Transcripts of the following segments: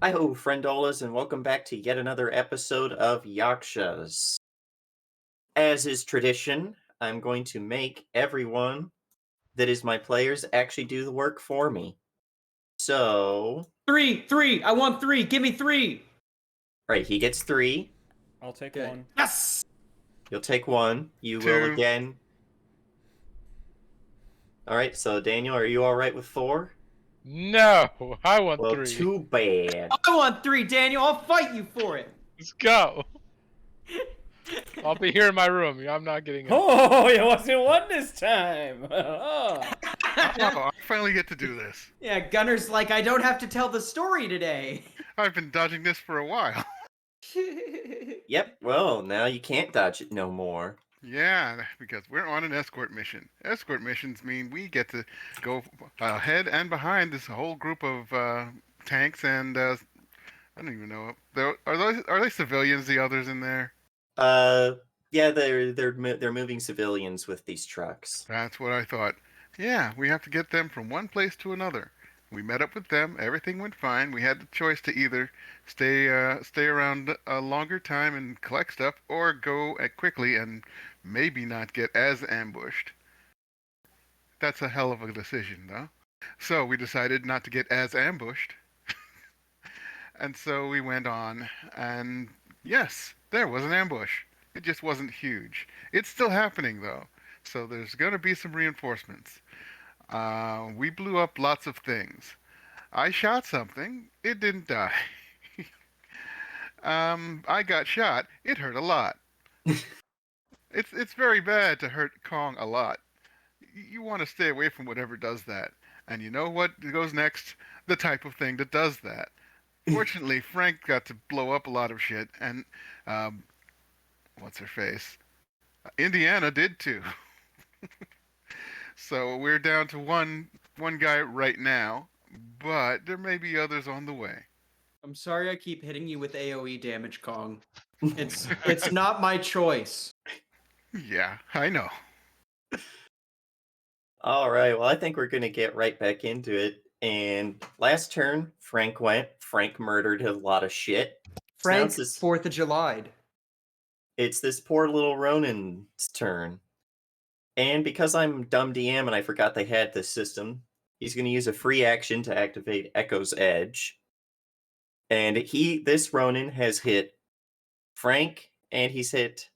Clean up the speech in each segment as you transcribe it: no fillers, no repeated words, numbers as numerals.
Hi-ho, friendolas, and welcome back to yet another episode of Yakshas. As is tradition, I'm going to make everyone that is my players actually do the work for me. So, Three. I want three. Give me three. right, he gets 3. I'll take Good. one. Yes. You'll take 1. You will 2. again. Alright, so Daniel, are you alright with 4? No, I want Well, 3. too bad. I want three, Daniel. I'll fight you for it. Let's go. I'll be here in my room. I'm not getting up. Oh, you wasn't one this time. Oh. Oh, I finally get to do this. Yeah, Gunner's like, I don't have to tell the story today. I've been dodging this for a while. Yep, well, now you can't dodge it no more. Yeah, because we're on an escort mission. Escort missions mean we get to go ahead and behind this whole group of tanks and I don't even know. Are they civilians? The others in there? Yeah, they're moving civilians with these trucks. That's what I thought. Yeah, we have to get them from one place to another. We met up with them. Everything went fine. We had the choice to either stay around a longer time and collect stuff, or go quickly and maybe not get as ambushed. That's a hell of a decision, though. So we decided not to get as ambushed. And so we went on, and yes, there was an ambush. It just wasn't huge. It's still happening, though. So there's going to be some reinforcements. We blew up lots of things. I shot something. It didn't die. I got shot. It hurt a lot. It's very bad to hurt Kong a lot. You want to stay away from whatever does that. And you know what goes next? The type of thing that does that. Fortunately, Frank got to blow up a lot of shit, and what's her face? Indiana did too. So we're down to one guy right now, but there may be others on the way. I'm sorry I keep hitting you with AoE damage, Kong. It's not my choice. Yeah, I know. Alright, well, I think we're going to get right back into it. And last turn, Frank went. Frank murdered a lot of shit. Frank, Sounds 4th of July. It's this poor little Ronin's turn. And because I'm dumb DM and I forgot they had this system, he's going to use a free action to activate Echo's Edge. And this Ronin has hit Frank, and he's hit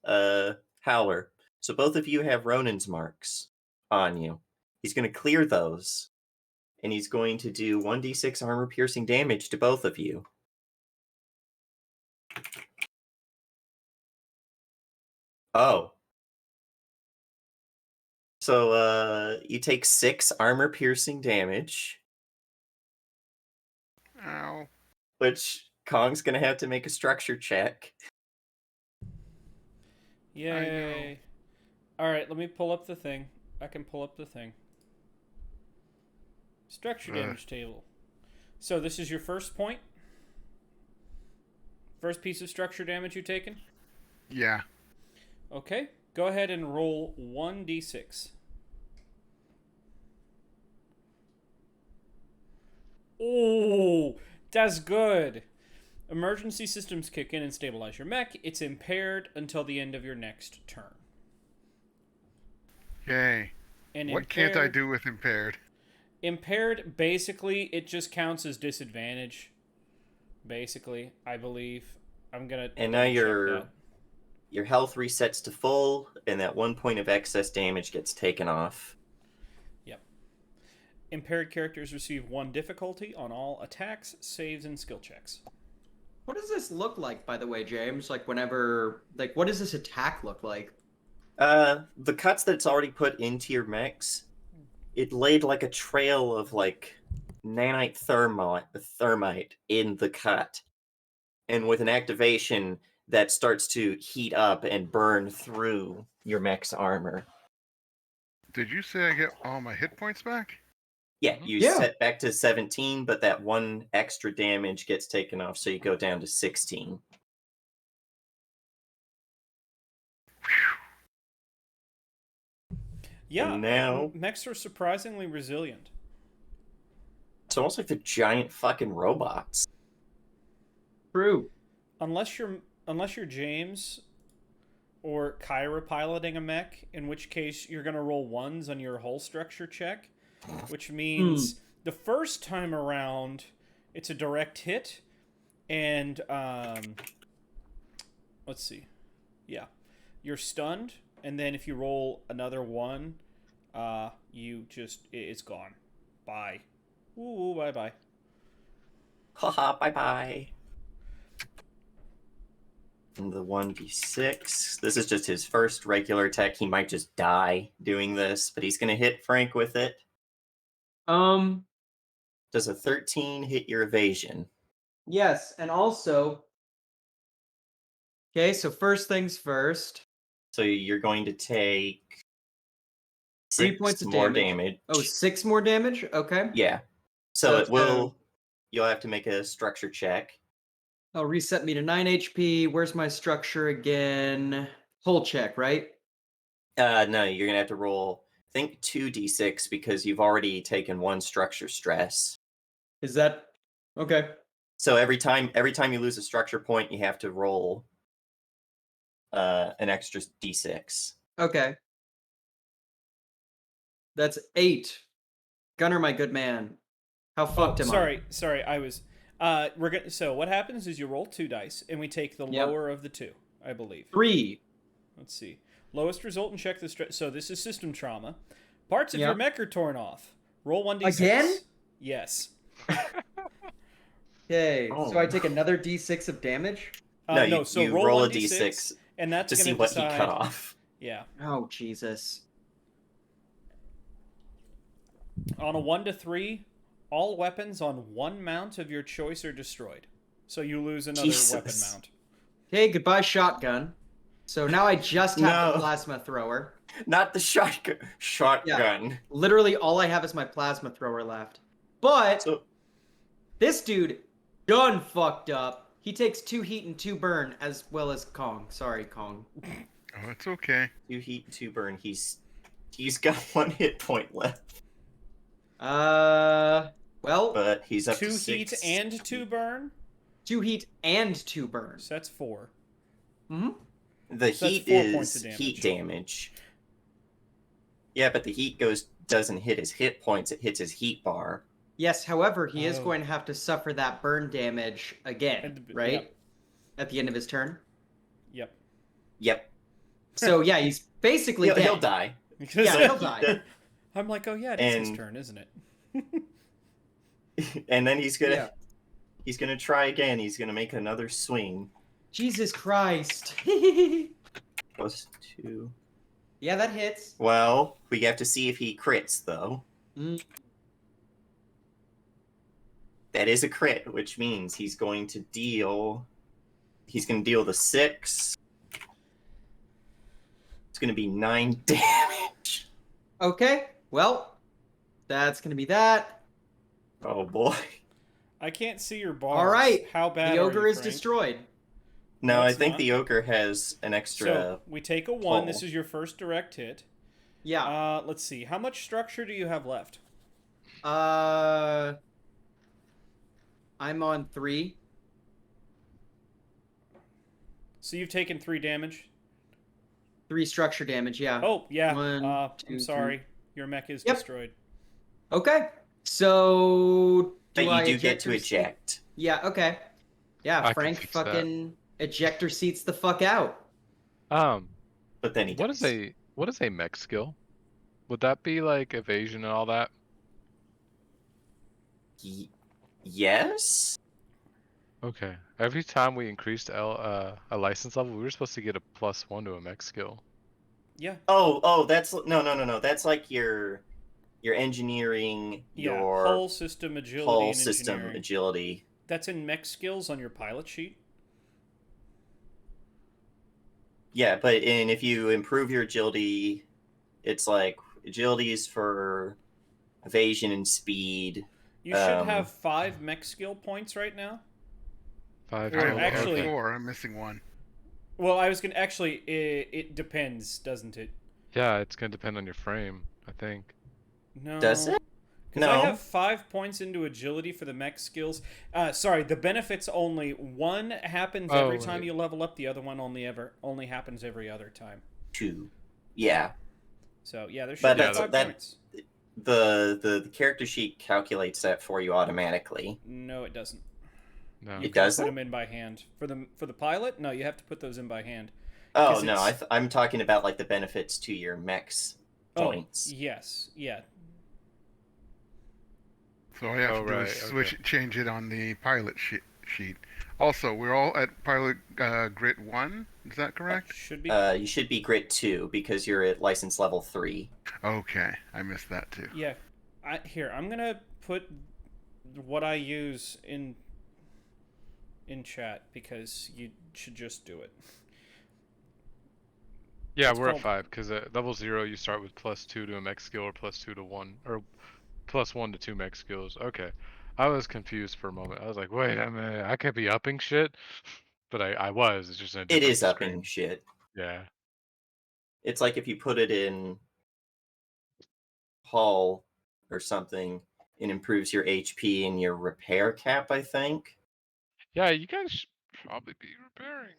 Howler. So both of you have Ronin's marks on you. He's going to clear those, and he's going to do 1d6 armor-piercing damage to both of you. Oh. So, you take 6 armor-piercing damage. Ow. Which Kong's going to have to make a structure check. Yay. Alright, let me pull up the thing. I can pull up the thing. Structure damage table. So this is your first point? First piece of structure damage you've taken? Yeah. Okay. Go ahead and roll 1d6. Oh, that's good. Emergency systems kick in and stabilize your mech. It's impaired until the end of your next turn. Yay. And What can't I do with impaired? Impaired, basically, it just counts as disadvantage. Basically, I believe. I'm gonna. And now check your that. health resets to full, and that 1 point of excess damage gets taken off. Yep. Impaired characters receive 1 difficulty on all attacks, saves, and skill checks. What does this look like, by the way, James? Like, what does this attack look like? The cuts that's already put into your mechs, it laid like a trail of like nanite thermite in the cut. And with an activation that starts to heat up and burn through your mech's armor. Did you say I get all my hit points back? Yeah, you set back to 17, but that 1 extra damage gets taken off, so you go down to 16. Yeah, and now mechs are surprisingly resilient. it's almost like they're giant fucking robots. True. Unless you're James or Kyra piloting a mech, in which case you're gonna roll ones on your hull structure check, which means the first time around it's a direct hit, and let's see, yeah, you're stunned, and then if you roll another one, it's gone. Bye. Ooh, bye bye. Haha, bye bye. And the 1d6. This is just his first regular attack. He might just die doing this, but he's going to hit Frank with it. Does a 13 hit your evasion? Yes, and also... Okay, so first things first. So you're going to take 3 6 points of more damage. damage. Oh, 6 more damage? Okay. Yeah. So That's it will... You'll have to make a structure check. Oh, reset me to 9 HP. Where's my structure again? Hull check, right? No, you're going to have to roll, I think, 2d6 because you've already taken 1 structure stress. Is that... Okay. So every time you lose a structure point, you have to roll an extra d6. Okay. That's 8. Gunner, my good man. How fucked am I? Sorry, I was... So what happens is you roll 2 dice, and we take the Yep. lower of the 2, I believe. 3. Let's see. Lowest result and check the... So this is system trauma. Parts of Yep. your mech are torn off. Roll 1d6. Again? Yes. Okay, Oh. so I take another d6 of damage? So you roll roll a 1d6, d6 and that's to going see to what decide... he cut off. Yeah. Oh, Jesus. On a 1 to 3, all weapons on one mount of your choice are destroyed. So you lose another weapon Jesus. mount. Okay, goodbye, shotgun. So now I just have the No. plasma thrower. Not the shotgun. Literally, all I have is my plasma thrower left. But So this dude done fucked up. He takes 2 heat and 2 burn, as well as Kong. Sorry, Kong. Oh, it's okay. 2 heat, 2 burn. He's got 1 hit point left, Well, but he's up 2 to heat 6. and 2 burn? 2 heat and 2 burn. So that's 4. Mm-hmm. The So that's heat 4 points is of damage. heat damage. Yeah, but the heat doesn't hit his hit points. It hits his heat bar. Yes, however, he is Oh. going to have to suffer that burn damage again, right? Yep. At the end of his turn. Yep. Yep. So yeah, he's basically dead. He'll die. Yeah, he'll die. I'm like, oh yeah, it's his And- turn, isn't it? And then he's gonna Yeah. he's gonna try again. He's gonna make another swing. Jesus Christ. Plus 2. Yeah, that hits. Well, we have to see if he crits though. Mm. That is a crit, which means he's going to deal the 6. It's going to be 9 damage. Okay, well, that's gonna be that. Oh boy. I can't see your bars. All right, How bad The are ogre you, is Frank? destroyed. No, No, I it's think not. the ogre has an extra. So we take a 1. This pull. is your first direct hit. Yeah. Let's see. How much structure do you have left? I'm on 3. So you've taken 3 damage. 3 structure damage, yeah. Oh yeah. 1, I'm 2, sorry. Your mech is Yep. destroyed. Okay. So But I you do get to ejector seat- eject. Yeah, okay. Yeah, I can Frank fix that. fucking ejector seats the fuck out. But then he What dies. is a mech skill? Would that be like evasion and all that? Yes? Okay. Every time we increased a license level, we were supposed to get a +1 to a mech skill. Yeah. Oh, that's no. That's like your engineering, Yeah. your Hull system agility hull and system engineering. agility. That's in mech skills on your pilot sheet. Yeah, but if you improve your agility, it's like agility is for evasion and speed. You should Um, have 5 mech skill points right now. 5 I Well, only total. actually- have Okay. 4. I'm missing 1. Well, I was gonna actually. It depends, doesn't it? Yeah, it's gonna depend on your frame, I think. No. Does it? Because I have No. 5 points into agility for the mech skills. Sorry, the benefits only. One happens Oh, every time wait. you level up. The other one only happens every other time. 2. Yeah. So yeah, there should But be Yeah, that's 5 that points. the character sheet calculates that for you automatically. No, it doesn't. No. You It can put doesn't? them in by hand. For the pilot, no, you have to put those in by hand. Oh 'Cause no, it's- I'm talking about like the benefits to your mech's points. yes, yeah. So all you have Oh, to do is right, switch, change it on the pilot sheet. Also, we're all at pilot grit 1. Is that correct? Should be. You should be grit 2 because you're at license level 3. Okay, I missed that too. Yeah. Here, I'm gonna put what I use in chat because you should just do it. Yeah, It's we're at called- 5 because at level 0 you start with +2 to a mech skill or +2 to 1 or +1 to 2 mech skills. Okay, I was confused for a moment. I was like, wait a minute, I could be upping shit, but I was. It's just in a It different is upping screen. shit. Yeah. It's like if you put it in hull or something, it improves your HP and your repair cap, I think. Yeah, you guys should probably be repairing.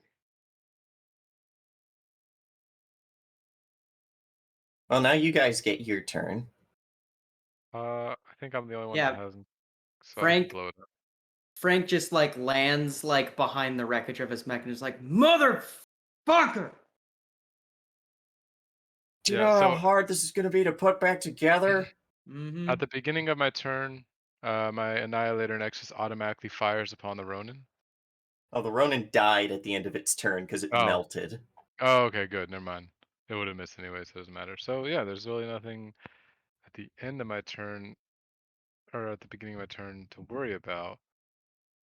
Well, now you guys get your turn. I think I'm the only one Yeah, that hasn't, so I can Frank blow it up. Frank just like lands like behind the wreckage of his mech and is like, motherfucker! Do you Yeah, know how so hard this is going to be to put back together? Mm-hmm. at the beginning of my turn, my Annihilator Nexus automatically fires upon the Ronin. Oh, the Ronin died at the end of its turn because it Oh. melted. Oh, okay, good. Never mind. It would have missed anyway, so it doesn't matter. So yeah, there's really nothing at the end of my turn or at the beginning of my turn to worry about.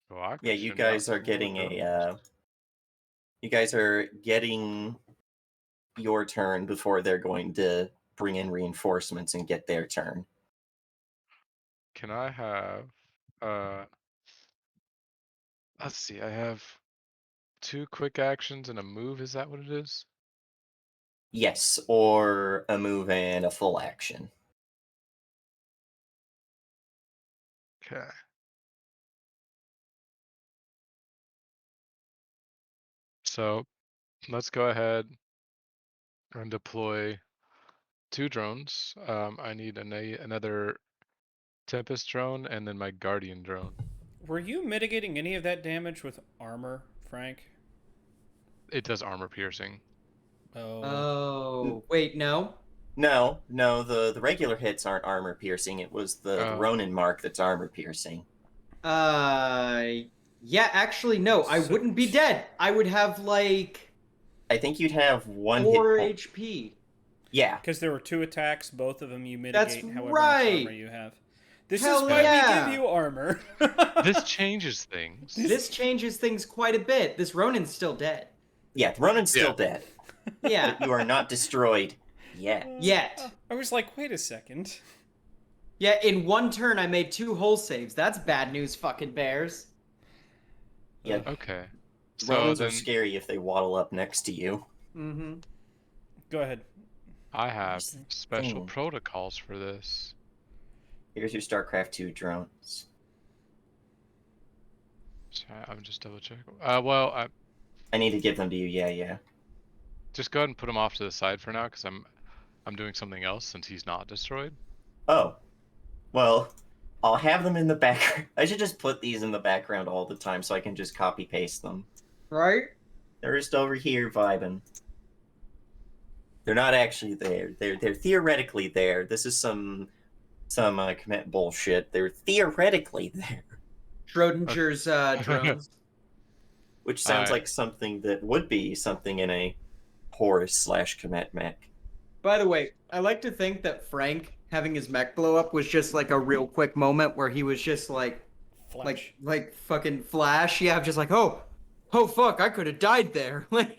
So I Yeah, can you send out guys are some more getting drones. you guys are getting your turn before they're going to bring in reinforcements and get their turn. Can I have uh let's see, I have 2 quick actions and a move, is that what it is? Yes, or a move and a full action. Okay. So let's go ahead and deploy 2 drones. I need another Tempest drone and then my Guardian drone. Were you mitigating any of that damage with armor, Frank? It does armor piercing. Oh. Oh, wait, no. No, the regular hits aren't armor piercing. It was the Ronin mark that's armor piercing. Uh, yeah, actually, no. I So- wouldn't be dead. I would have like I think you'd have 1 hit 4 point. HP. Yeah, Because there were 2 attacks, both of them you That's mitigate however right. much armor you have. This Hell is why yeah. we give you armor. This changes things. This changes things quite a bit. This Ronin's still dead. yeah, the Ronin's still Yeah. dead. Yeah, But you are not destroyed yet. yet. I was like, wait a second. Yeah, in one turn I made 2 hull saves. That's bad news, fucking bears. Yeah, Okay. So Ronins are then scary if they waddle up next to you. Mm-hmm. Go ahead. I have Here's the special thing. protocols for this. Here's your StarCraft 2 drones. Sorry, I'm just double checking. Well, I need to give them to you. Yeah. just go ahead and put him off to the side for now because I'm doing something else since he's not destroyed. Oh, well, I'll have them in the background. I should just put these in the background all the time so I can just copy paste them. Right? They're just over here vibing. They're not actually there. They're theoretically there. This is some commit bullshit. They're theoretically there, Schrodinger's drones. which sounds Alright. like something that would be something in a Horus/commit mech. By the way, I like to think that Frank having his mech blow up was just like a real quick moment where he was just like Flash. like fucking Flash. Yeah, I'm just like, oh fuck, I could have died there. Like,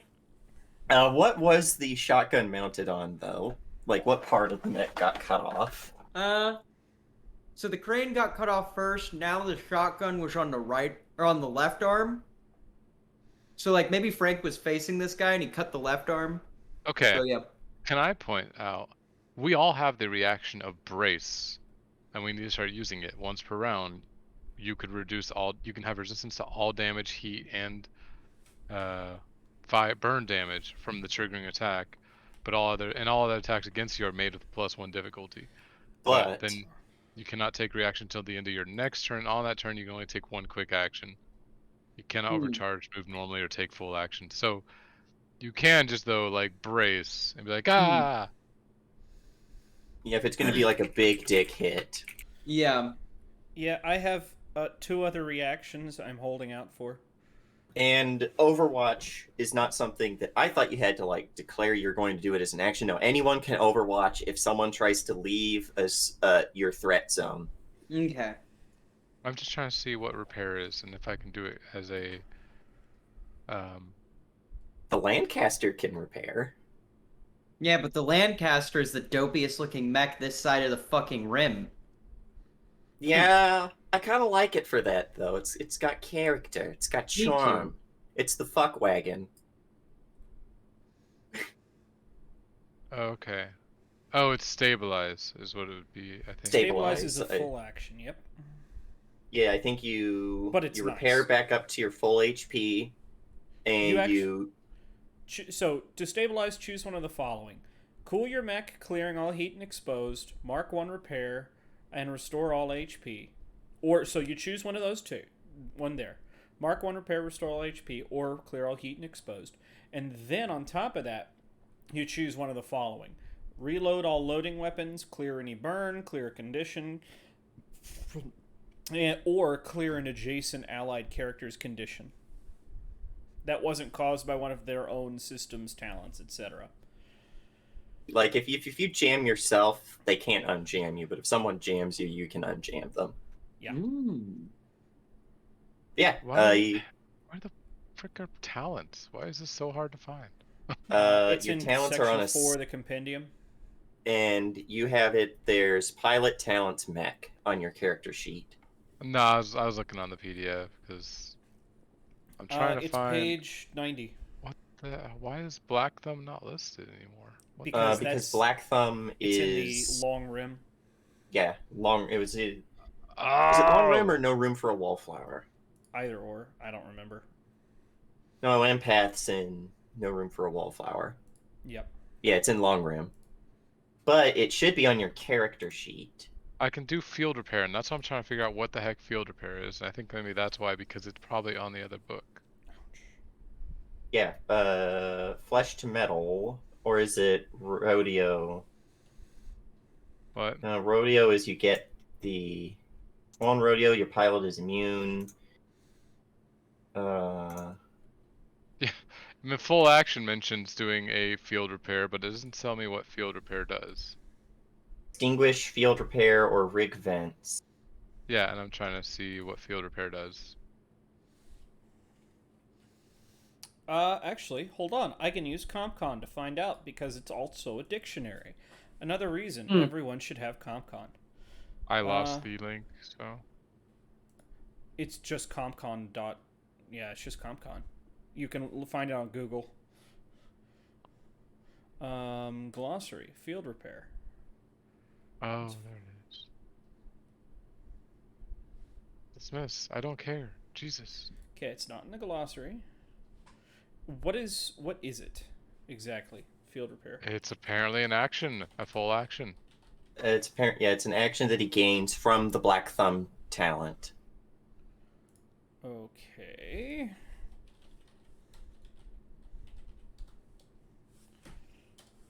What was the shotgun mounted on though? Like, what part of the mech got cut off? so the crane got cut off first. Now the shotgun was on the right or on the left arm. So like maybe Frank was facing this guy and he cut the left arm. Okay. So yeah. Can I point out? We all have the reaction of brace and we need to start using it once per round. You could reduce all. You can have resistance to all damage, heat, and fire burn damage from the triggering attack, but all other attacks against you are made with +1 difficulty. But But then you cannot take reaction until the end of your next turn. On that turn, you can only take 1 quick action. You cannot overcharge, move normally, or take full action. So you can just though like brace and be like ah. yeah, if it's going to be like a big dick hit. Yeah. Yeah, I have 2 other reactions I'm holding out for. And Overwatch is not something that I thought you had to like declare you're going to do it as an action. No, anyone can Overwatch if someone tries to leave your threat zone. Okay. I'm just trying to see what repair is and if I can do it as a The Lancaster can repair. Yeah, but the Lancaster is the dopiest looking mech this side of the fucking rim. Yeah, I kind of like it for that though. It's got character. It's got Me too. charm. It's the fuck wagon. okay. Oh, it's stabilize is what it would be, I think. Stabilize is a Stabilize, full action. Yep. Yeah, I think you But it's you repair nice. back up to your full HP, and So to stabilize, choose one of the following: cool your mech, clearing all heat and exposed. Mark 1 repair, and restore all HP. Or so you choose one of those 2. One there. Mark 1 repair, restore all HP, or clear all heat and exposed. And then on top of that, you choose one of the following: reload all loading weapons, clear any burn, clear a condition, or clear an adjacent allied character's condition that wasn't caused by one of their own system's talents, etc. like if you jam yourself, they can't unjam you. But if someone jams you, you can unjam them. Yeah. Yeah. Why the frick are talents? Why is this so hard to find? It's Your in talents section are on 4 of the compendium. and you have it. There's pilot talents mech on your character sheet. No, I was looking on the PDF because I'm trying to It's find page 90. what the why is Black Thumb not listed anymore? What Because Because Black Thumb it's in is the long rim. yeah long. Was it long rim Oh! or no room for a wallflower? Either or, I don't remember. No, empaths in no room for a wallflower. Yep. Yeah, it's in long rim, but it should be on your character sheet. I can do field repair, and that's why I'm trying to figure out what the heck field repair is. I think maybe that's why, because it's probably on the other book. Yeah, flesh to metal, or is it rodeo? What? Rodeo is you get the on rodeo. Your pilot is immune. Yeah, I mean, full action mentions doing a field repair, but it doesn't tell me what field repair does. Extinguish, field repair, or rig vents. Yeah, and I'm trying to see what field repair does. Actually, hold on. I can use CompCon to find out because it's also a dictionary. Another reason everyone should have CompCon. I lost the link, so. It's just CompCon. Yeah, it's just CompCon. You can find it on Google. Glossary, field repair. Oh, there it is. Dismiss. I don't care. Jesus. Okay, it's not in the glossary. What is it exactly? Field repair. It's apparently an action, a full action. It's apparent. Yeah, it's an action that he gains from the Black Thumb talent. Okay.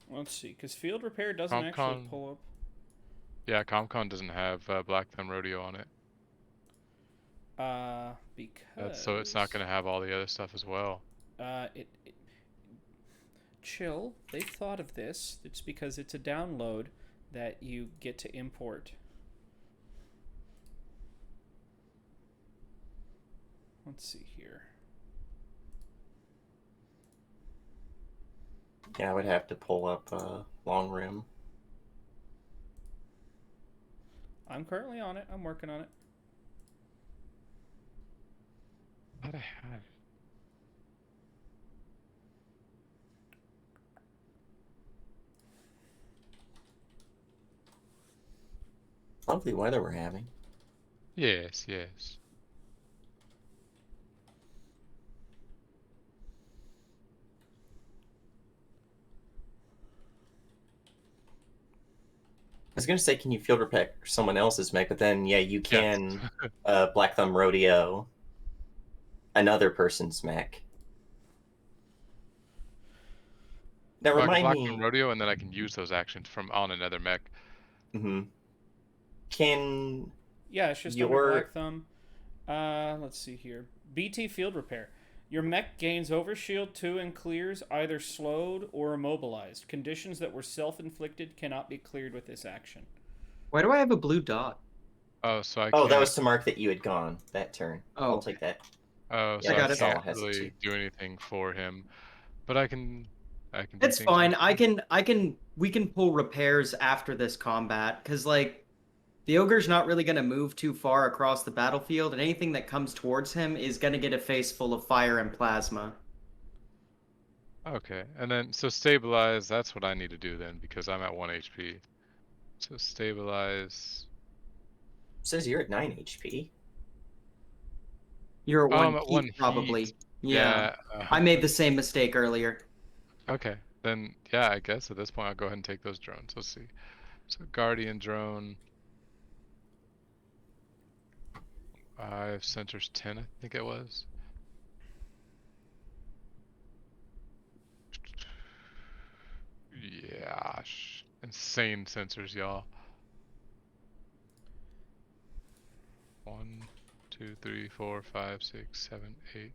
Let's see, because field repair doesn't actually pull up. Yeah, ComCon doesn't have Black Thumb Rodeo on it. Because So it's not going to have all the other stuff as well. Chill. They thought of this. It's because it's a download that you get to import. Let's see here. Yeah, I would have to pull up long rim. I'm currently on it. I'm working on it. What I have. Lovely weather we're having. Yes, yes. I was gonna say, can you field repair someone else's mech? But then, yeah, you Yes. can Black Thumb Rodeo another person's mech. Now Well, I can remind block them me, rodeo, and then I can use those actions from on another mech. can Yeah, it's just under your Black Thumb. Let's see here. BT Field Repair. Your mech gains Overshield 2 and clears either slowed or immobilized. Conditions that were self-inflicted cannot be cleared with this action. Why do I have a blue dot? Oh, so I Oh, can't. that was to mark that you had gone that turn. Oh, I'll take that. Oh, Yeah, so I got that's it. all can't it has to really do anything for him, but I can do it's things. fine. We can pull repairs after this combat because like the ogre's not really going to move too far across the battlefield, and anything that comes towards him is going to get a face full of fire and plasma. Okay, and then so stabilize. That's what I need to do then because I'm at 1 HP. So stabilize. Says you're at 9 HP. You're at Oh, I'm one at heat, 1 probably. heat. Yeah. Yeah. I made the same mistake earlier. Okay, then yeah, I guess at this point I'll go ahead and take those drones. Let's see. So Guardian drone. 5 sensors 10, I think it was. Yeah, insane sensors, y'all. 1, 2, 3, 4, 5, 6, 7, 8.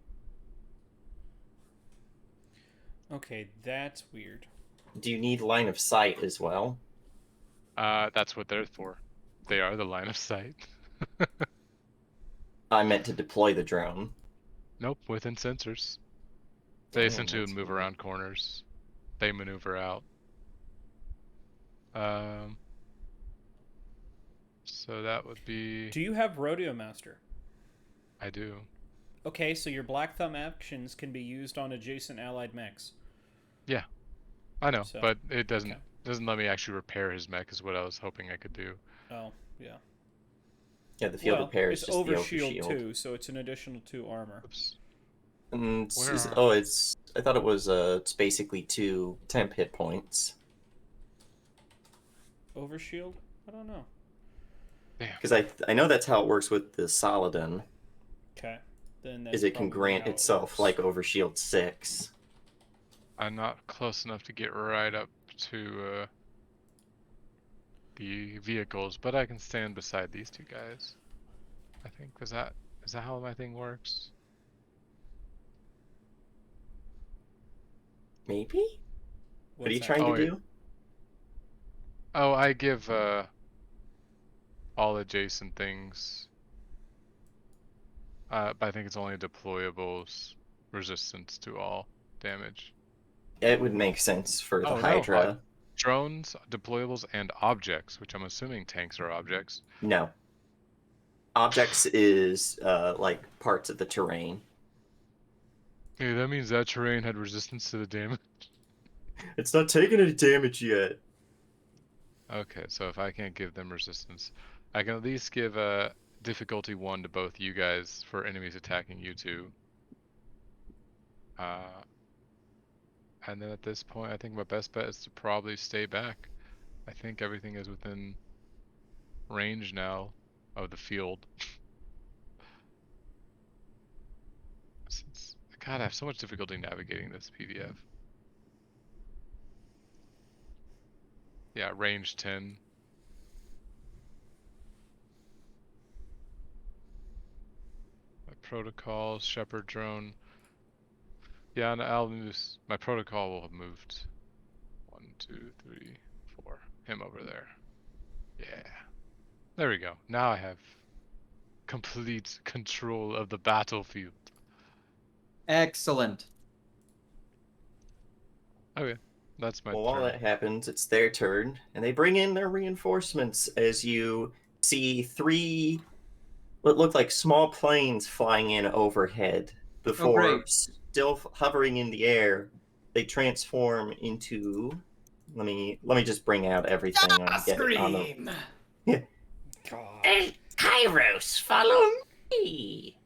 Okay, that's weird. Do you need line of sight as well? That's what they're for. They are the line of sight. I meant to deploy the drone. Nope, within sensors. They Damn, essentially would that's move weird. around corners. They maneuver out. So that would be. Do you have Rodeo Master? I do. Okay, so your Black Thumb actions can be used on adjacent allied mechs. Yeah, I know, So, but it doesn't okay. doesn't let me actually repair his mech. Is what I was hoping I could do. Oh, yeah. Yeah, the field Well, repair is it's just the Overshield overshield. 2, so it's an additional 2 armor. Oops. And Where are- oh, it's. I thought it was it's basically 2 temp hit points. Overshield? I don't know. Damn. Because I know that's how it works with the Saladin. Okay. Then that's Is it can probably grant how it itself works. like Overshield 6. I'm not close enough to get right up to the vehicles, but I can stand beside these two guys. I think is that how my thing works? Maybe? What are you What's that? trying Oh, to wait. do? Oh, I give all adjacent things. But I think it's only deployables resistance to all damage. It would make sense for the Oh, no, Hydra. Drones, deployables, and objects, which I'm assuming tanks are objects. No. Objects is like parts of the terrain. Hey, that means that terrain had resistance to the damage. It's not taking any damage yet. Okay, so if I can't give them resistance, I can at least give a difficulty 1 to both you guys for enemies attacking you two. And then at this point, I think my best bet is to probably stay back. I think everything is within range now of the field. God, I have so much difficulty navigating this PDF. Yeah, range 10. My protocols, Shepherd drone. Yeah, and I'll move. My protocol will have moved. 1, 2, 3, 4. Him over there. Yeah. There we go. Now I have complete control of the battlefield. Excellent. Okay, that's my Well, while turn. that happens, it's their turn, and they bring in their reinforcements as you see 3 what look like small planes flying in overhead before great. still hovering in the air. They transform into. Let me just bring out everything on get it on the. Yeah. Just follow me.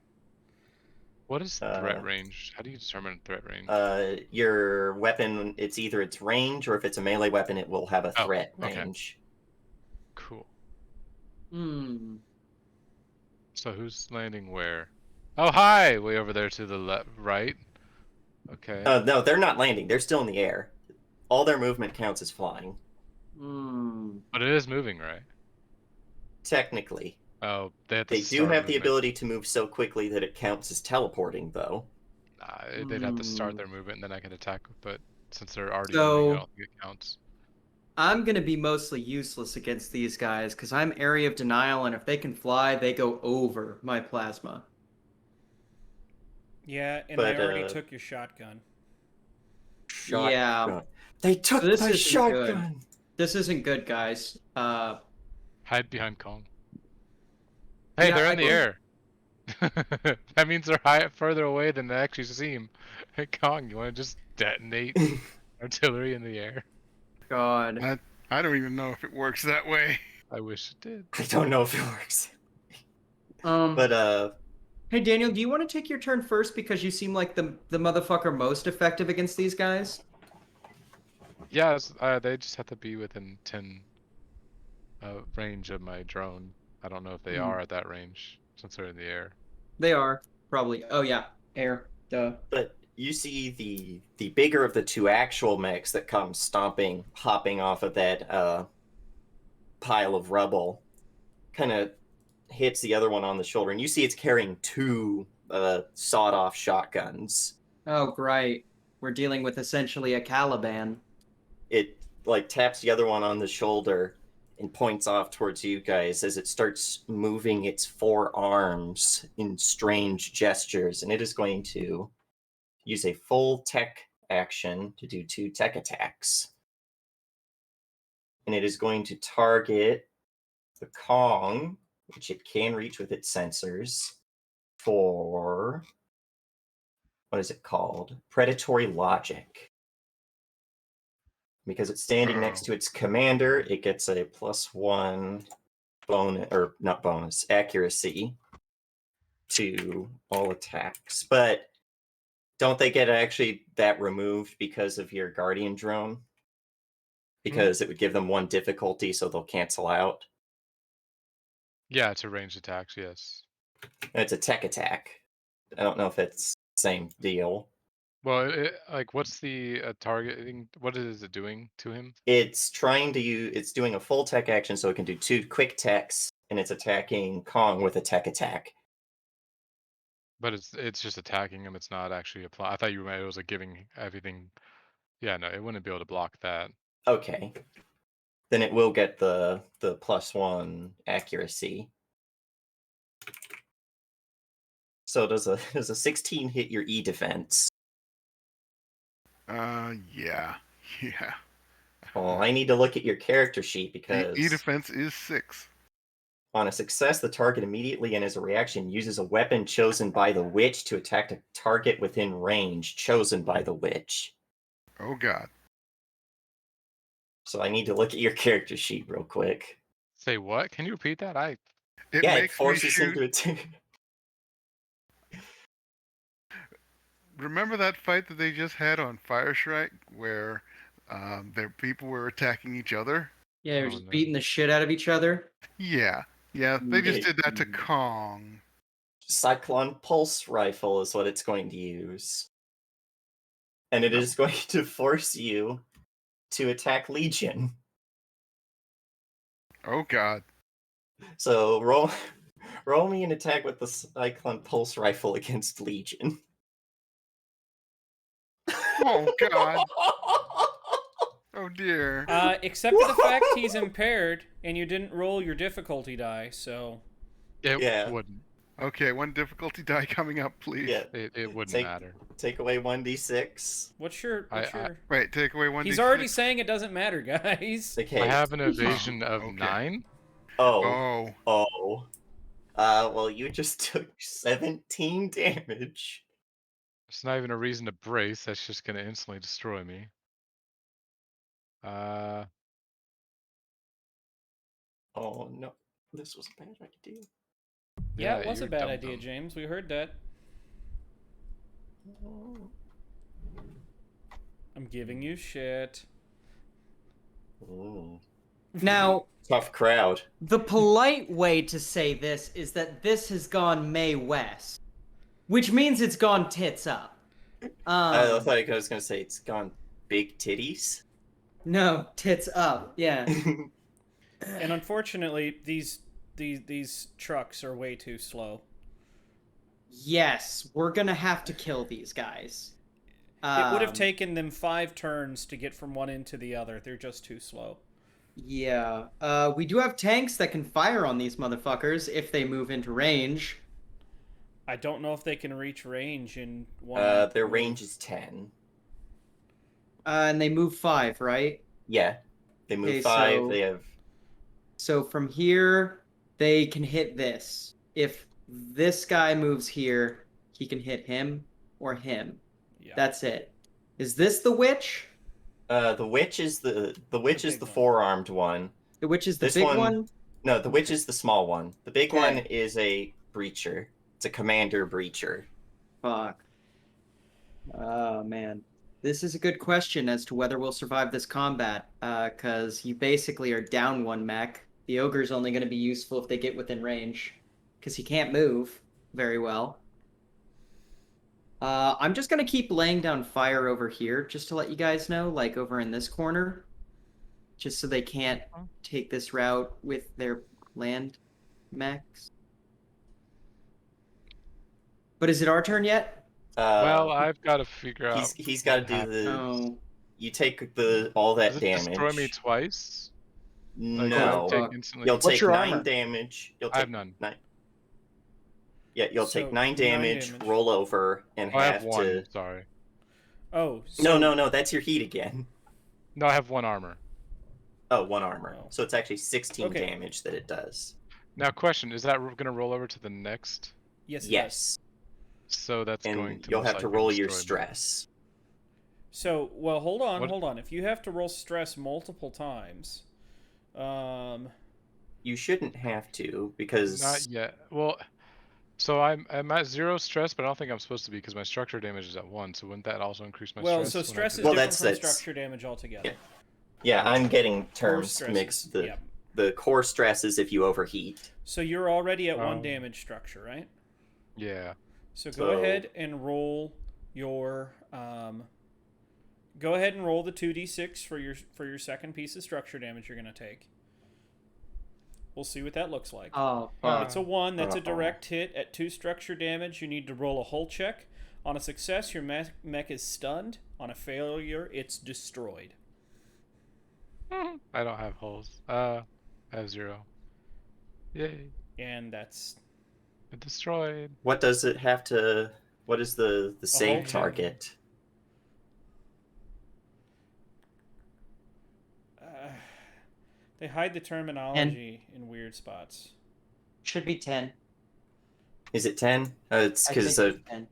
What is threat range? How do you determine threat range? Your weapon, it's either its range or if it's a melee weapon, it will have a threat okay. range. Cool. Hmm. So who's landing where? Oh, hi! Way over there to the left, right. Okay. No, they're not landing. They're still in the air. All their movement counts as flying. Hmm. But it is moving, right? Technically. Oh, they have to They do start have the movement. ability to move so quickly that it counts as teleporting, though. They'd have to start their movement and then I can attack, but since they're already moving, I don't think it counts. I'm gonna be mostly useless against these guys because I'm area of denial, and if they can fly, they go over my plasma. Yeah, and But, they already took your shotgun. Shotgun. Yeah. They So took this my isn't shotgun! good. This isn't good, guys. Hide behind Kong. Hey, Yeah, they're I in the think- air. That means they're further away than they actually seem. Hey, Kong, you want to just detonate artillery in the air? God. I don't even know if it works that way. I wish it did. I don't know if it works. But, Hey Daniel, do you want to take your turn first because you seem like the motherfucker most effective against these guys? Yeah, they just have to be within 10 range of my drone. I don't know if they are at that range since they're in the air. They are probably. Oh yeah, air. Duh. But you see the bigger of the two actual mechs that come stomping, hopping off of that pile of rubble, kind of hits the other one on the shoulder, and you see it's carrying two sawed-off shotguns. Oh great. We're dealing with essentially a Caliban. It like taps the other one on the shoulder and points off towards you guys as it starts moving its four arms in strange gestures, and it is going to use a full tech action to do 2 tech attacks. And it is going to target the Kong, which it can reach with its sensors, for what is it called? Predatory logic. Because it's standing next to its commander, it gets a +1 bonus, or not bonus, accuracy to all attacks. But don't they get actually that removed because of your guardian drone? Because it would give them 1 difficulty, so they'll cancel out. Yeah, it's a ranged attacks, yes. And it's a tech attack. I don't know if it's the same deal. Well, like, what's the targeting? What is it doing to him? It's it's doing a full tech action, so it can do 2 quick techs, and it's attacking Kong with a tech attack. But it's just attacking him. It's not actually applying. I thought you meant it was like giving everything. Yeah, no, it wouldn't be able to block that. Okay. Then it will get the +1 accuracy. So does a 16 hit your E defense? Yeah. Yeah. Oh, I need to look at your character sheet because E defense is 6. on a success, the target immediately and as a reaction uses a weapon chosen by the witch to attack a target within range chosen by the witch. Oh god. So I need to look at your character sheet real quick. Say what? Can you repeat that? It Yeah, it makes me forces him shoot. to Remember that fight that they just had on Fire Strike where their people were attacking each other? Yeah, they're Oh, just no. beating the shit out of each other. Yeah. Yeah, they just did that to Kong. Cyclone Pulse Rifle is what it's going to use. And it is going to force you to attack Legion. Oh god. So roll me an attack with the Cyclone Pulse Rifle against Legion. Oh god. Oh dear. Except for the fact he's impaired and you didn't roll your difficulty die, so. It Yeah. wouldn't. Okay, 1 difficulty die coming up, please. Yeah. It wouldn't matter. Take away 1d6. What's your. Wait, take away 1d6. He's already saying it doesn't matter, guys. Okay. I have an evasion of okay. 9. Oh. Oh. Well, you just took 17 damage. It's not even a reason to brace. That's just gonna instantly destroy me. Oh no. This was a bad idea. Yeah, it was a you're bad dumb idea, dumb. James. We heard that. I'm giving you shit. Ooh. Now, Tough crowd. the polite way to say this is that this has gone May West, which means it's gone tits up. I thought I was gonna say it's gone big titties. No, tits up. Yeah. And unfortunately, these trucks are way too slow. Yes, we're gonna have to kill these guys. It would have Um, taken them 5 turns to get from one end to the other. They're just too slow. Yeah. We do have tanks that can fire on these motherfuckers if they move into range. I don't know if they can reach range in one. Their move. range is 10. And they move 5, right? Yeah, they move Okay, 5. so- They have So from here, they can hit this. If this guy moves here, he can hit him or him. Yeah. That's it. Is this the witch? the witch is the witch is big the one. 4-armed one. The witch is the This big one- one? No, the witch is the small one. The big one Okay. is a breacher. It's a commander breacher. Fuck. Oh, man. This is a good question as to whether we'll survive this combat, because you basically are down one mech. The ogre's only going to be useful if they get within range, because he can't move very well. I'm just going to keep laying down fire over here, just to let you guys know, like over in this corner, just so they can't take this route with their land mechs. But is it our turn yet? Well, I've got to figure out. He's got to what do happened. the. No. You take all that Does it damage. destroy me twice? Like, No, do I fuck. take instantly? you'll What's take your 9 armor? damage. You'll I have take none. 9. Yeah, you'll So, take 9 9 damage, damage. roll over, and Oh, I have have one. to. Sorry. Oh, so, No, that's your heat again. No, I have one armor. Oh, 1 armor. Oh. So it's actually 16 Okay. damage that it does. Now, question: is that going to roll over to the next? Yes. It does. Yes, So that's going and to. you'll most have to likely roll your destroy me. stress. So, well, hold What- on. If you have to roll stress multiple times, You shouldn't have to because Not yet. Well, so I'm at 0 stress, but I don't think I'm supposed to be because my structure damage is at 1. So wouldn't that also increase my well, stress? so when I stress do is Well, that? different from that's- structure damage altogether. Yeah, I'm getting Core terms stress mixed. is- The yeah. the core stress is if you overheat. So you're already at 1 Oh. damage structure, right? Yeah. So go So- ahead and roll your go ahead and roll the 2d6 for your second piece of structure damage you're going to take. We'll see what that looks like. Oh, It's a 1. That's a Uh-oh. direct hit. At 2 structure damage, you need to roll a hull check. On a success, your mech is stunned. On a failure, it's destroyed. I don't have holes. I have 0. Yay! And that's It destroyed. What does it have to? What is the whole save check. target? they hide the terminology in weird spots. should be 10. Is it 10? It's I because think it's 10.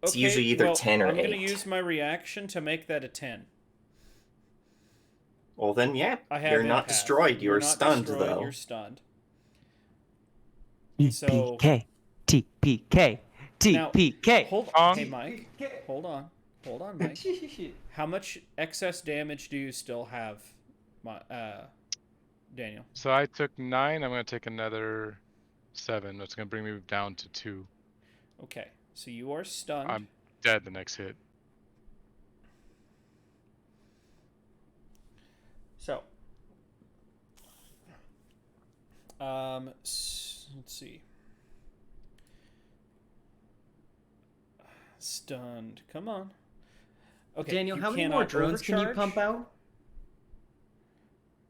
It's usually either 10 or I'm going 8. to use my reaction to make that a 10. well then, yeah, I have you're not empath. destroyed. You're not stunned destroyed, though. You're stunned. So- TPK, TPK, Now, TPK. Hold Wrong. Hey, Mike. Hold on, Mike. How much excess damage do you still have, Daniel? So I took 9. I'm going to take another 7. That's going to bring me down to 2. Okay, so you are stunned. I'm dead the next hit. So, let's see. Stunned. Come on. Okay, Daniel, you how many more cannot drones can you overcharge. pump out?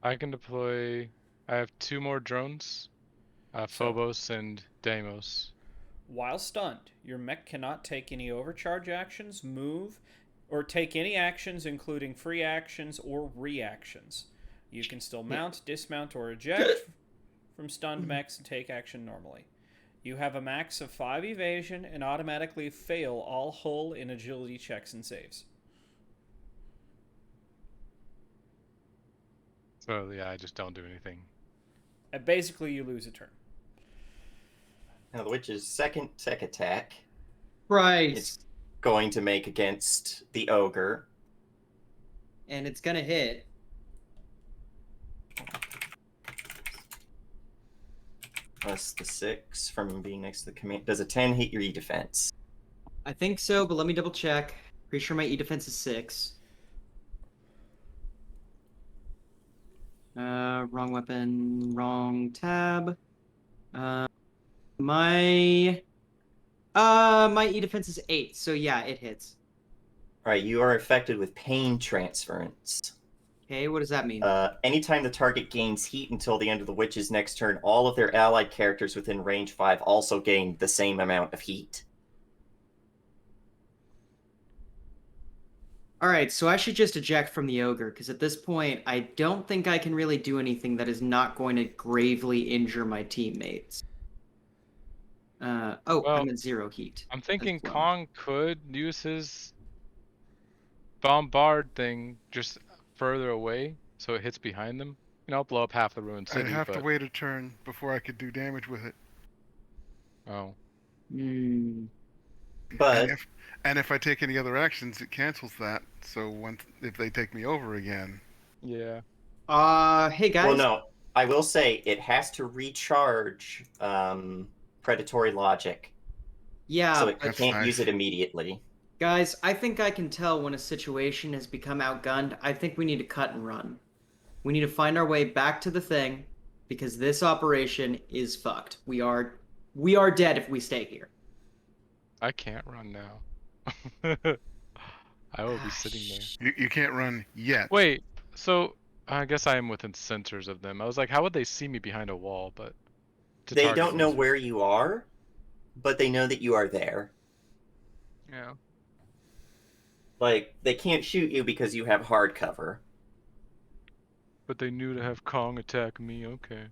I can deploy. I have 2 more drones, Phobos and Deimos. While stunned, your mech cannot take any overcharge actions, move, or take any actions including free actions or reactions. You can still mount, dismount, or eject from stunned mechs and take action normally. You have a max of 5 evasion and automatically fail all hull and agility checks and saves. So yeah, I just don't do anything. And basically, you lose a turn. Now the witch's second tech attack. Christ. It's going to make against the ogre. And it's gonna hit. Plus the 6 from being next to the command. Does a 10 hit your E-defense? I think so, but let me double check. Pretty sure my E defense is 6. Wrong weapon, wrong tab. My E defense is 8, so yeah, it hits. Alright, you are affected with pain transference. Okay, what does that mean? Anytime the target gains heat until the end of the witch's next turn, all of their allied characters within range 5 also gain the same amount of heat. Alright, so I should just eject from the ogre, because at this point, I don't think I can really do anything that is not going to gravely injure my teammates. Well, I'm at 0 heat. I'm thinking well. Kong could use his bombard thing just further away, so it hits behind them. You know, blow up half the ruined I'd city. have but... to wait a turn before I could do damage with it. Oh. But And if I take any other actions, it cancels that. So if they take me over again, Yeah. Hey guys. well, no, I will say it has to recharge predatory logic, Yeah, so it but can't use nice. it immediately. guys, I think I can tell when a situation has become outgunned. I think we need to cut and run. We need to find our way back to the thing, because this operation is fucked. We are dead if we stay here. I can't run now. I will be sitting there. You can't run yet. Wait, so I guess I am within sensors of them. I was like, how would they see me behind a wall? But They target don't know sensors. where you are, but they know that you are there. Yeah. Like, they can't shoot you because you have hard cover. But they knew to have Kong attack me. Okay.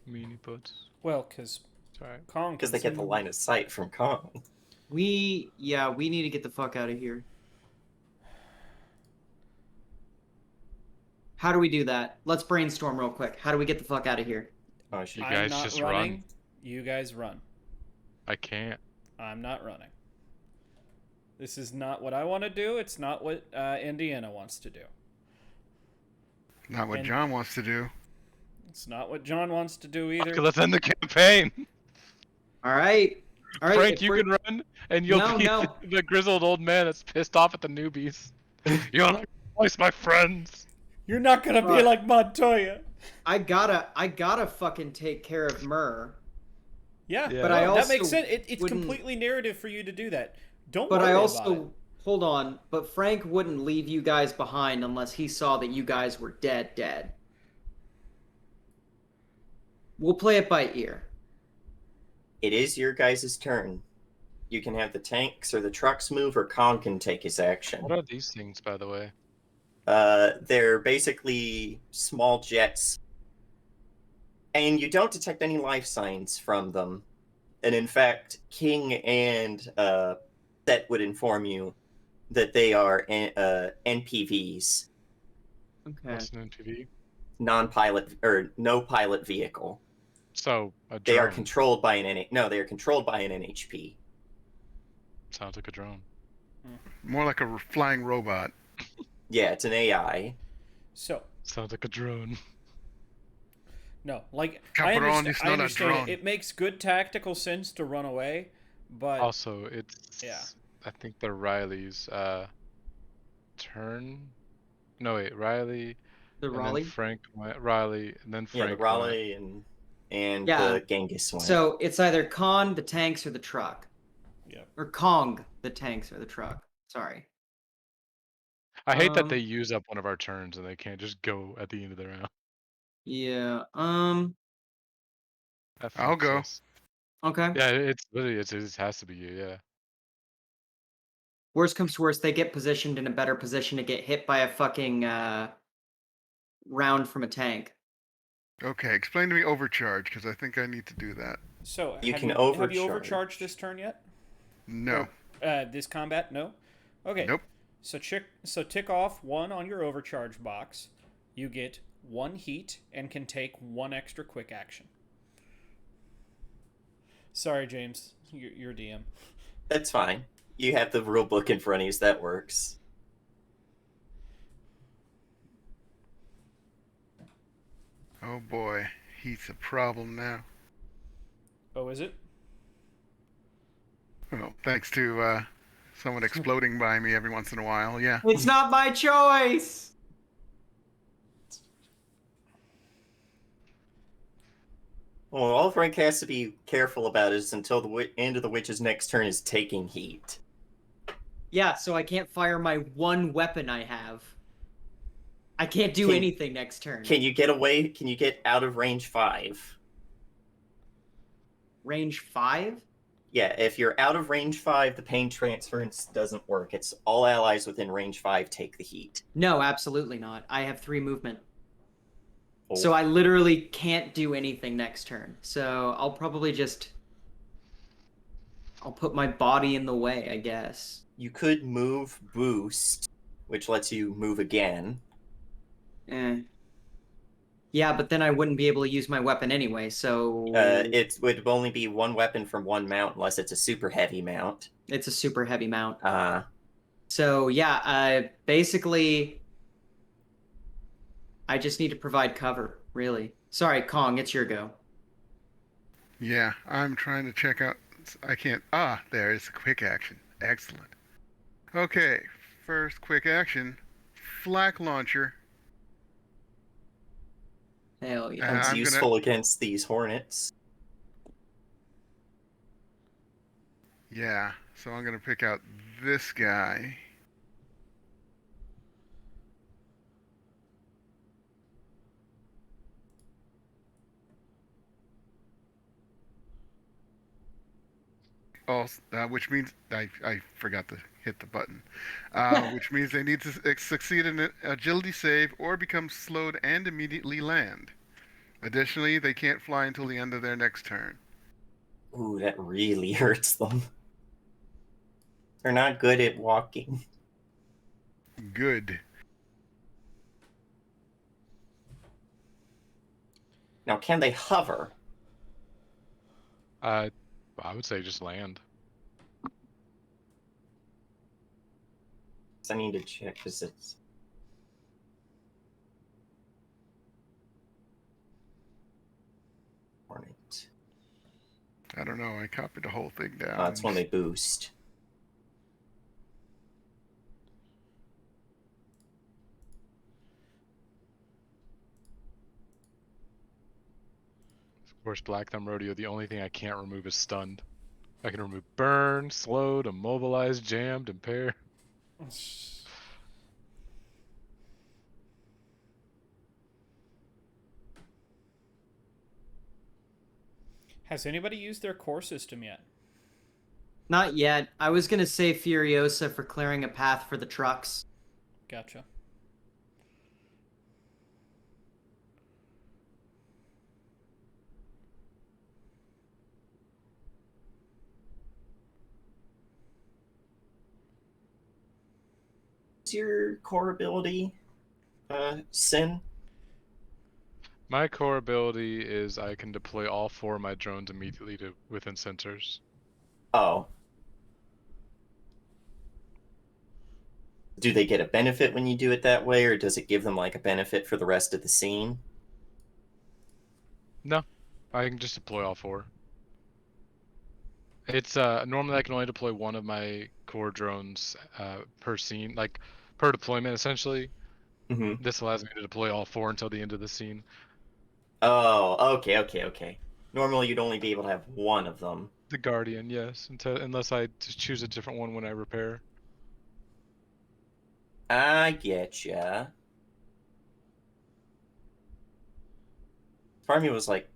Meanie butts. Well, because Sorry. Kong. Because they get the line of sight from Kong. We need to get the fuck out of here. How do we do that? Let's brainstorm real quick. How do we get the fuck out of here? Oh, shit. You I'm guys not just running. run. You guys run. I can't. I'm not running. This is not what I want to do. It's not what Indiana wants to do. Not what And- John wants to do. It's not what John wants to do either. Okay, let's end the campaign. All right. Frank, if you we're- can run, and you'll No, be no. the grizzled old man that's pissed off at the newbies. You're like, voice my friends. You're not gonna be Right. like Montoya. I gotta fucking take care of Myrrh. Yeah, Yeah. But no, I that makes also sense. It's wouldn't- completely narrative for you to do that. Don't But worry I about it. also hold on. But Frank wouldn't leave you guys behind unless he saw that you guys were dead. We'll play it by ear. It is your guys' turn. You can have the tanks or the trucks move, or Kong can take his action. What are these things, by the way? They're basically small jets. And you don't detect any life signs from them. And in fact, King and Set would inform you that they are NPVs, Okay. What's an NPV? non-pilot or no pilot vehicle. So a drone. They are controlled by they are controlled by an NHP. Sounds like a drone. More like a flying robot. Yeah, it's an AI. So Sounds like a drone. no, like Cabrón, it's I not a understand drone. it makes good tactical sense to run away, but Also, it's Yeah. I think the Riley's turn. No wait, Riley. The And Raleigh. then Frank went. Riley, and then Yeah, Frank the Raleigh and Yeah. the Genghis one. So it's either Kong, the tanks, or the truck. Yeah. Or Kong, the tanks, or the truck. Sorry. I hate that Um, they use up one of our turns and they can't just go at the end of the round. Yeah. That I'll fucks go. us. Okay. Yeah, it's literally it has to be you. Yeah. Worst comes to worst, they get positioned in a better position to get hit by a fucking round from a tank. Okay, explain to me overcharge, because I think I need to do that. so You have can have you overcharge. overcharged this turn yet? No. This combat? No. Okay. Nope. So tick off 1 on your overcharge box. You get 1 heat and can take 1 extra quick action. Sorry, James. You're DM. That's fine. You have the rule book in front of you, so that works. Oh boy, heat's a problem now. Oh, is it? Well, thanks to someone exploding by me every once in a while. Yeah. It's not my choice. Well, all Frank has to be careful about is until the end of the witch's next turn is taking heat. Yeah, so I can't fire my one weapon I have. I can't do anything next turn. Can you get away? Can you get out of range 5? Range 5? Yeah, if you're out of range 5, the pain transference doesn't work. It's all allies within range 5 take the heat. No, absolutely not. I have 3 movement. Oh. So I literally can't do anything next turn. So I'll probably just... I'll put my body in the way, I guess. You could move boost, which lets you move again. Yeah, but then I wouldn't be able to use my weapon anyway, so... It would only be one weapon from one mount unless it's a super heavy mount. It's a super heavy mount. Uh, So yeah, basically... I just need to provide cover, really. Sorry, Kong, it's your go. Yeah, I'm trying to check out. I can't. Ah, there is a quick action. Excellent. Okay, first quick action. Flak launcher. Hell yeah. It's I'm useful against these hornets. Yeah, so I'm gonna pick out this guy. Also, which means I forgot to hit the button. Which means they need to succeed in an agility save or become slowed and immediately land. Additionally, they can't fly until the end of their next turn. Ooh, that really hurts them. They're not good at walking. Good. Now, can they hover? I would say just land. I need to check because it's... Hornet. I don't know. I copied the whole thing down. That's when they boost. Of course, Black Thumb Rodeo, the only thing I can't remove is stunned. I can remove burn, slowed, immobilized, jammed, impaired. Has anybody used their core system yet? Not yet. I was gonna say Furiosa for clearing a path for the trucks. Gotcha. What's your core ability, Sin? My core ability is I can deploy all 4 of my drones immediately to within sensors. Oh. Do they get a benefit when you do it that way, or does it give them like a benefit for the rest of the scene? No, I can just deploy all 4. It's normally I can only deploy one of my core drones per scene, like per deployment essentially. Mm-hmm. This allows me to deploy all 4 until the end of the scene. Oh, okay. Normally you'd only be able to have one of them. The Guardian, yes, unless I just choose a different one when I repair. I getcha. Part of me was like,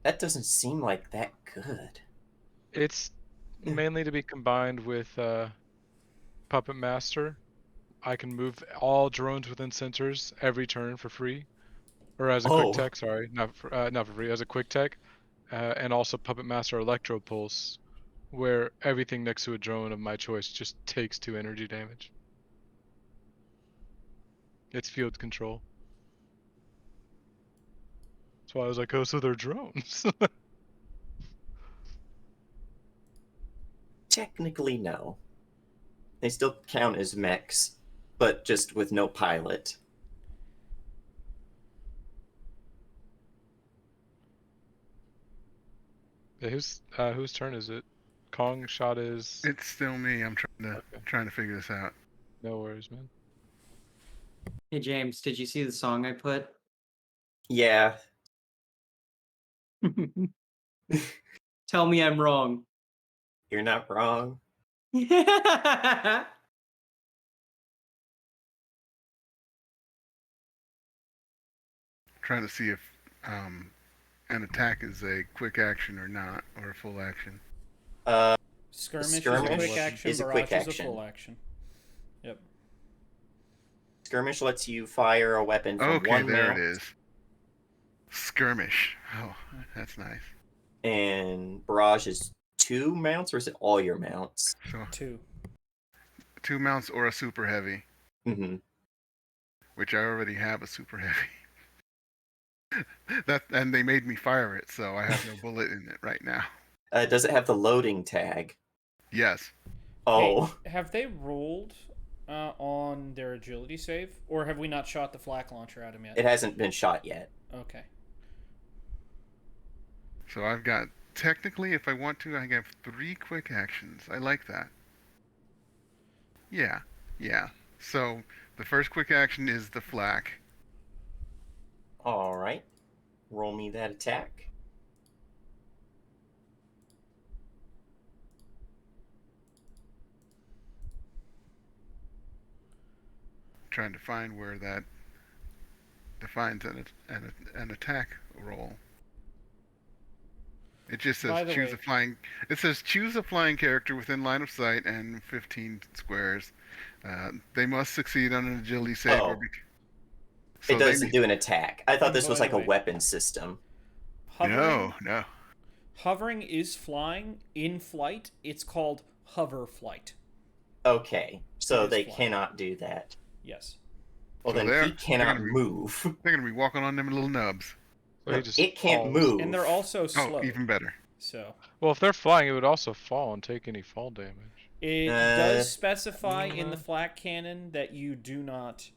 that doesn't seem like that good. It's mainly to be combined with Puppet Master. I can move all drones within sensors every turn for free, or as a quick tech. Sorry, not for free, as a quick tech, and also Puppet Master Electro Pulse, where everything next to a drone of my choice just takes 2 energy damage. It's field control. That's why I was like, oh, so they're drones. Technically, no. They still count as mechs, but just with no pilot. Yeah, whose turn is it? Kong shot is. It's still me. I'm Okay. trying to figure this out. No worries, man. Hey James, did you see the song I put? Yeah. Tell me I'm wrong. You're not wrong. Trying to see if an attack is a quick action or not, or a full action. Skirmish, is a Skirmish quick action. is a Barrage quick is a action. full action. Yep. Skirmish lets you fire a weapon from Okay, one there mount, it is. Skirmish. Oh, that's nice. and barrage is 2 mounts, or is it all your mounts? So 2. 2 mounts or a super heavy, Mm-hmm. which I already have a super heavy. And they made me fire it, so I have no bullet in it right now. Does it have the loading tag? Yes. Oh, Hey, have they rolled on their agility save, or have we not shot the flak launcher at him yet? it hasn't been shot yet. Okay. So I've got, technically, if I want to, I have 3 quick actions. I like that. Yeah. So the first quick action is the flak. All right. Roll me that attack. Trying to find where that defines an attack roll. It just says By the choose way- a flying. It says choose a flying character within line of sight and 15 squares. They must succeed on an agility save. Oh. So It doesn't do an attack. I thought And this was by like the a way- weapon system. Hovering, No. hovering is flying. In flight, it's called hover flight. Okay, so It is they flying. cannot do that. Yes. Well, So then they're he cannot gonna be- move. They're gonna be walking on them little nubs. So No, he just it can't falls. move. And they're also Oh, slow. even better. So Well, if they're flying, it would also fall and take any fall damage. it Uh, does specify in the uh, flak cannon that you do not.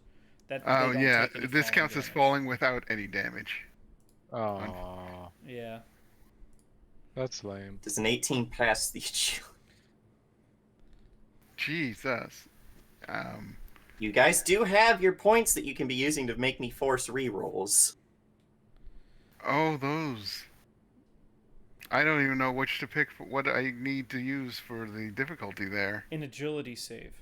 That they Oh don't yeah, take any this falling counts as damage. falling without any damage. Oh, Yeah. that's lame. Does an 18 pass the agility? Jesus. You guys do have your points that you can be using to make me force rerolls. Oh, those. I don't even know which to pick for what I need to use for the difficulty there. An agility save.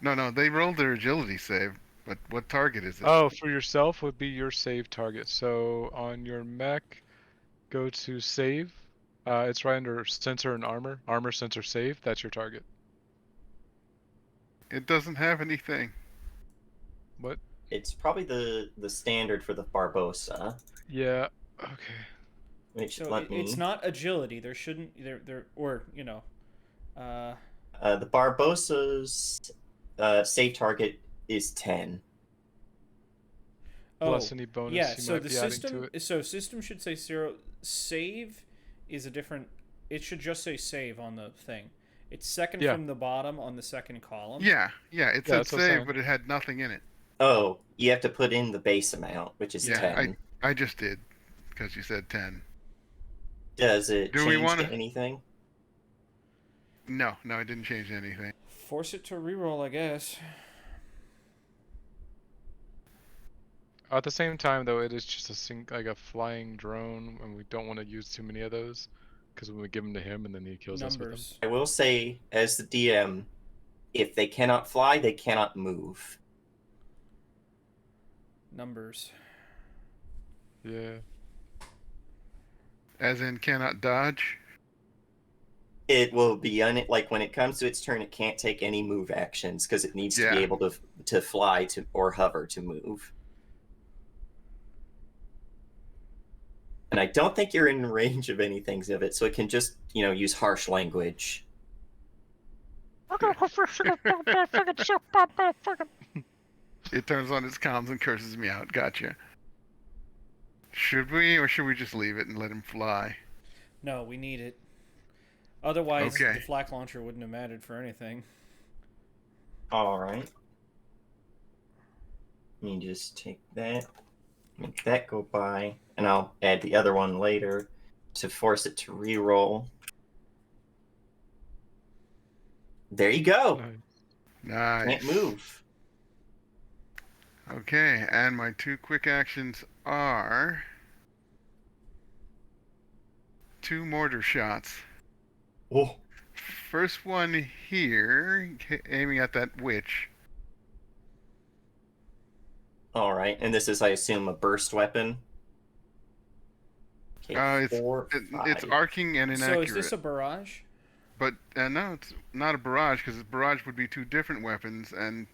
No, they rolled their agility save, but what target is it? Oh, for yourself would be your save target. So on your mech, go to save. It's right under sensor and armor. Armor, sensor, save. That's your target. It doesn't have anything. What? It's probably the standard for the Barbosa, Yeah. Okay. which So let me. it's not agility. There shouldn't there or The Barbosa's save target is 10. Plus any bonus yeah. you So might the be adding to system it. so system should say 0. Save is a different. It should just say save on the thing. It's second Yeah. from the bottom on the second column. Yeah, it Yeah, said that's what I'm save, saying. but it had nothing in it. Oh, you have to put in the base amount, which is Yeah, 10. I just did, because you said 10. Does it Do we change wanna- to anything? No, it didn't change anything. Force it to reroll, I guess. At the same time, though, it is just like a flying drone, and we don't want to use too many of those, because when we give them to him, and then he kills us with them. Numbers. I will say, as the DM, if they cannot fly, they cannot move. Numbers. Yeah. As in cannot dodge? It will be like when it comes to its turn, it can't take any move actions because it needs to be Yeah. able to fly to or hover to move. And I don't think you're in range of anything of it, so it can just use harsh language. It turns on its comms and curses me out. Gotcha. Should we, or should we just leave it and let him fly? No, we need it. Otherwise, Okay. the flak launcher wouldn't have mattered for anything. All right. Let me just take that, make that go by, and I'll add the other one later to force it to re-roll. There you go. Nice. Can't Nice. move. Okay, and my 2 quick actions are 2 mortar shots. Oh, First one here, aiming at that witch. all right. And this is, I assume, a burst weapon. Okay, It's 4, it's 5. arcing and inaccurate. So is this a barrage? But no, it's not a barrage because barrage would be 2 different weapons, and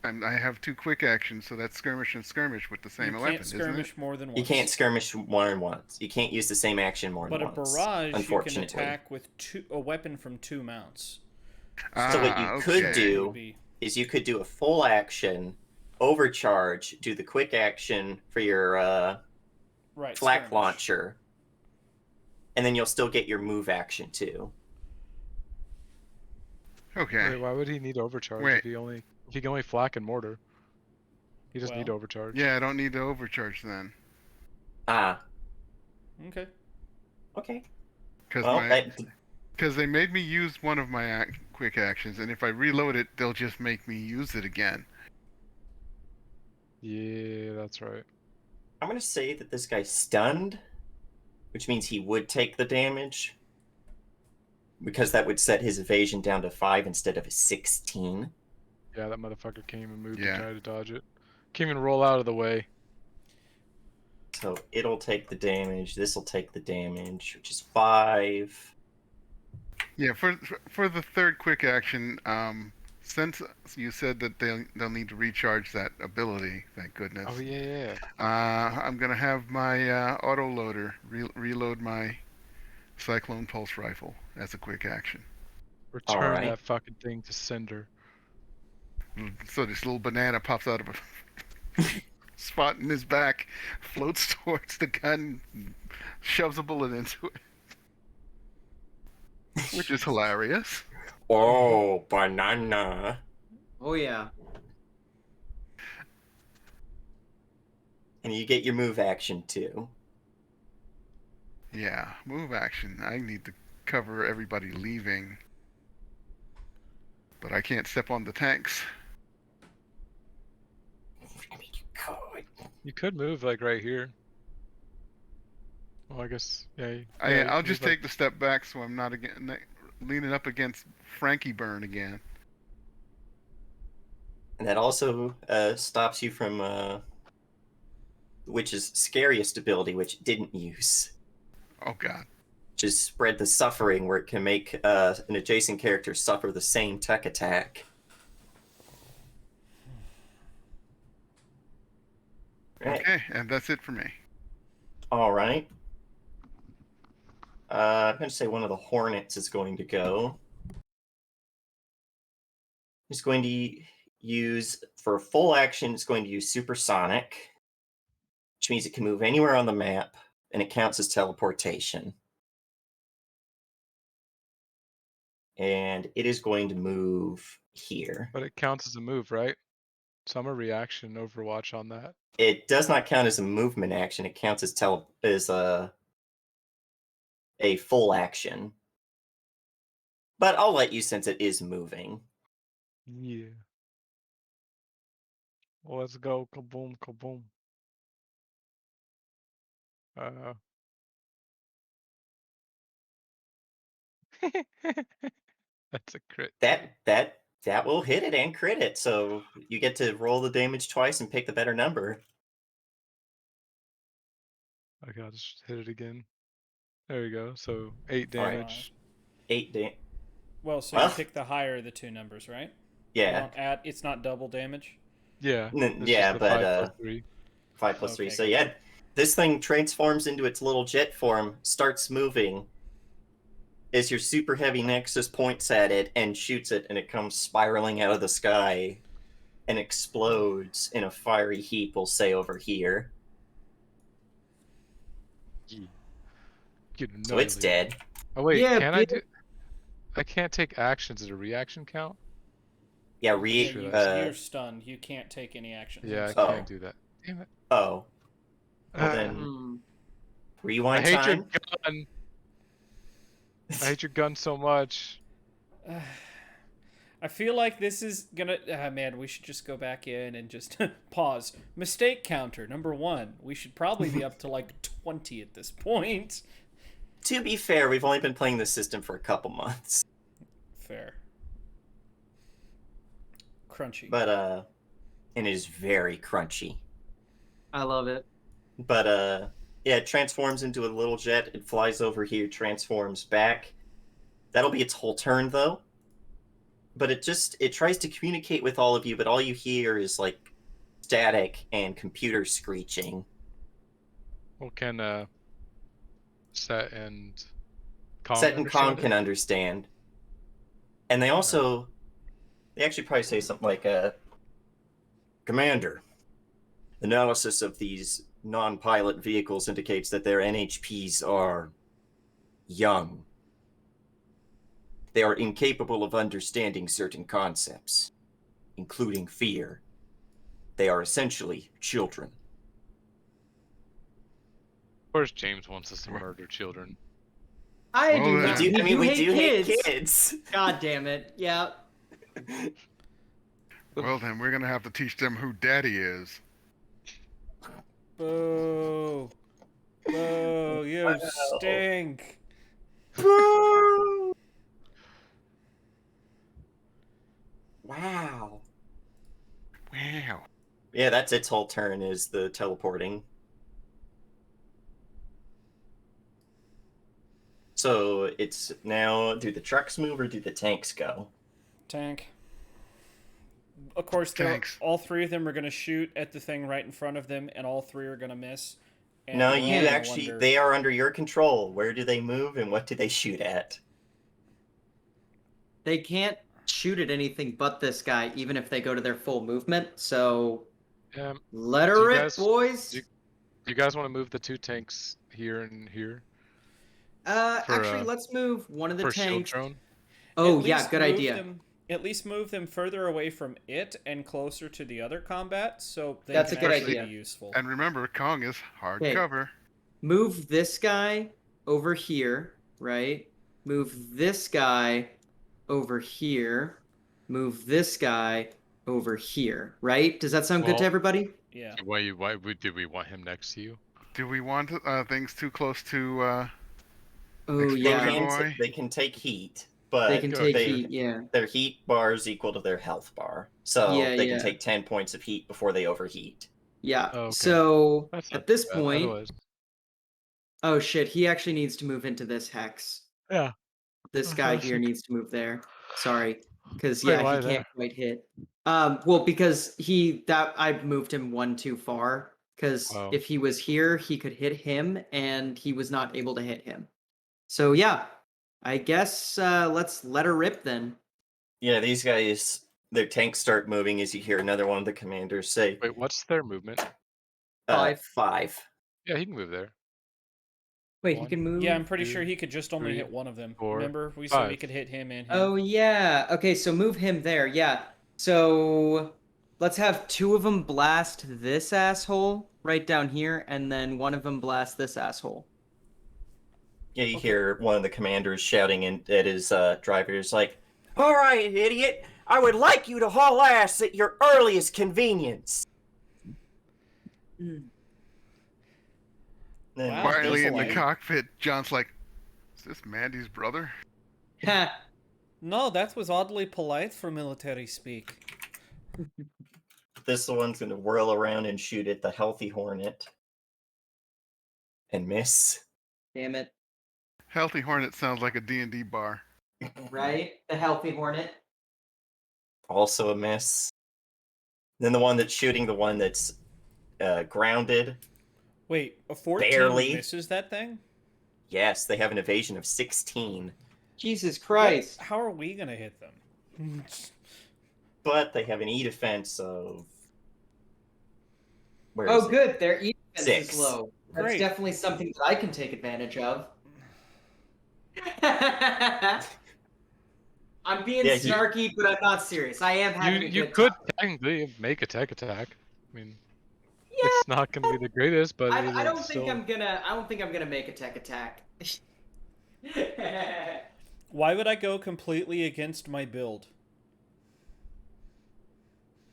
I have 2 quick actions, so that's skirmish and skirmish with the same You weapon, can't isn't skirmish it? more than once. You can't skirmish more than once. You can't use the same action more But than a once. barrage, you can Unfortunately. attack with a weapon from 2 mounts. So what you could Okay. do Would be is you could do a full action, overcharge, do the quick action for your right. flak skirmish. launcher, and then you'll still get your move action too. Okay. Wait, why would he need overcharge Wait. if he can only flak and mortar? He doesn't need Well, overcharge. Yeah, I don't need to overcharge then. Ah, Okay. okay. Because Well, they made me use one of my quick actions, and if I reload it, they'll just make me use it again. Yeah, that's right. I'm gonna say that this guy's stunned, which means he would take the damage, because that would set his evasion down to 5 instead of a 16. Yeah, that motherfucker came and moved Yeah. to try to dodge it. Came and roll out of the way. So it'll take the damage. This will take the damage, which is 5. Yeah, for the third quick action, since you said that they'll need to recharge that ability, thank goodness. Oh yeah. I'm gonna have my auto loader reload my cyclone pulse rifle as a quick action. Return Alright. that fucking thing to sender. So this little banana pops out of a spot in his back, floats towards the gun, shoves a bullet into it, which is hilarious. Oh, banana. Oh yeah. And you get your move action too. Yeah, move action. I need to cover everybody leaving, but I can't step on the tanks. I mean, you could. You could move like right here. Well, I guess yeah. You I'll could just move, like- take the step back so I'm not leaning up against Frankie Burn again. And that also stops you from Witch's scariest ability, which it didn't use, Oh God. which is Spread the Suffering, where it can make an adjacent character suffer the same tech attack. Right. Okay, and that's it for me. All right. I'm going to say one of the Hornets is going to go. He's going to use, for full action, it's going to use Supersonic, which means it can move anywhere on the map, and it counts as teleportation. And it is going to move here. But it counts as a move, right? So I'm a reaction Overwatch on that. It does not count as a movement action. It counts as a full action. But I'll let you since it is moving. Yeah. Well, let's go. Kaboom, kaboom. That's a crit. That will hit it and crit it. So you get to roll the damage twice and pick the better number. Okay, I'll just hit it again. There we go. So 8 All right. damage. 8 damage. Well, so Well. you pick the higher of the 2 numbers, right? Yeah. It's not double damage. Yeah. It's Yeah, just the but 5 plus 3. 5 plus 3. Okay, So gotcha. yeah, this thing transforms into its little jet form, starts moving. As your super heavy Nexus points at it and shoots it, and it comes spiraling out of the sky and explodes in a fiery heap, we'll say, over here. Yeah. Get So it's annihilated. dead. Oh wait, Yeah, can I bitch. do? I can't take actions. Is a reaction count? Yeah, You're stunned. You can't take any actions. Yeah, I Oh. can't do that. Damn it. oh. Well then, Hmm. I rewind hate your time. gun. I hate your gun so much. I feel like this is gonna. Man, we should just go back in and just pause. Mistake counter number 1. We should probably be up to like 20 at this point. To be fair, we've only been playing this system for a couple months. Fair. Crunchy. But, and it is very crunchy. I love it. But, yeah, it transforms into a little jet. It flies over here, transforms back. That'll be its whole turn, though. But it tries to communicate with all of you, but all you hear is, like, static and computer screeching. Well, can Set and Kong Set and Kong understand can it? understand. And they actually probably say something like, Commander, analysis of these non-pilot vehicles indicates that their NHPs are young. They are incapable of understanding certain concepts, including fear. They are essentially children. Of course, James wants us to murder children. I Well, do then. not. We do hate kids. kids. God damn it. Yeah. Well, then we're gonna have to teach them who Daddy is. Boo. Boo. You Wow. stink. Boo! Wow. Wow. Yeah, that's its whole turn, is the teleporting. So it's now, do the trucks move or do the tanks go? Tank. Of course, Tanks. all 3 of them are going to shoot at the thing right in front of them, and all 3 are going to miss. And No, we're you gonna actually, wonder- they are under your control. Where do they move and what do they shoot at? They can't shoot at anything but this guy, even if they go to their full movement. So let do her you rip, guys- boys. do you guys want to move the 2 tanks here and here Actually, let's move one of the for shield tanks. drone? Oh At yeah, least good move idea. at least move them further away from it and closer to the other combat, so they That's can a good actually idea. be useful. And remember, Kong is hardcover. Move this guy over here, right? Move this guy over here. Move this guy over here, right? Does that sound good to Well- everybody? Yeah. Why did we want him next to you? Do we want things too close to Oh They yeah, Explosion. can, Boy. they can take heat, but they can Go take ahead. heat. Yeah, their heat bar is equal to their health bar. So Yeah, they yeah. can take 10 points of heat before they overheat. yeah. Oh, okay. So That's not at this too bad. point, Otherwise, oh shit, he actually needs to move into this hex. yeah. This Oh, guy that's here okay. needs to move there. Sorry, because Wait, yeah, why he there? can't quite hit. Well, because I moved him one too far. Because Oh. if he was here, he could hit him, and he was not able to hit him. So yeah, I guess let's let her rip then. Yeah, these guys, their tanks start moving as you hear another one of the commanders say, Wait, what's their movement? 5. Yeah, he can move there. Wait, he One. can move. Yeah, I'm pretty two, sure he could just only 3, hit one of them. 4, Remember, we said we 5. could hit him and him. Oh yeah. Okay, so move him there. Yeah. So let's have 2 of them blast this asshole right down here, and then one of them blast this asshole. Yeah, you Okay. hear one of the commanders shouting at his drivers like, "All right, idiot! I would like you to haul ass at your earliest convenience." Then Wow. quietly in the Definitely. cockpit? John's like, "Is this Mandy's brother?" Ha. No, that was oddly polite for military speak. this one's going to whirl around and shoot at the healthy hornet and miss. Damn it. Healthy Hornet sounds like a D&D bar. Right? The healthy hornet. Also a miss. Then the one that's shooting the one that's grounded. Wait, a 14 Barely. misses that thing? Yes, they have an evasion of 16. Jesus Christ. How are we gonna hit them? But they have an E defense of... Where is Oh, it? good. Their E defense 6. is low. That's Great. I'm being Yeah, snarky, but I'm not serious. I am having a You good could time. technically make a tech attack. I mean, Yeah, it's not going to be the greatest, but I it'll don't think still. I'm gonna. I don't think I'm gonna make a tech attack. Why would I go completely against my build?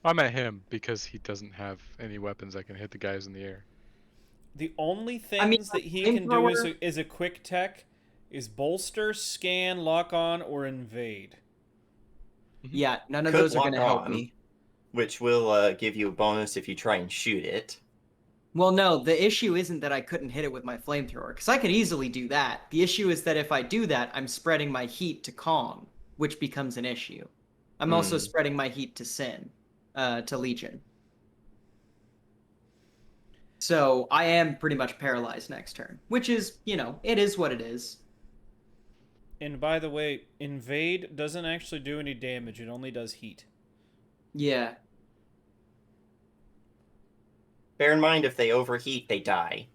I'm at him because he doesn't have any weapons that can hit the guys in the air. The only I mean, things that he can do flamethrower. is a quick tech is bolster, scan, lock on, or invade. Yeah, none of Could those are lock gonna help on. me. which will give you a bonus if you try and shoot it. Well, no, the issue isn't that I couldn't hit it with my flamethrower, because I could easily do that. The issue is that if I do that, I'm spreading my heat to Kong, which becomes an issue. I'm also Hmm. spreading my heat to Sin, to Legion. So I am pretty much paralyzed next turn, which is, it is what it is. And by the way, invade doesn't actually do any damage. It only does heat. Yeah. Bear in mind, if they overheat, they die.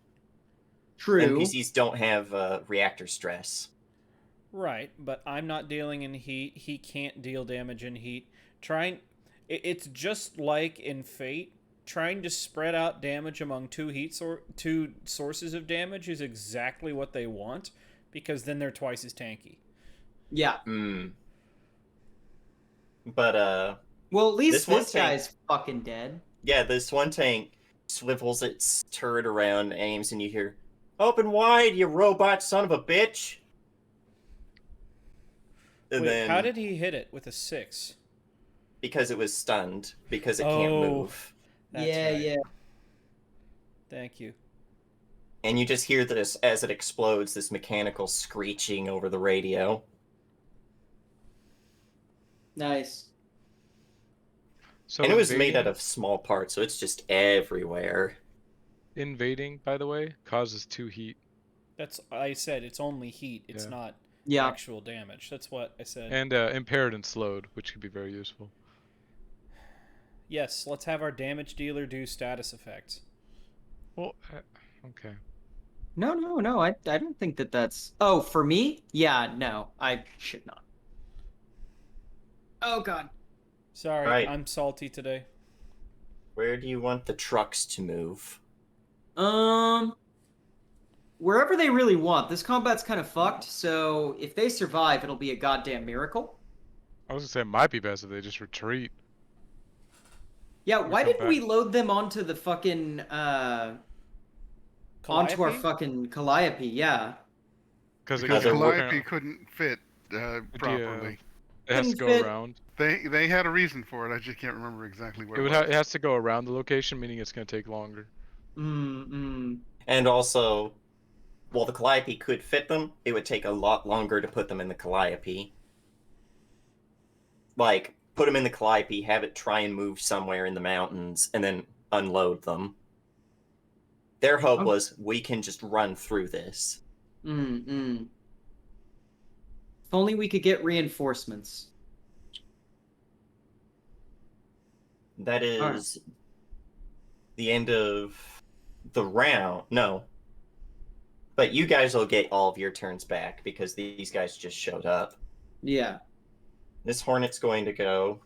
True. NPCs don't have reactor stress. Right, but I'm not dealing in heat. He can't deal damage in heat. It's just like in Fate. Trying to spread out damage among two sources of damage is exactly what they want, because then they're twice as tanky. Yeah. Hmm. But Well, at least one this tank- guy's fucking dead. yeah, this one tank swivels its turret around, aims, and you hear, "Open wide, you robot son of a bitch!" And Wait, then how did he hit it with a 6? because it was stunned, because it can't move, That's yeah, right. yeah. Thank you. and you just hear this as it explodes, this mechanical screeching over the radio. Nice. So And it was made out invading- of small parts, so it's just everywhere. Invading, by the way, causes 2 heat. I said it's only heat. It's Yeah. not Yeah. actual damage. That's what I said. And impaired and slowed, which could be very useful. Yes, let's have our damage dealer do status effects. Well, okay. No. I don't think that's. Oh, for me? Yeah, no. I should not. Oh, God. Sorry, Right. I'm salty today. Where do you want the trucks to move? Wherever they really want. This combat's kind of fucked, so if they survive, it'll be a goddamn miracle. I was gonna say it might be best if they just retreat. Yeah, We why come didn't we back. load them onto the fucking, onto our Calliope? fucking Calliope, yeah. Because Because they're Calliope couldn't fit Yeah. properly. It has to Couldn't go fit. around. They had a reason for it. I just can't remember exactly what It it would was. it has to go around the location, meaning it's gonna take longer. And also, while the Calliope could fit them, it would take a lot longer to put them in the Calliope. Like, put them in the Calliope, have it try and move somewhere in the mountains, and then unload them. Their hope Oh. was, we can just run through this. If only we could get reinforcements. That Alright. is the end of the round. No. But you guys will get all of your turns back because these guys just showed up. Yeah. This Hornet's going to go,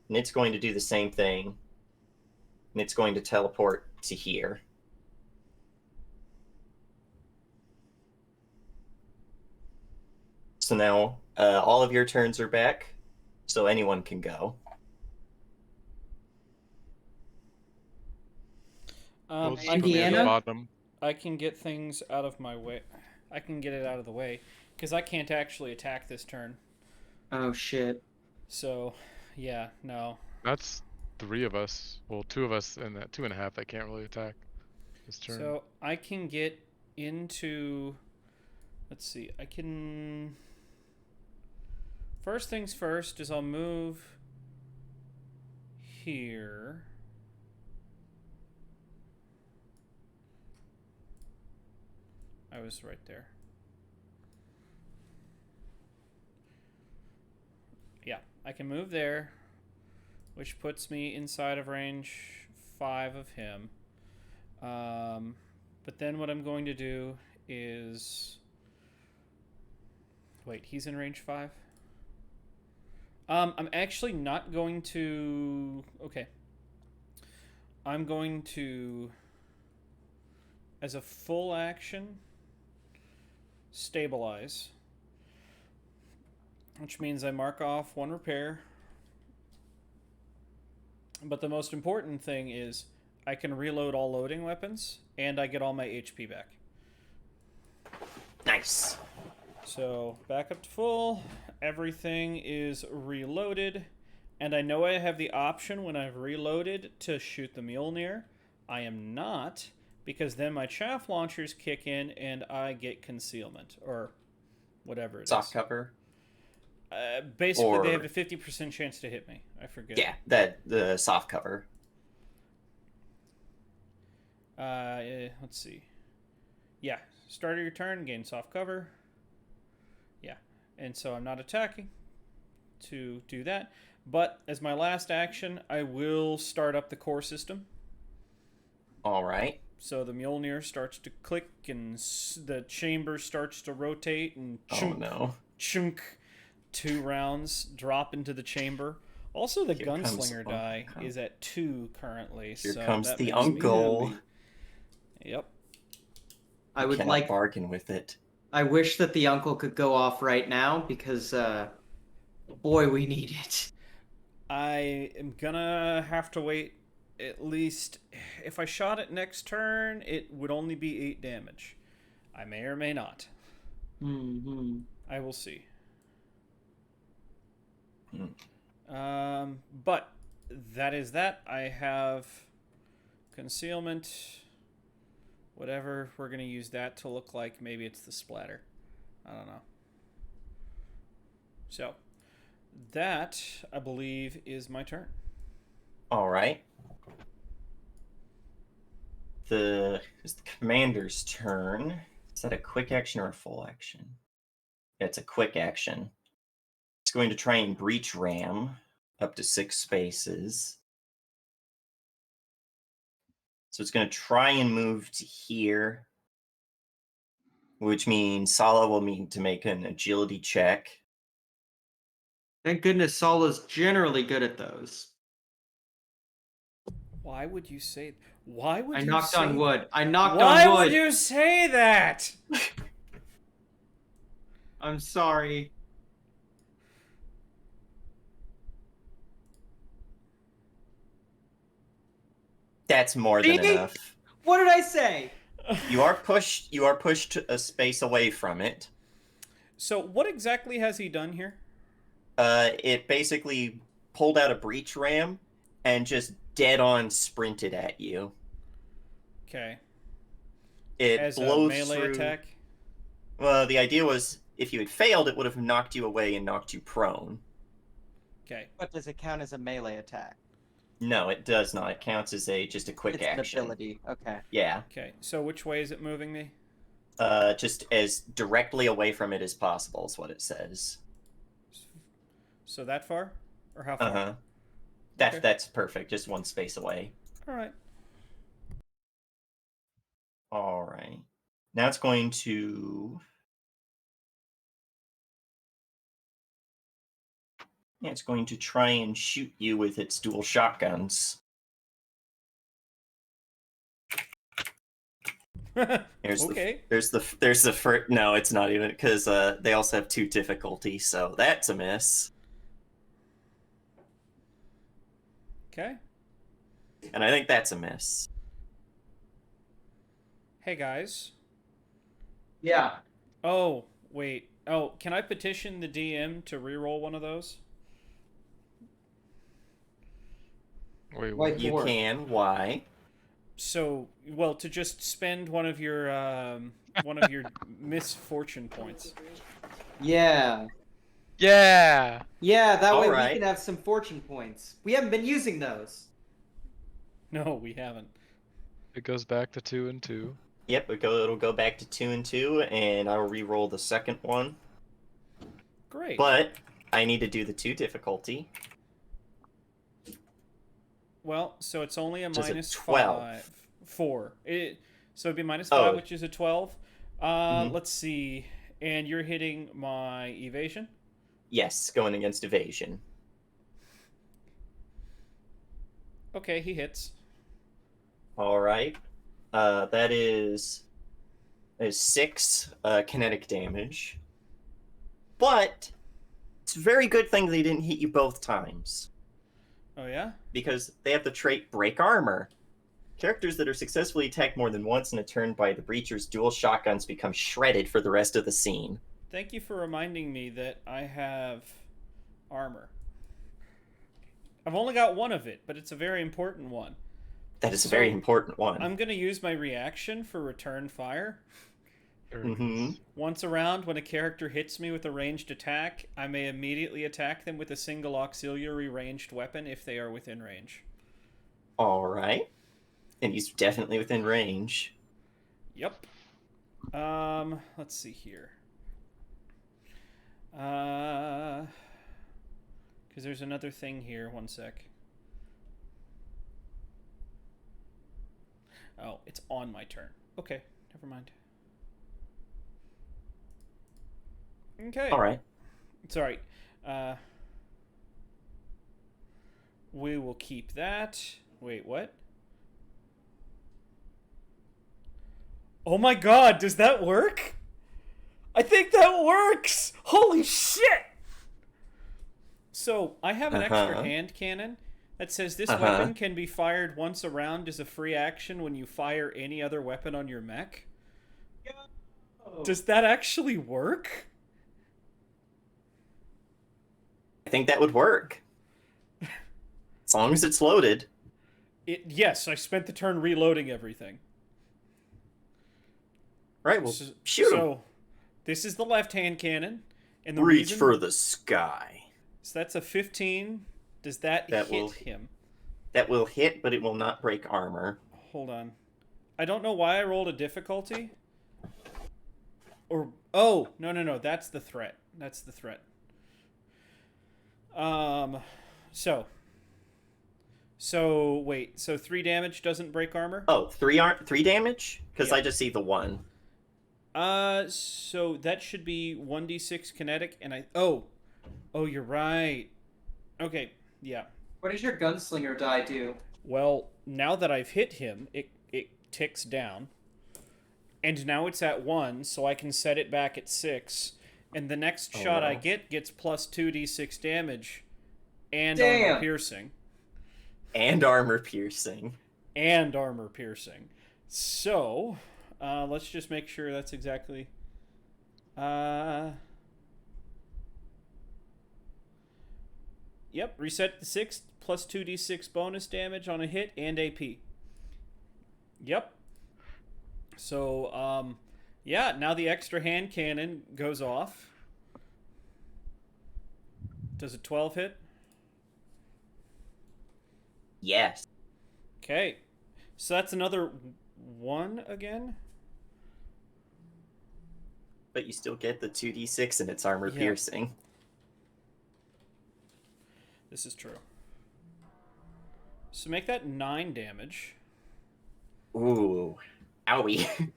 and it's going to do the same thing. And it's going to teleport to here. So now all of your turns are back, so anyone can go. We'll just and go near the Indiana? bottom. I can get things out of my way. I can get it out of the way because I can't actually attack this turn. Oh, shit. So, yeah, no. That's 3 of us. Well, 2 of us and that 2.5 that can't really attack this turn. So I can get into. Let's see. I can. First things first is I'll move here. I was right there. Yeah, I can move there, which puts me inside of range 5 of him. But then what I'm going to do is... Wait, he's in range 5? I'm actually not going to... Okay. I'm going to, as a full action, stabilize. Which means I mark off 1 repair. But the most important thing is I can reload all loading weapons, and I get all my HP back. Nice. So, back up to full. Everything is reloaded. And I know I have the option when I've reloaded to shoot the Mjolnir. I am not, because then my chaff launchers kick in and I get concealment, or whatever it is. Soft cover. Basically, Or... they have a 50% chance to hit me. I forget. Yeah, the soft cover. Let's see. Yeah, start of your turn, gain soft cover. Yeah, and so I'm not attacking to do that. But as my last action, I will start up the core system. All right. So the Mjolnir starts to click, and the chamber starts to rotate, and chunk, Oh no. chunk. 2 rounds drop into the chamber. Also, the Here gunslinger comes die Uncle. is at 2 currently. Here so comes that the makes me uncle. happy. Yep. I would Cannot like. bargain with it. I wish that the uncle could go off right now because, boy, we need it. I am gonna have to wait at least... If I shot it next turn, it would only be 8 damage. I may or may not. Mm-hmm. I will see. Hmm. But that is that. I have concealment. Whatever. We're going to use that to look like maybe it's the splatter. I don't know. So, that, I believe, is my turn. All right. It's the commander's turn. Is that a quick action or a full action? Yeah, it's a quick action. It's going to try and breach ram up to 6 spaces. So it's going to try and move to here, which means Sala will need to make an agility check. Thank goodness Sala's generally good at those. Why would you say... Why would I you knocked say on wood. that? I knocked Why on wood. would you say that? I'm sorry. That's more than See? enough. What did I say? You are pushed a space away from it. So what exactly has he done here? It basically pulled out a breach ram and just dead on sprinted at you. Okay. It As a blows melee through. attack? Well, the idea was if you had failed, it would have knocked you away and knocked you prone. Okay. But does it count as a melee attack? No, it does not. It counts as just a quick It's action. an ability. Okay. Yeah. Okay. So which way is it moving me? Just as directly away from it as possible is what it says. So that far? Or how far? Uh-huh. Okay. That's perfect. Just 1 space away. All right. All right. Now it's going to... Yeah, it's going to try and shoot you with its dual shotguns. Okay. There's the first... No, it's not even, because they also have 2 difficulty, so that's a miss. Okay. And I think that's a miss. Hey guys. Yeah. Oh, wait. Oh, can I petition the DM to reroll one of those? Wait, Wait. what? You Four. can. Why? So, well, to just spend one of your misfortune points. Yeah. Yeah! Yeah, that way Alright. we can have some fortune points. We haven't been using those. No, we haven't. It goes back to 2 and 2. Yep, it'll go back to 2 and 2, and I'll re-roll the second one. Great. But I need to do the 2 difficulty. Well, so it's only a Which is a minus 12. 5. 4. So it'd be minus Oh. 5, which is a 12. Mhm. Let's see. And you're hitting my evasion? Yes, going against evasion. Okay, he hits. All right. That is 6 kinetic damage. But it's a very good thing they didn't hit you both times. Oh, yeah? Because they have the trait Break Armor. Characters that are successfully attacked more than once in a turn by the Breacher's dual shotguns become shredded for the rest of the scene. Thank you for reminding me that I have armor. I've only got one of it, but it's a very important one. That is a very important one. I'm going to use my reaction for return fire. Mm-hmm. Once around, when a character hits me with a ranged attack, I may immediately attack them with a single auxiliary ranged weapon if they are within range. All right. And he's definitely within range. Yep. Let's see here. Because there's another thing here. One sec. Oh, it's on my turn. Okay, never mind. Okay. All right. Sorry. We will keep that. Wait, what? Oh my god, does that work? I think that works! Holy shit! So, I have an extra hand cannon that says this weapon can be fired once a round as a free action when you fire any other weapon on your mech. Does that actually work? I think that would work. As long as it's loaded. Yes, I spent the turn reloading everything. Right, well, shoot him. So, this is the left-hand cannon. And the Reach for the sky. So that's a 15. Does that hit him? That will hit, but it will not break armor. Hold on. I don't know why I rolled a difficulty. Or, oh, no, that's the threat. That's the threat. So wait, so 3 damage doesn't break armor? Oh, 3 damage? Because Yeah. I just see the 1. So that should be 1d6 kinetic, and oh, you're right. Okay, yeah. What does your gunslinger die do? Well, now that I've hit him, it ticks down. And now it's at 1, so I can set it back at 6. And the next shot I get gets plus 2d6 damage. And armor piercing. And armor piercing. And armor piercing. So, let's just make sure that's exactly... Yep, reset the 6, plus 2d6 bonus damage on a hit and AP. Yep. So, yeah, now the extra hand cannon goes off. Does a 12 hit? Yes. Okay. So that's another 1 again? But you still get the 2d6 and it's armor piercing. This is true. So make that 9 damage. Ooh. Owie.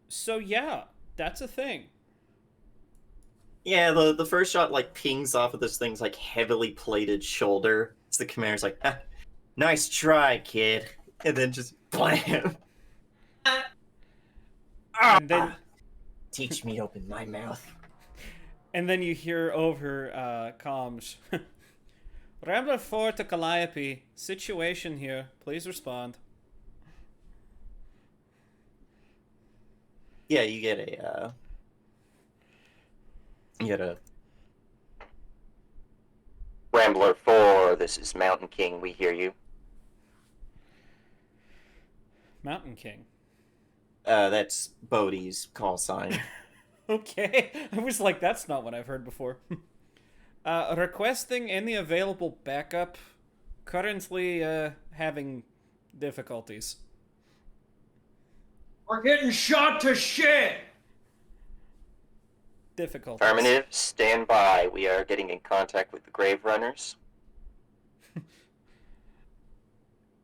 So yeah, that's a thing. Yeah, the first shot like pings off of this thing's like heavily plated shoulder. So the commander's like, nice try, kid. And then just blam. And then Teach me to open my mouth. And then you hear over comms. Rambler 4 to Calliope. Situation here. Please respond. Yeah, you get a Rambler 4, this is Mountain King, we hear you. Mountain King. That's Bodhi's call sign. Okay. I was like, that's not what I've heard before. Requesting any available backup. Currently, having difficulties. We're getting shot to shit! Difficulties. Affirmative, stand by. We are getting in contact with the Grave Runners.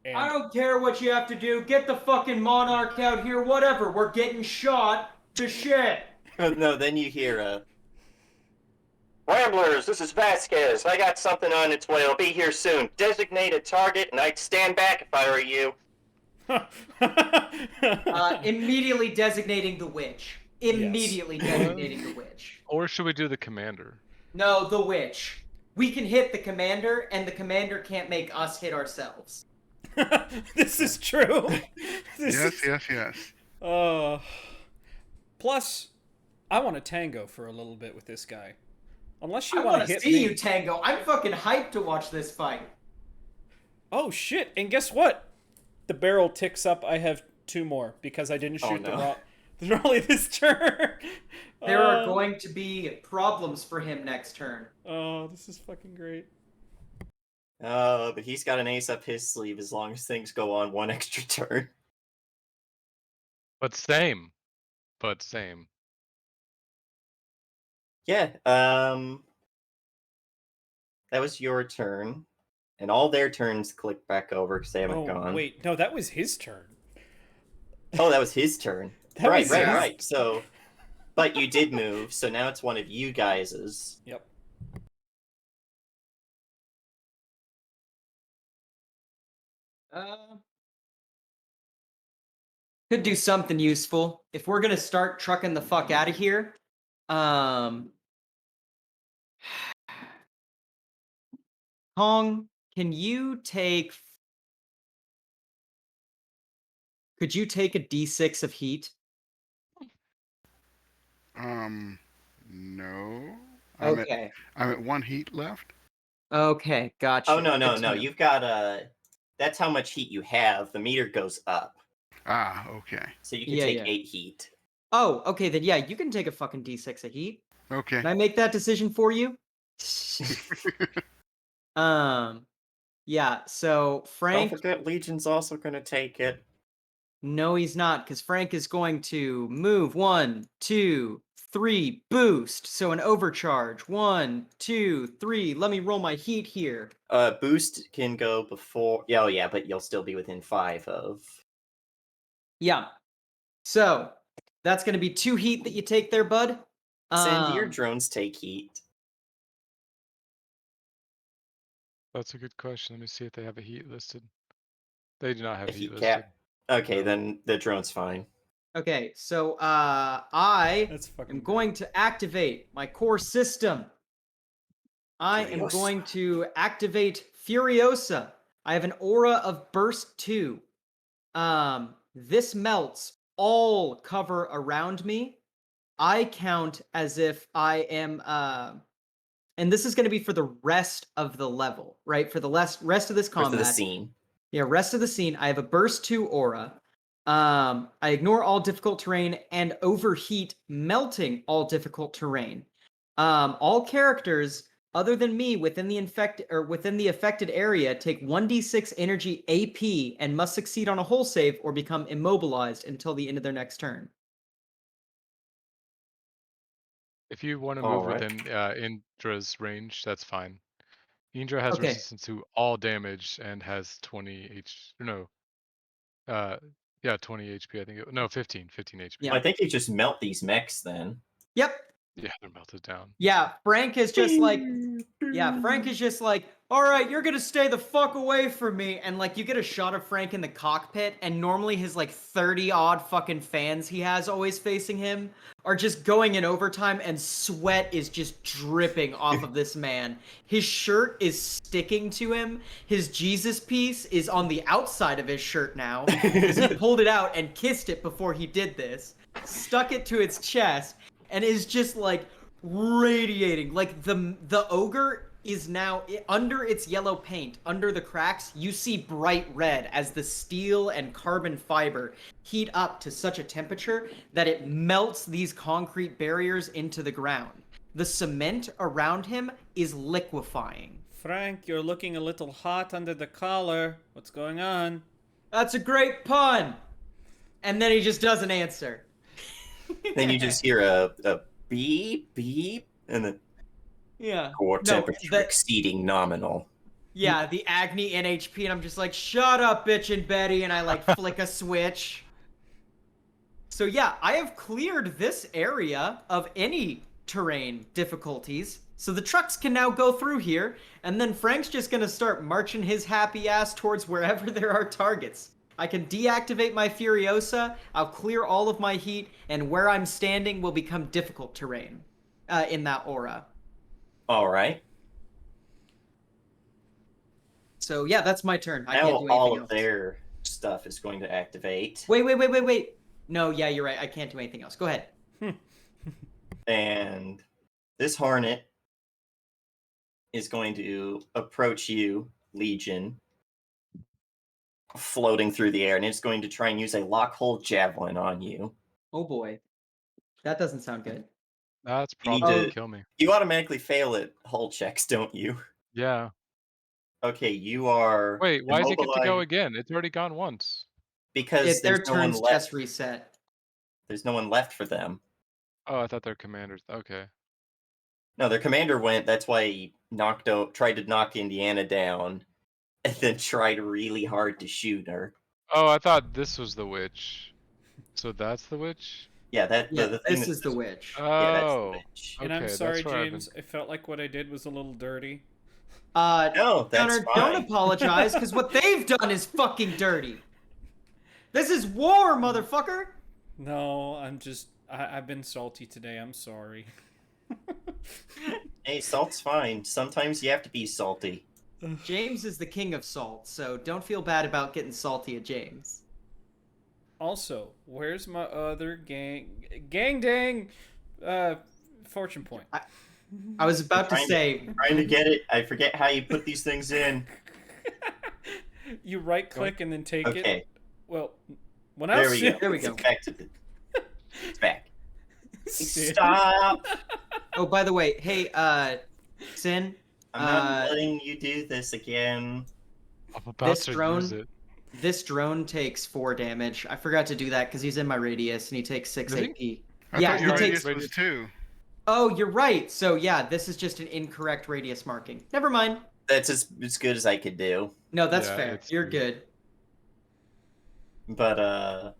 And I don't care what you have to do. Get the fucking monarch out here, whatever. We're getting shot to shit. No, then you hear Ramblers, this is Vasquez. I got something on its way. It'll be here soon. Designate a target, and I'd stand back if I were you. Immediately designating the witch. Immediately designating the witch. Or should we do the commander? No, the witch. We can hit the commander, and the commander can't make us hit ourselves. This is true. Yes. Plus, I want to tango for a little bit with this guy. Unless you I want want to to hit see me. you tango. I'm fucking hyped to watch this fight. Oh shit! And guess what? The barrel ticks up. I have 2 more because I didn't shoot the Raleigh this turn. There are going to be problems for him next turn. Oh, this is fucking great. But he's got an ace up his sleeve as long as things go on 1 extra turn. But same. Yeah, that was your turn. And all their turns click back over because they haven't gone. Wait, no, that was his turn. Oh, that was his turn. That was his- Right. So, but you did move, so now it's one of you guys's. Yep. Could do something useful. If we're gonna start trucking the fuck out of here, Kong, can you take? Could you take a D6 of heat? No. Okay. I'm at 1 heat left. Okay, gotcha. Oh, no. Good to know. You've got that's how much heat you have. The meter goes up. Ah, okay. So you can Yeah, take yeah. 8 heat. Oh, okay, then yeah, you can take a fucking D6 of heat. Okay. Can I make that decision for you? Yeah, so Frank. Don't forget, Legion's also going to take it. No, he's not, because Frank is going to move 1, 2, 3, boost. So an overcharge. 1, 2, 3. Let me roll my heat here. Boost can go before. Oh, yeah, but you'll still be within 5 of. Yeah. So that's going to be 2 heat that you take there, bud. Send your drones take heat. That's a good question. Let me see if they have a heat listed. They do not have A heat heat listed. cap. Okay, No. then the drone's fine. Okay, so I That's fucking am great. going to activate my core system. I am Furiosa. going to activate Furiosa. I have an aura of burst 2. This melts all cover around me. I count as if I am and this is going to be for the rest of the level, right? For the rest of this combat. Rest of the scene. Yeah, rest of the scene. I have a burst 2 aura. I ignore all difficult terrain and overheat, melting all difficult terrain. All characters other than me within the affected area take 1d6 energy AP and must succeed on a hull save or become immobilized until the end of their next turn. If you want to All move right. within Indra's range, that's fine. Indra has Okay. resistance to all damage and has 20 20 HP. I think. No, 15 HP. Yeah. I think you just melt these mechs then. Yep. Yeah, they're melted down. Yeah, Frank is just like, all right, you're gonna stay the fuck away from me. And like, you get a shot of Frank in the cockpit, and normally his like 30 odd fucking fans he has always facing him are just going in overtime, and sweat is just dripping off of this man. His shirt is sticking to him. His Jesus piece is on the outside of his shirt now, because he pulled it out and kissed it before he did this, stuck it to its chest, and is just like radiating. Like the ogre is now under its yellow paint, under the cracks, you see bright red as the steel and carbon fiber heat up to such a temperature that it melts these concrete barriers into the ground. The cement around him is liquefying. Frank, you're looking a little hot under the collar. What's going on? That's a great pun. And then he just doesn't answer. Then you just hear a beep, beep, and then Yeah. core No, temperature exceeding nominal. Yeah, the Agni NHP, and I'm just like, shut up, bitch and Betty, and I like flick a switch. So yeah, I have cleared this area of any terrain difficulties. So the trucks can now go through here, and then Frank's just gonna start marching his happy ass towards wherever there are targets. I can deactivate my Furiosa, I'll clear all of my heat, and where I'm standing will become difficult terrain in that aura. All right. So yeah, that's my turn. I Now can't do all anything of else. their stuff is going to activate. Wait. No, yeah, you're right. I can't do anything else. Go ahead. And this Hornet is going to approach you, Legion, floating through the air, and it's going to try and use a lock-hold javelin on you. Oh boy. That doesn't sound good. That's You need probably to. gonna kill me. You automatically fail at hull checks, don't you? Yeah. Okay, you are Wait, why does it get to go immobilized again? It's already gone once. because there's Their no one turns left. just reset. There's no one left for them. Oh, I thought they're commanders. Okay. No, their commander went. That's why he tried to knock Indiana down, and then tried really hard to shoot her. Oh, I thought this was the witch. So that's the witch? Yeah, that Yeah, the thing this that is the witch. yeah, that's the Oh. witch. And I'm Okay, sorry, that's where I've been. James. I felt like what I did was a little dirty. No, that's Gunner, don't fine. apologize, because what they've done is fucking dirty. This is war, motherfucker! No, I've been salty today. I'm sorry. Hey, salt's fine. Sometimes you have to be salty. James is the king of salt, so don't feel bad about getting salty at James. Also, where's my other gang dang fortune point? I was about to say, Trying to get it. I forget how you put these things in. You right click and then take it. Okay, Well, when I there was we go. There we go. It's back to the. It's back. Sin. Stop! oh, by the way, hey, Sin, I'm not letting you do this again. I'm about This to drone- use it. this drone takes 4 damage. I forgot to do that because he's in my radius and he takes 6 Really? AP. I Yeah, thought your he radius takes. was 2. Oh, you're right. So yeah, this is just an incorrect radius marking. Never mind. That's as good as I could do. No, that's Yeah, fair. it's You're good. good. But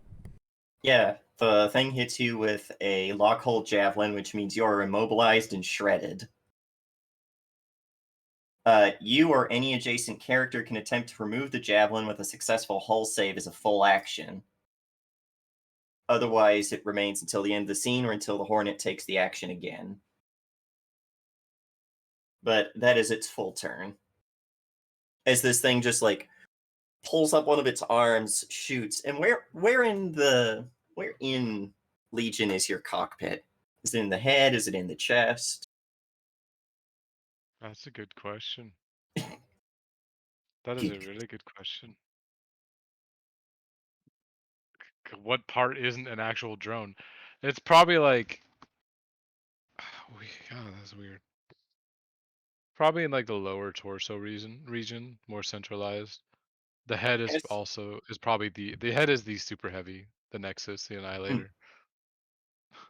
yeah, the thing hits you with a lockhold javelin, which means you're immobilized and shredded. You or any adjacent character can attempt to remove the javelin with a successful hull save as a full action. Otherwise, it remains until the end of the scene or until the Hornet takes the action again. But that is its full turn. As this thing just like pulls up one of its arms, shoots, and where in Legion is your cockpit? Is it in the head? Is it in the chest? That's a good question. That is a really good question. What part isn't an actual drone? It's probably like. God, that's weird. Probably in like the lower torso region, more centralized. The head is Yes. also probably the head is the super heavy, the Nexus, the Annihilator.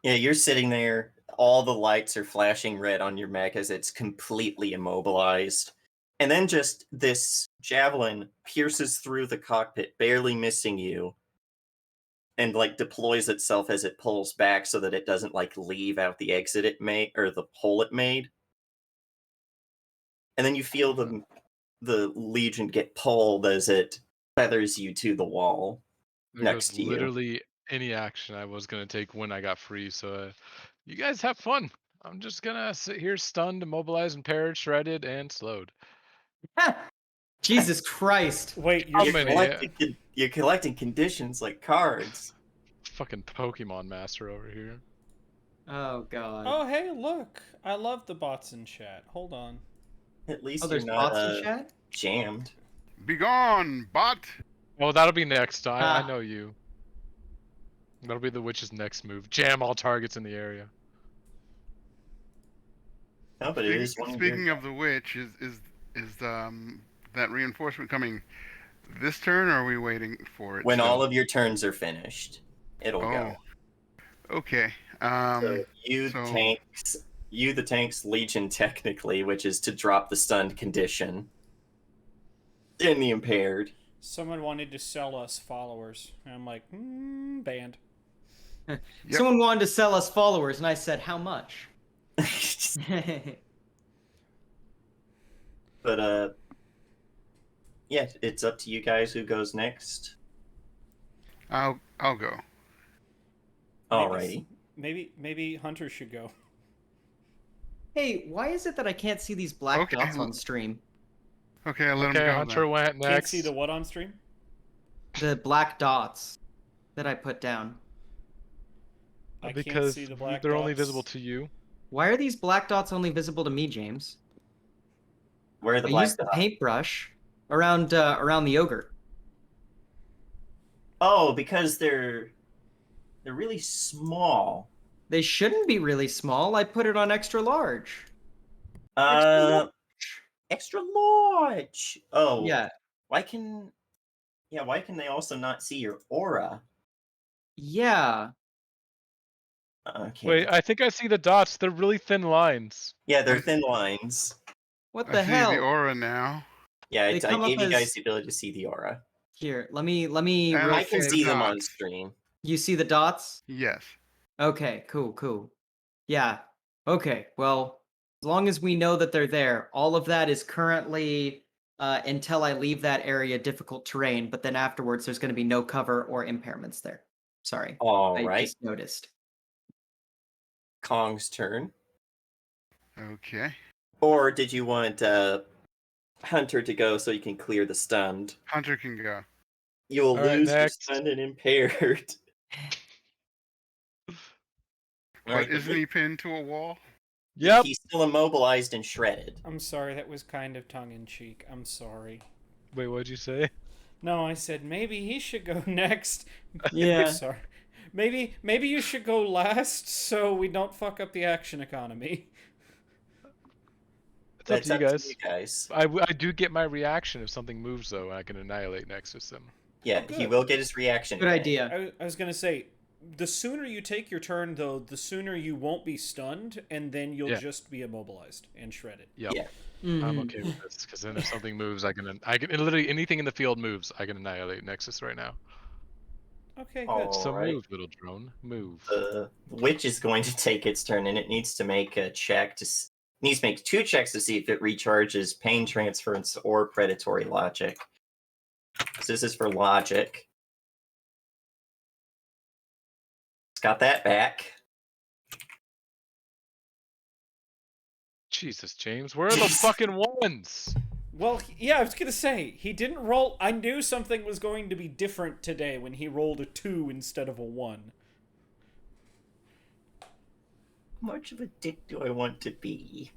Yeah, you're sitting there. All the lights are flashing red on your mech as it's completely immobilized. And then just this javelin pierces through the cockpit, barely missing you, and like deploys itself as it pulls back so that it doesn't like leave out the exit it made or the hole it made. And then you feel the Legion get pulled as it feathers you to the wall There next goes to you. literally any action I was gonna take when I got free. So, you guys have fun. I'm just gonna sit here stunned, immobilized, impaired, shredded, and slowed. Jesus Christ. Wait, How you're many? You're collecting conditions like cards. Fucking Pokemon Master over here. Oh god. Oh, hey, look. I love the bots in chat. Hold on. At least Oh, you're there's not bots in chat? jammed. Begone, bot! Oh, that'll be next. I Ah. know you. That'll be the witch's next move. Jam all targets in the area. No, but it is one Speaking of the witch, is that reinforcement coming this turn, or are we waiting for it? when still? all of your turns are finished, it'll go. Okay. So you the tanks Legion technically, which is to drop the stunned condition in the impaired. Someone wanted to sell us followers. And I'm like, banned. Someone wanted to sell us followers, and I said, how much? But yeah, it's up to you guys who goes next. I'll go. Alrighty. Maybe Hunter should go. Hey, why is it that I can't see these black Okay. dots on stream? Okay, I'll let him Okay, go Hunter then. went Can't next. see the what on stream? The black dots that I put down. I can't Because see the black they're only dots. visible to you. Why are these black dots only visible to me, James? Where are the I black used the dots? paintbrush around the ogre. Oh, because they're really small. They shouldn't be really small. I put it on extra large. Extra large. Oh, Yeah. why can they also not see your aura? Yeah. Okay. Wait, I think I see the dots. They're really thin lines. Yeah, they're I- thin lines. What I the see hell? the aura now. Yeah, They I come up gave you guys as- the ability to see the aura. Here, let me And real I can quick. see them on dots. stream. You see the dots? Yes. Okay, cool. Yeah. Okay, well, as long as we know that they're there, all of that is currently until I leave that area difficult terrain, but then afterwards there's going to be no cover or impairments there. Sorry. All I right, just noticed. Kong's turn. Okay. Or did you want Hunter to go so you can clear the stunned? Hunter can go. You'll All right, lose your next. stunned and impaired. But isn't he pinned to a wall? Yep. He's still immobilized and shredded. I'm sorry, that was kind of tongue in cheek. I'm sorry. Wait, what'd you say? No, I said maybe he should go next. Yeah. Sorry. Maybe you should go last so we don't fuck up the action economy. It's up That's to you up guys. to you guys. I do get my reaction if something moves, though, and I can annihilate Nexus him. Yeah, Oh, he good. will get his reaction. Good back. idea. I was gonna say, the sooner you take your turn, though, the sooner you won't be stunned, and then you'll Yeah. just be immobilized and shredded. Yep. Yeah. I'm Mhm. okay with this, because then if something moves, I can literally anything in the field moves, I can annihilate Nexus right now. Okay, good. All right. Move, little drone, move. The witch is going to take its turn, and it needs to make a check needs to make 2 checks to see if it recharges pain transference or predatory logic. So this is for logic. It's got that back. Jesus, James, where are the fucking ones? Well, yeah, I was gonna say, he didn't roll. I knew something was going to be different today when he rolled a 2 instead of a 1. How much of a dick do I want to be?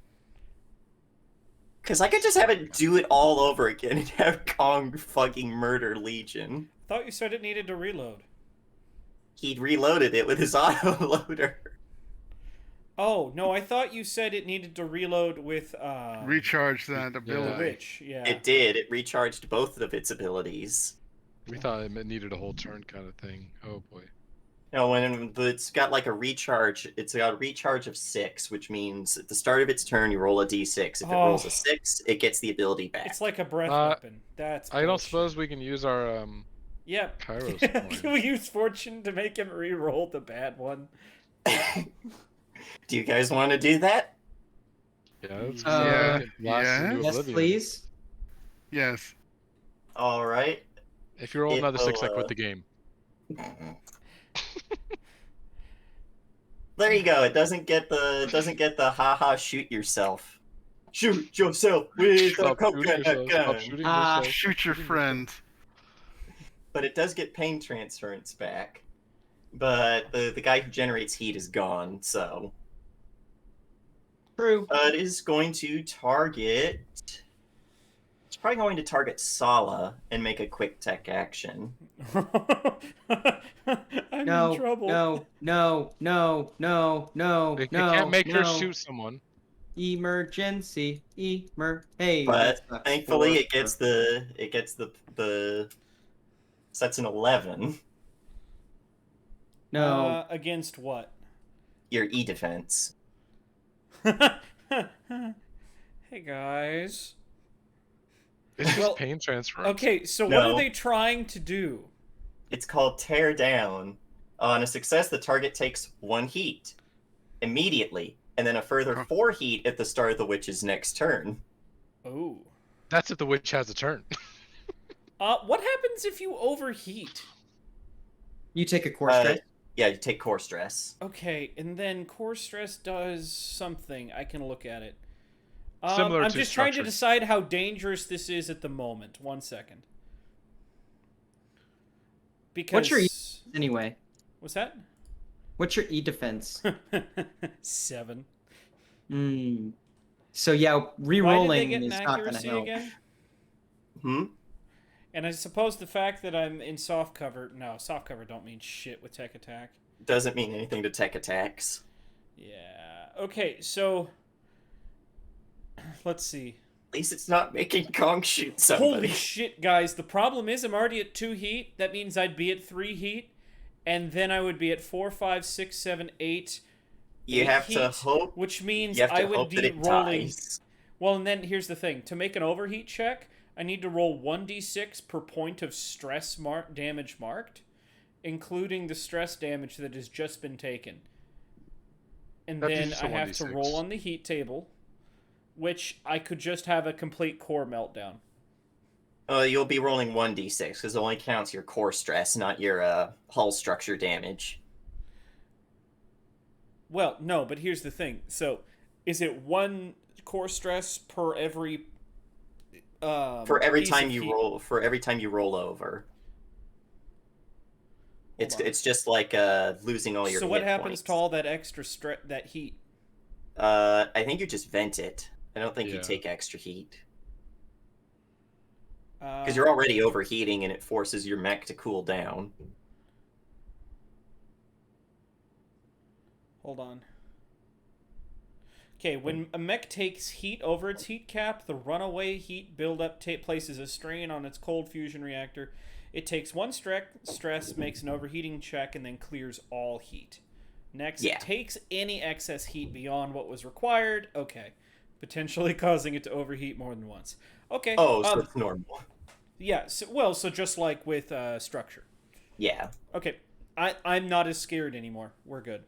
Because I could just have it do it all over again and have Kong fucking murder Legion. Thought you said it needed to reload. He'd reloaded it with his autoloader. Oh, no, I thought you said it needed to reload with, Recharge that the ability. witch, yeah. It did. It recharged both of its abilities. We thought it needed a whole turn kind of thing. Oh boy. No, when it's got like a recharge, it's got a recharge of 6, which means at the start of its turn, you roll a d6. If it rolls a 6, it gets the ability back. It's like a breath weapon. That's I don't bullshit. suppose we can use our Yep. Kairos Can coins. we use fortune to make him re-roll the bad one? Do you guys want to do that? Yeah, let's Yeah, blast yeah. into Yes, oblivion. please. Yes. All right. If you roll It another 6, I will, quit the game. There you go. It doesn't get the haha shoot yourself. Shoot yourself with a Stop shooting coconut yourself. gun. Stop shooting Ah. yourself. Shoot your friend. But it does get pain transference back. But the guy who generates heat is gone, so True. it is going to target. It's probably going to target Sala and make a quick tech action. I'm No, in trouble. no. They can't make her shoot someone. Emergency. Hey, But that's a thankfully, 4. it gets the. That's an 11. No. Against what? Your E defense. Hey guys. It's just Well, pain transference. Okay, so what No. are they trying to do? It's called Tear Down. On a success, the target takes 1 heat immediately, and then a further Huh. 4 heat at the start of the witch's next turn. Oh. That's if the witch has a turn. What happens if you overheat? You take a core stress. Yeah, you take core stress. Okay, and then core stress does something. I can look at it. Similar I'm to just trying to structure. decide how dangerous this is at the moment. 1 second. Because What's your E anyway? What's that? What's your E defense? 7. So yeah, Why did they re-rolling get an is not going to accuracy help. again? Hmm? And I suppose the fact that I'm in soft cover... No, soft cover don't mean shit with tech attack. Doesn't mean anything to tech attacks. Yeah. Okay, so... Let's see. At least it's not making Kong shoot somebody. Holy shit, guys. The problem is I'm already at 2 heat. That means I'd be at 3 heat. And then I would be at 4, 5, 6, 7, 8... You have heat, to hope. which means You have to I would hope that be it rolling. dies. Well, and then here's the thing: to make an overheat check, I need to roll 1d6 per point of stress damage marked, including the stress damage that has just been taken. And That'd be then just I a have to 1d6. roll on the heat table, which I could just have a complete core meltdown. You'll be rolling 1d6 because it only counts your core stress, not your hull structure damage. Well, no, but here's the thing. So, is it 1 core stress per every For every piece time of you heat? roll, for every time you roll over, Hold on. it's just like losing all your. So what hit happens points. to all that extra that heat? I think you just vent it. I don't think you Yeah. take extra heat Because because you're already overheating, and it forces your mech to cool down. Hold on. Okay, when a mech takes heat over its heat cap, the runaway heat buildup places a strain on its cold fusion reactor. It takes 1 stress, makes an overheating check, and then clears all heat. Next, Yeah. it takes any excess heat beyond what was required. Okay. Potentially causing it to overheat more than once. Okay. Oh, so it's normal. Yeah, so just like with structure. Yeah. Okay. I'm not as scared anymore. We're good.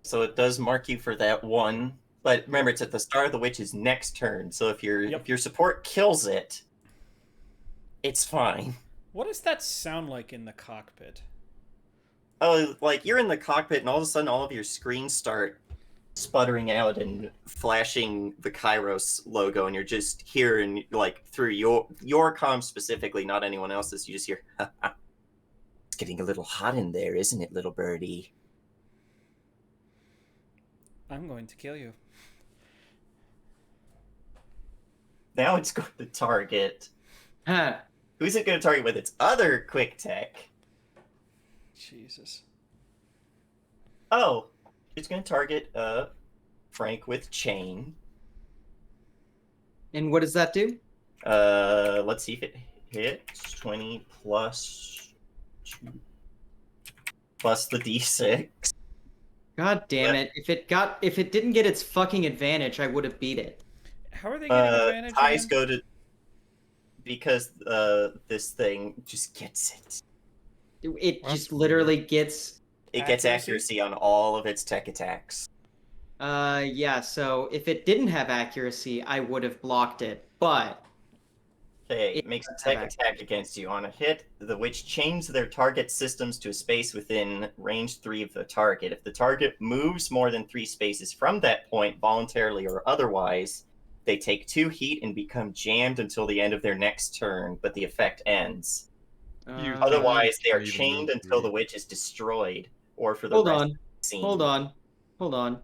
So it does mark you for that one, but remember it's at the start of the witch's next turn. So if your support kills it, it's fine. What does that sound like in the cockpit? Oh, like you're in the cockpit and all of a sudden all of your screens start sputtering out and flashing the Kairos logo, and you're just hearing like through your comm specifically, not anyone else's. You just hear, "It's getting a little hot in there, isn't it, little birdie?" I'm going to kill you. Now it's going to target. Huh. Who's it going to target with its other quick tech? Jesus. Oh, it's going to target Frank with chain. And what does that do? Let's see if it hits. 20 plus 2 plus the d6. God damn it. If it didn't get its fucking advantage, I would have beat it. How are they getting advantage Ties again? go to because this thing just gets it. It Well, just that's literally gets It gets Accuracy? accuracy on all of its tech attacks. yeah, so if it didn't have accuracy, I would have blocked it. But Okay, It it makes a does tech have attack against you. On a hit, the witch chains their target systems to a space within range 3 of the target. If the target moves more than 3 spaces from that point, voluntarily or otherwise, they take 2 heat and become jammed until the end of their next turn, but the effect ends. You Otherwise, they are can't even chained move until the three. witch is destroyed, or for the hold rest on. of the scene. Hold on. Hold on.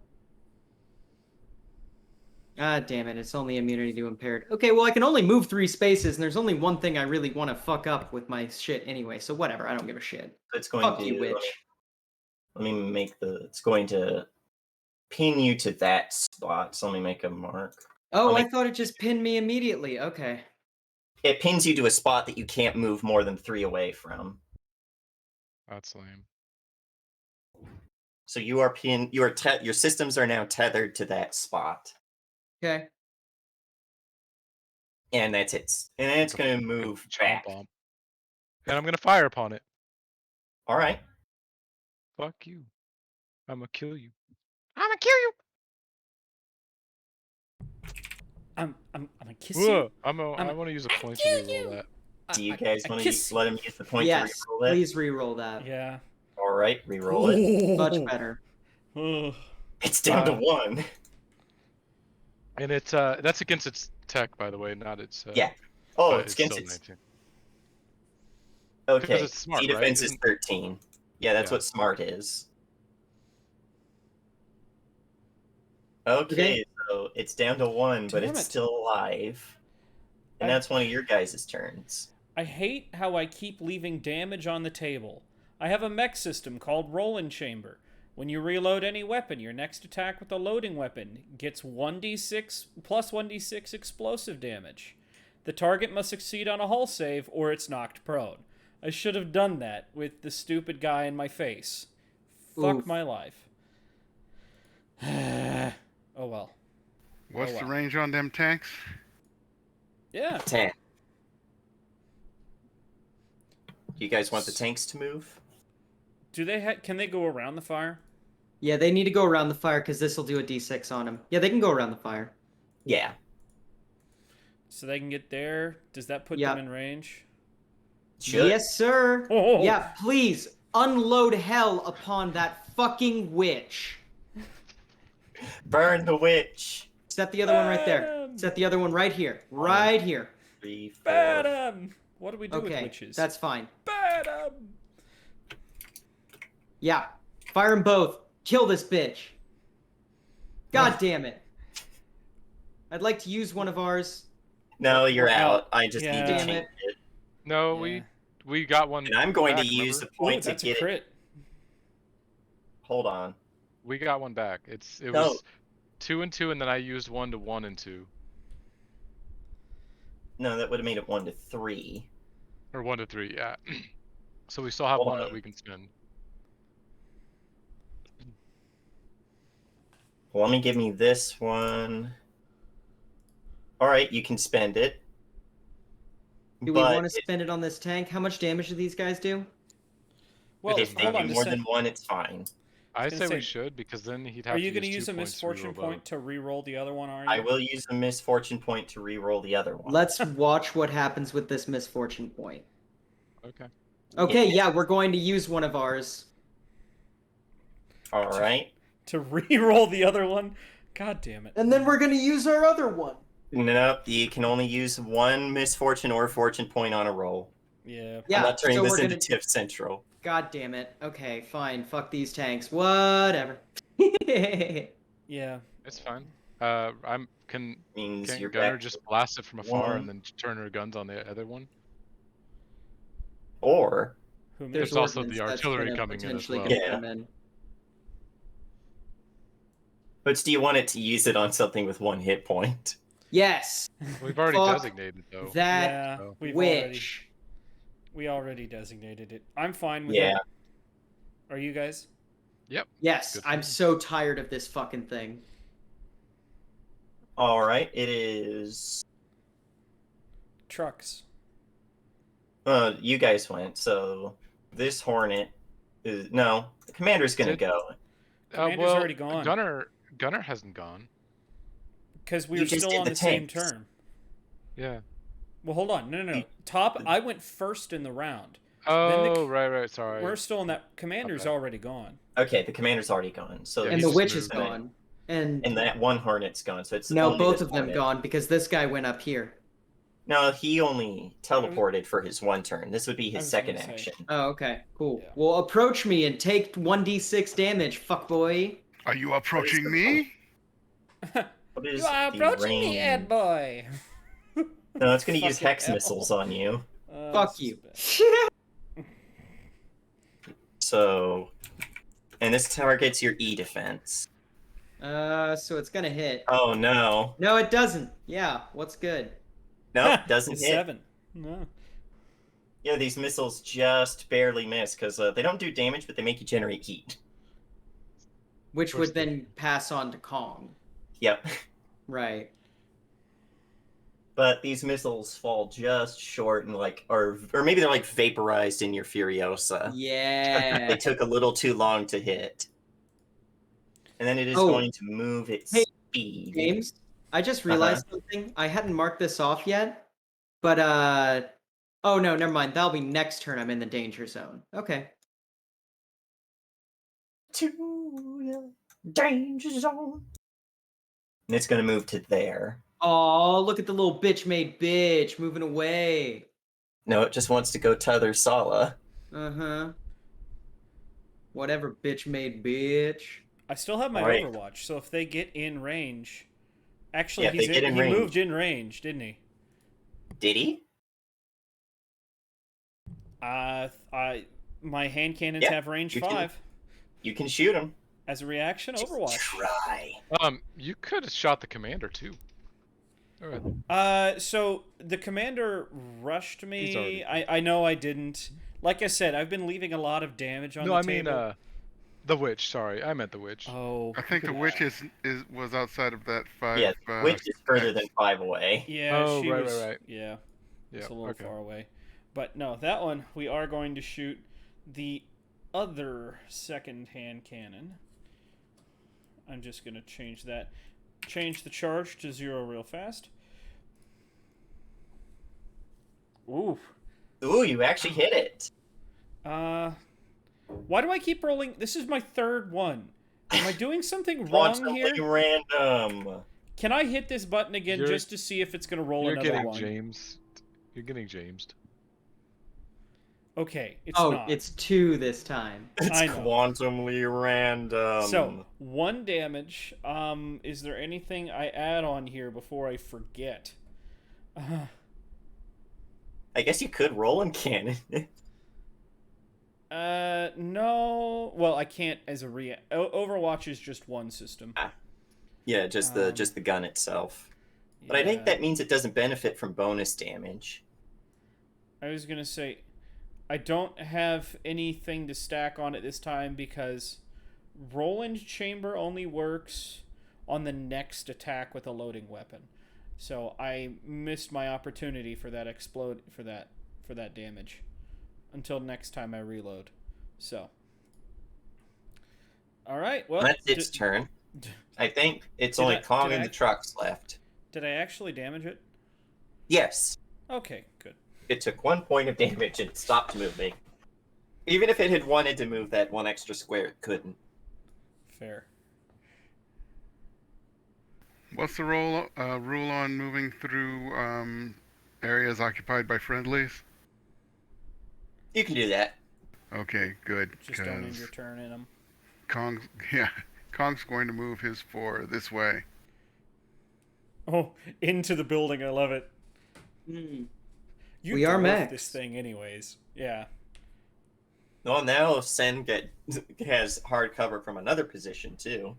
Ah, damn it. It's only immunity to impaired. Okay, well, I can only move 3 spaces, and there's only one thing I really want to fuck up with my shit anyway, so whatever. I don't give a shit. It's going Fuck to you, witch. let me make it's going to pin you to that spot. So let me make a mark. Oh, I make- thought it just pinned me immediately. Okay. It pins you to a spot that you can't move more than 3 away from. That's lame. So you are pinned. Your systems are now tethered to that spot, Okay. and that's it. And then it's Like a going to fucking move chain back. bomb. And I'm gonna fire upon it. All right. Fuck you. I'm gonna kill you. I'm gonna kill you. I'm gonna kiss you. Whoa, I want to use a point to reroll that. Do you guys want kiss to let him use the point Yes, to reroll it? please re-roll that. Yeah. All right, reroll it. Much better. Oh. It's down to 1. And it's that's against its tech, by the way, not its. Yeah. Oh, but it's against still its. 19. Okay. Because it's smart, C right? defense is 13. Yeah, that's Yeah. what smart is. Okay, so it's down to 1, but Damn it's it. still alive. And I- that's one of your guys' turns. I hate how I keep leaving damage on the table. I have a mech system called Roll-in Chamber. When you reload any weapon, your next attack with a loading weapon gets 1d6 plus 1d6 explosive damage. The target must succeed on a hull save or it's knocked prone. I should have done that with the stupid guy in my face. Fuck Oof. my life. Oh well. What's wow. the range on them tanks? Yeah. 10. Do you guys want the tanks to move? Do they can they go around the fire? Yeah, they need to go around the fire because this will do a d6 on them. Yeah, they can go around the fire. Yeah. So they can get there. Does that put Yeah. them in range? Should. Yes, sir. Oh. Yeah, please unload hell upon that fucking witch. Burn the witch. Set the other one right there. Bam! Set the other one right here. Right here. 3, 4. Bad What do we do with Okay, witches? that's fine. Bad Yeah, fire them both. Kill this bitch. God damn it. I'd like to use one of ours. No, you're We're out. out. I just need Yeah. to Damn change it. it. No, Yeah. we got one. And I'm going back, to use the remember? point to that's a get it. crit. Hold on. We got one back. It No. was 2 and 2, and then I used 1 to 1 and 2, No, that would have made it 1 to 3. or 1 to 3. Yeah. So we still have one that we can spend. Well, let me give me this one. All right, you can spend it. Do we But want to spend it on this tank? How much damage do these guys do? Well, if they hold on. do just more say- than 1, it's fine. I gonna say say, we should, because then he'd have Are to you going to use use 2 a points to misfortune reroll point to re-roll the other one? Are you? I will use a misfortune point to re-roll the other one. Let's watch what happens with this misfortune point. both. Okay. Okay, yeah, we're going to use one of ours. All right. To re-roll the other one. God damn it. And then we're going to use our other one. Nope, you can only use 1 misfortune or fortune point on a roll. Yeah. Yeah, I'm not turning so this we're into gonna... Tiff Central. God damn it. Okay, fine. Fuck these tanks. Whatever. Yeah. It's fine. Can Means you're Gunner back. just blast it from afar one. and then turn her guns on the other one? Or Who made There's There's also ordnance the that's artillery gonna coming in as potentially well. gonna Yeah. come in. but do you want it to use it on something with 1 hit point? Yes, We've already Fuck designated though. that Yeah. so- witch. We already designated it. I'm fine with Yeah. it. Are you guys? Yes, Good. I'm so tired of this fucking thing. All right, it is. Trucks. You guys went, so this Hornet is no. The commander's gonna Did- go. Commander's well, already gone. Gunner hasn't gone. Because we You were just still did on the the same tanks. turn. Yeah. Well, hold on. No. Top. I went first in the round. Oh, right. Sorry. We're still in that. Commander's Okay. already gone. Okay, the commander's already gone. So Yeah, And he's the just witch is moved. gone. And that one Hornet's gone. So it's no, only both this of them Hornet. gone because this guy went up here. No, he only teleported for his 1 turn. This would be I his was second gonna say. action. Oh, okay, cool. Yeah. Well, approach me and take 1d6 damage, fuckboy. Are you approaching me? What is You are the approaching me, range? Ed boy. No, it's going to use Fucking hex apple. missiles on you. Fuck this is you. bad. So, and this targets your E defense. So it's gonna hit. Oh no, No, it doesn't. Yeah, what's good? no, doesn't It's hit. 7. No. Yeah, these missiles just barely miss because they don't do damage, but they make you generate heat. Which course would then pass on to Kong. Yep. Right. But these missiles fall just short and or maybe they're vaporized in your Furiosa. Yeah. They took a little too long to hit. And then it is Oh. going to move its Hey, speed. James, I just realized something. I hadn't marked this off yet, but oh no, never mind. That'll be next turn. I'm in the danger zone. Okay. To the danger zone. And it's gonna move to there. Oh, look at the little bitch made bitch moving away. No, it just wants to go t'other Sala. Uh-huh. Whatever, bitch made bitch. I still have my Right. Overwatch, so if they get in range, actually, Yeah, if they get in he range. moved in range, didn't he? Did he? My hand cannons Yeah, have range you can- 5. You can shoot him. As a reaction, Just Overwatch. try. You could have shot the commander too. Alright. So the commander rushed He's already me. I know I didn't. Like I said, I've been leaving a lot of damage on No, the I mean table. the witch. Sorry, I meant the witch. Oh. I think the witch was outside of that 5. Yeah, which is further than 5 away. Yeah, Oh, she right, was. right. Yeah, Yeah. it's a little Okay. far away. But no, that one we are going to shoot the other second-hand cannon. I'm just gonna change that. Change the charge to 0 real fast. Ooh. Ooh, you actually hit it. Why do I keep rolling? This is my third one. Am I doing something Want wrong something here? random. Can I hit this button again You're- just to see if it's gonna roll You're another getting one? James. You're getting Jamesed. Okay, it's Oh, not. it's 2 this time. It's I know. quantumly random. So 1 damage. Is there anything I add on here before I forget? I guess you could roll in cannon. No. Well, I can't as a Overwatch is just one system. Yeah, just the gun itself. But I Yeah. think that means it doesn't benefit from bonus damage. I was gonna say, I don't have anything to stack on it this time because Roland Chamber only works on the next attack with a loading weapon. So I missed my opportunity for that for that damage until next time I reload. So, all right. Well, That's its turn. I think it's Did only I- Kong did and I- the trucks left. Did I actually damage it? Yes, Okay, good. it took 1 point of damage and stopped moving. Even if it had wanted to move that 1 extra square, it couldn't. Fair. What's the rule on moving through areas occupied by friendlies? You can do that. Okay, good. Just don't end 'cause your turn in them. Kong's going to move his 4 this way. Oh, into the building. I love it. Hmm. You We are dwarf mechs. this thing, anyways. Yeah. Well, now Sen has hard cover from another position too,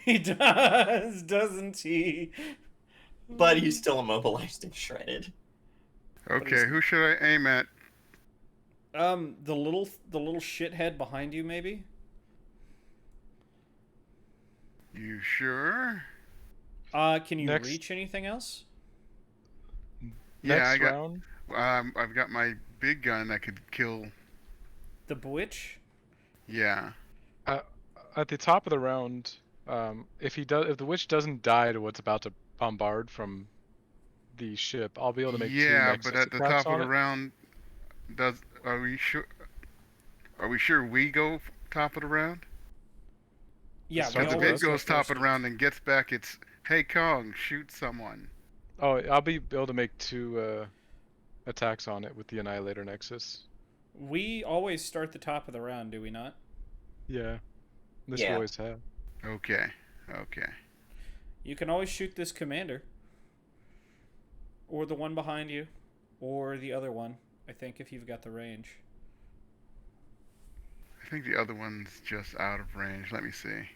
He does, doesn't he? but he's still immobilized and shredded. Okay, who should I aim at? The little shithead behind you, maybe. You sure? Can you Next- reach anything else? Yeah, Next I got- round. I've got my big gun that could kill. The Bwitch? Yeah. At the top of the round, if the witch doesn't die to what's about to bombard from the ship, I'll be able to make 2 Yeah, Nexus but at the attacks top of on the it. round, are we sure? Are we sure we go top of the round? Yeah, Start we Because the if always it go goes top first. of the round and gets back, it's hey Kong, shoot someone. Oh, I'll be able to make 2 attacks on it with the Annihilator Nexus. We always start the top of the round, do we not? Yeah. This Yeah. you always have. Okay. Okay. You can always shoot this commander. Or the one behind you. Or the other one, I think, if you've got the range. I think the other one's just out of range. Let me see.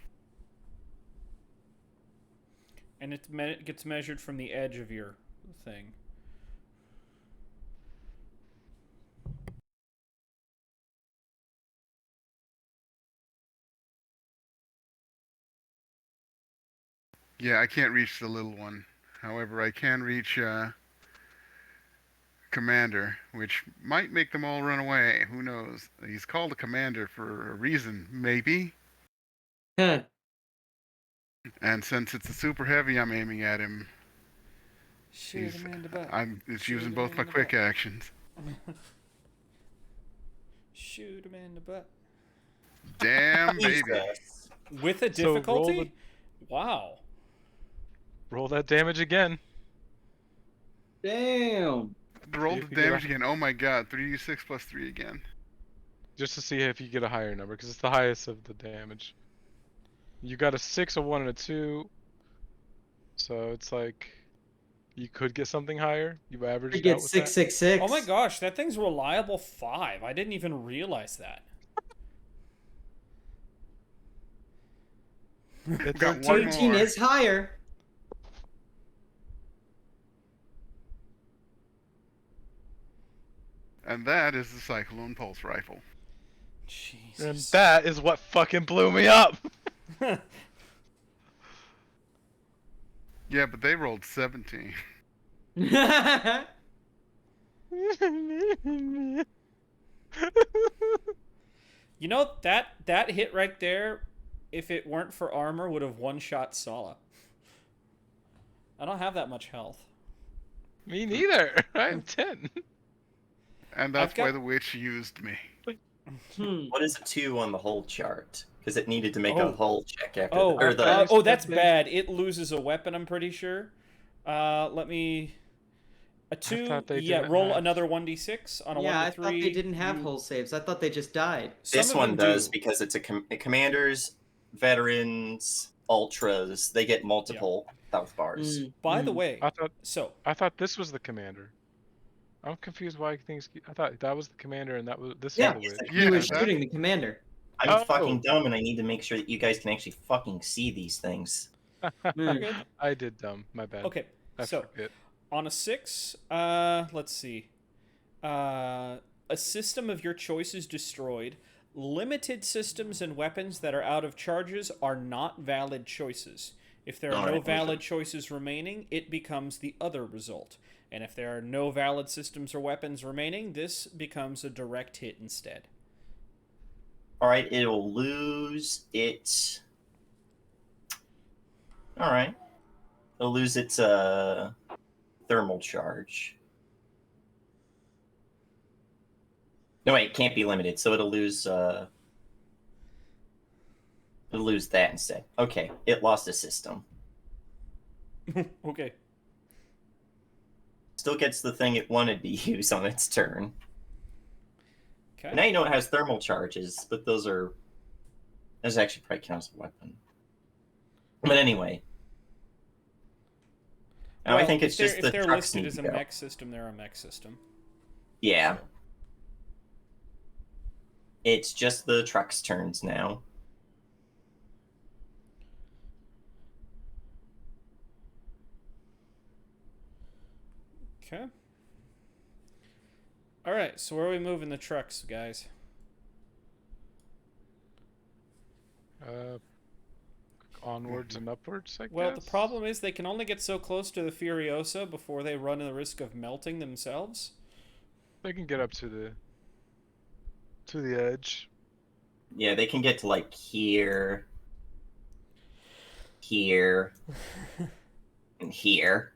And it gets measured from the edge of your thing. Yeah, I can't reach the little one. However, I can reach Commander, which might make them all run away. Who knows? He's called a commander for a reason, maybe. Huh. And since it's a super heavy, I'm aiming at him. Shoot him in the butt. It's Shoot using him both in my the quick butt. actions. Shoot him in the butt. Damn, baby. Jesus. With a So roll difficulty? Wow. Roll that damage again. Damn. Roll See the if you get a- damage again. Oh my god, 3d6 plus 3 again. Just to see if you get a higher number, because it's the highest of the damage. You got a 6, a 1, and a 2. So it's like you could get something higher. You We averaged get out with that. 666. Oh my gosh, that thing's reliable 5. I didn't even realize that. It's Got 13. one 13 more. is higher. And that is the Cyclone Pulse Rifle. And Jesus. that is what fucking blew me up. Yeah, but they rolled 17. You know, that hit right there, if it weren't for armor, would have one-shot Sala. I don't have that much health. Me neither. I have 10. And that's I've got- why the witch used me. What is a 2 on the hull chart? Because it needed to make Oh. a hull check after Oh, or the that's Okay. bad. It loses a weapon, I'm pretty sure. Let me... A 2, thought they yeah, didn't roll have- another 1d6 on a 1 Yeah, to I 3. thought they didn't have you- hull saves. I thought they just died. Some this of one them does do. because it's a commanders, veterans, ultras. They get multiple health bars. By the way, I thought this was the commander. I'm confused why things. I thought that was the commander and that was this Yeah. was the witch. He was that- shooting the commander. I'm Oh. fucking dumb, and I need to make sure that you guys can actually fucking see these things. you're good. I did dumb. My bad. Okay, I so forget. on a 6, let's see. A system of your choice is destroyed. Limited systems and weapons that are out of charges are not valid choices. If there are no Alright, valid choices remaining, it becomes the other result. And if there are no valid systems or weapons remaining, this becomes a direct hit instead. Alright, it'll lose its... Alright. It'll lose its thermal charge. No, wait, it can't be limited, so it'll lose that instead. Okay, it lost a system. Okay. Still gets the thing it wanted to use on its turn. Okay. Now you know it has thermal charges, but those actually probably count as a weapon. But anyway. Now I think it's just the if they're trucks listed need as to a go. mech system, they're a mech system. Yeah. So- It's just the truck's turns now. Okay. All right. So where are we moving the trucks, guys? Onwards and upwards. I Well, guess. the problem is they can only get so close to the Furiosa before they run the risk of melting themselves. They can get up to the edge. Yeah, they can get to like here, here, and here.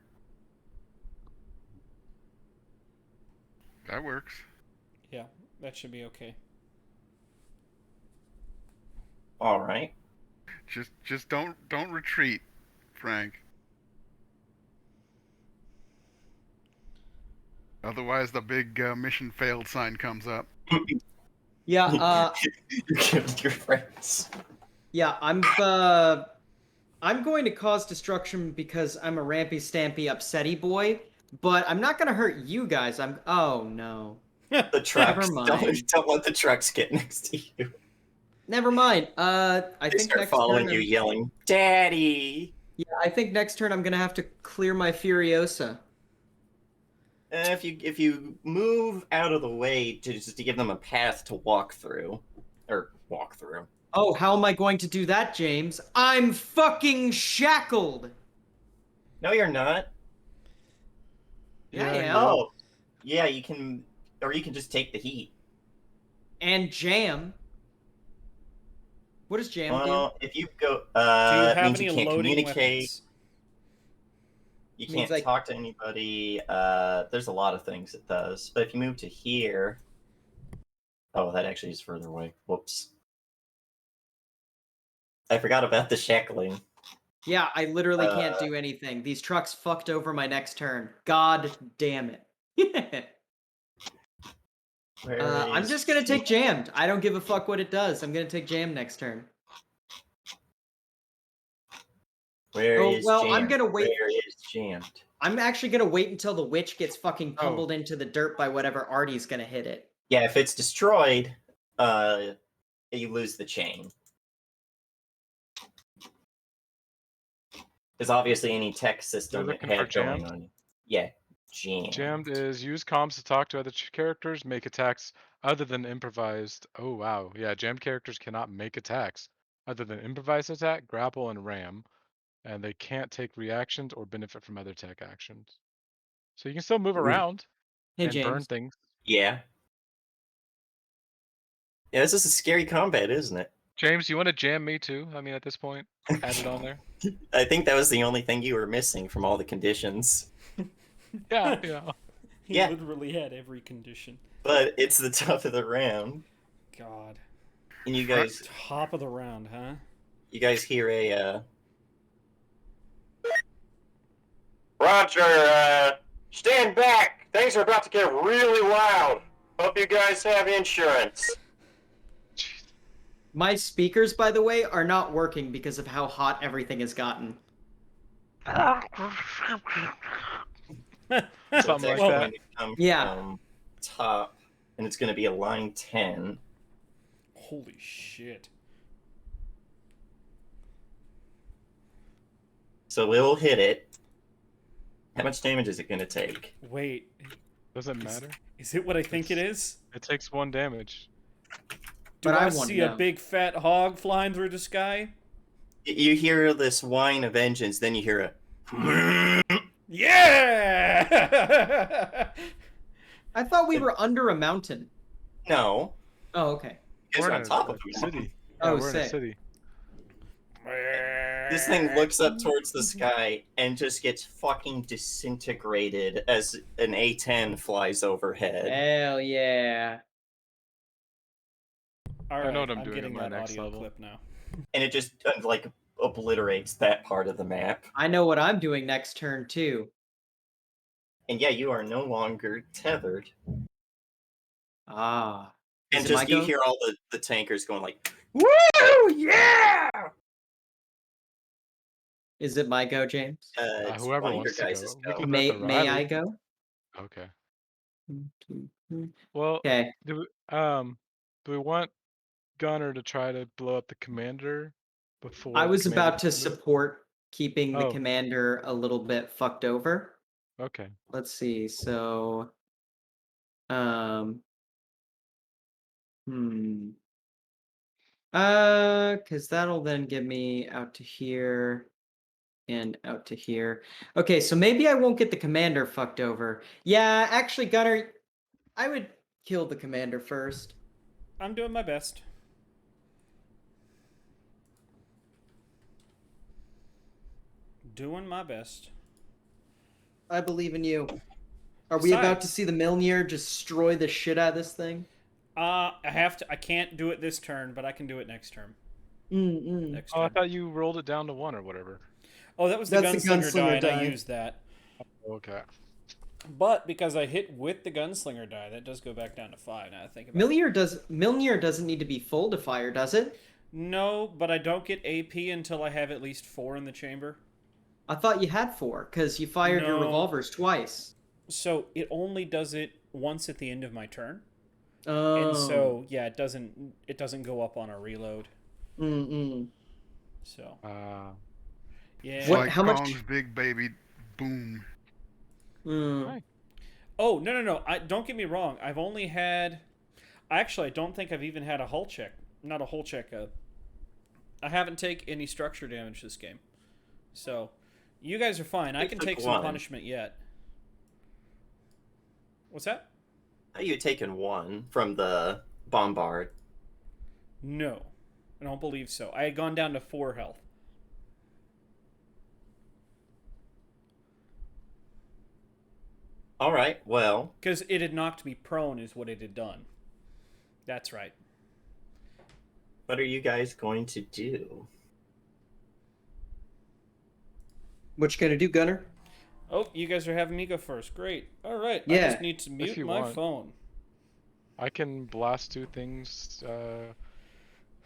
That works. Yeah, that should be okay. All right. Just don't retreat, Frank. Otherwise, the big mission failed sign comes up. Yeah, You're killing your friends. yeah, I'm going to cause destruction because I'm a rampy, stampy, upsetty boy, but I'm not gonna hurt you guys. Oh no. The trucks. Never Don't, mind. don't let the trucks get next to you. Never mind. I They think start next following turn you, yelling, "Daddy!" Yeah, I think next turn I'm gonna have to clear my Furiosa. If you move out of the way to give them a path to walk through. Oh, how am I going to do that, James? I'm fucking shackled! No, you're not. Yeah, I am. Oh, yeah, you can, or you can just take the heat. And jam. What does jam do? Well, if you go, Do you it have means any you can't loading communicate. weapons? You Means, can't like- talk to anybody. There's a lot of things it does. But if you move to here, oh, that actually is further away. Whoops. I forgot about the shackling. Yeah, I literally can't do anything. These trucks fucked over my next turn. God damn it. I'm Is just gonna take jam? jammed. I don't give a fuck what it does. I'm gonna take jam next turn. Where Oh, is well, I'm jammed? gonna wait. Where is jammed? I'm actually gonna wait until the witch gets fucking Oh. pummeled into the dirt by whatever Artie's gonna hit it. Yeah, if it's destroyed, you lose the chain. Because obviously any tech system it looking for had going jammed? on. Yeah, jammed. Jammed is use comms to talk to other characters, make attacks other than improvised. Oh wow, yeah. Jammed characters cannot make attacks other than improvised attack, grapple, and ram, and they can't take reactions or benefit from other tech actions. So you can still move around Hey, and burn James. things. Yeah. Yeah, this is a scary combat, isn't it? James, you want to jam me too? I mean, at this point, add it on there. I think that was the only thing you were missing from all the conditions. Yeah, yeah. He Yeah. literally had every condition. But it's the top of the round. God. And you guys Top of the round, huh? hear a Roger, stand back. Things are about to get really loud. Hope you guys have insurance. Jeez. My speakers, by the way, are not working because of how hot everything has gotten. it's Something like actually that. going to come Yeah. from top, and it's going to be a line 10. Holy shit. So we'll hit it. How much damage is it going to take? Wait, Doesn't matter. is it what I think it is? It takes 1 damage. Do But I I want see to a know. big fat hog flying through the sky? You hear this whine of engines, then you hear a Yeah! I thought we were under a mountain. no. Oh, okay. It's We're on in top a of you. city. Oh, Yeah, we're in a sick. city. This thing looks up towards the sky and just gets fucking disintegrated as an A-10 flies overhead. Hell yeah. All I right, know what I'm I'm doing getting in my that next audio level. clip now. And it just like obliterates that part of the map. I know what I'm doing next turn, too. And yeah, you are no longer tethered. Ah. And Is it my just you go? hear all the tankers going like, "Woo, yeah!" Is it my go, James? It's Whoever one of wants your to guys' go. We go. can let the May I rider. go? Okay. 1, 2, 3. Well, Okay. do we want Gunner to try to blow up the commander before I the was commander about to does it? support keeping the Oh. commander a little bit fucked over. Okay. Let's see. So, um, because that'll then get me out to here and out to here. Okay, so maybe I won't get the commander fucked over. Yeah, actually, Gunner, I would kill the commander first. I'm doing my best. Doing my best. I believe in you. Are we about to Besides- see the Milnir destroy the shit out of this thing? I can't do it this turn, but I can do it next turn. Next Oh, I turn. thought you rolled it down to 1 or whatever. Oh, that was the That's the gunslinger die, gunslinger and I die. used that. Okay. But because I hit with the gunslinger die, that does go back down to 5. Now I think about it. Milnir doesn't need to be full to fire, does it? No, but I don't get AP until I have at least 4 in the chamber. I thought you had 4 because you fired your No. revolvers twice. So it only does it once at the end of my turn. Oh. And so yeah, it doesn't go up on a reload. So yeah. It's What- like how much- Kong's big baby boom. Right. Oh no! Don't get me wrong. I've only had. Actually, I don't think I've even had a hull check. Not a hull check. I haven't taken any structure damage this game. So, you guys are fine. I You can took take some one. punishment yet. What's that? How you had taken 1 from the bombard? No. I don't believe so. I had gone down to 4 health. All right, well, Because it had knocked me prone is what it had done. That's right. what are you guys going to do? What you gonna do, Gunner? Oh, you guys are having me go first. Great. All right. I Yeah. just need to mute you my want. phone. I can blast 2 things.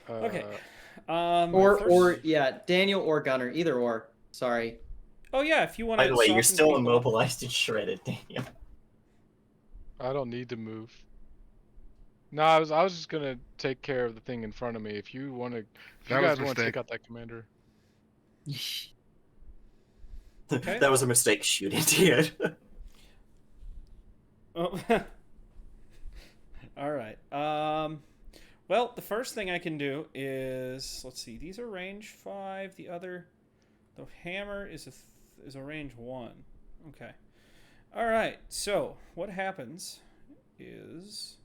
Okay. Or yeah, Daniel or Gunner, either or. Sorry. Oh yeah, if you want By to the way, you're soften still people up. immobilized and shredded, Daniel. I don't need to move. No, I was just gonna take care of the thing in front of me. If you want to, if you That was a guys want to mistake. take out that commander, Okay. That was a mistake. Shoot, idiot. Oh. All right. Well, the first thing I can do is, let's see. These are range 5. The hammer is a range 1. Okay. All right. So what happens is,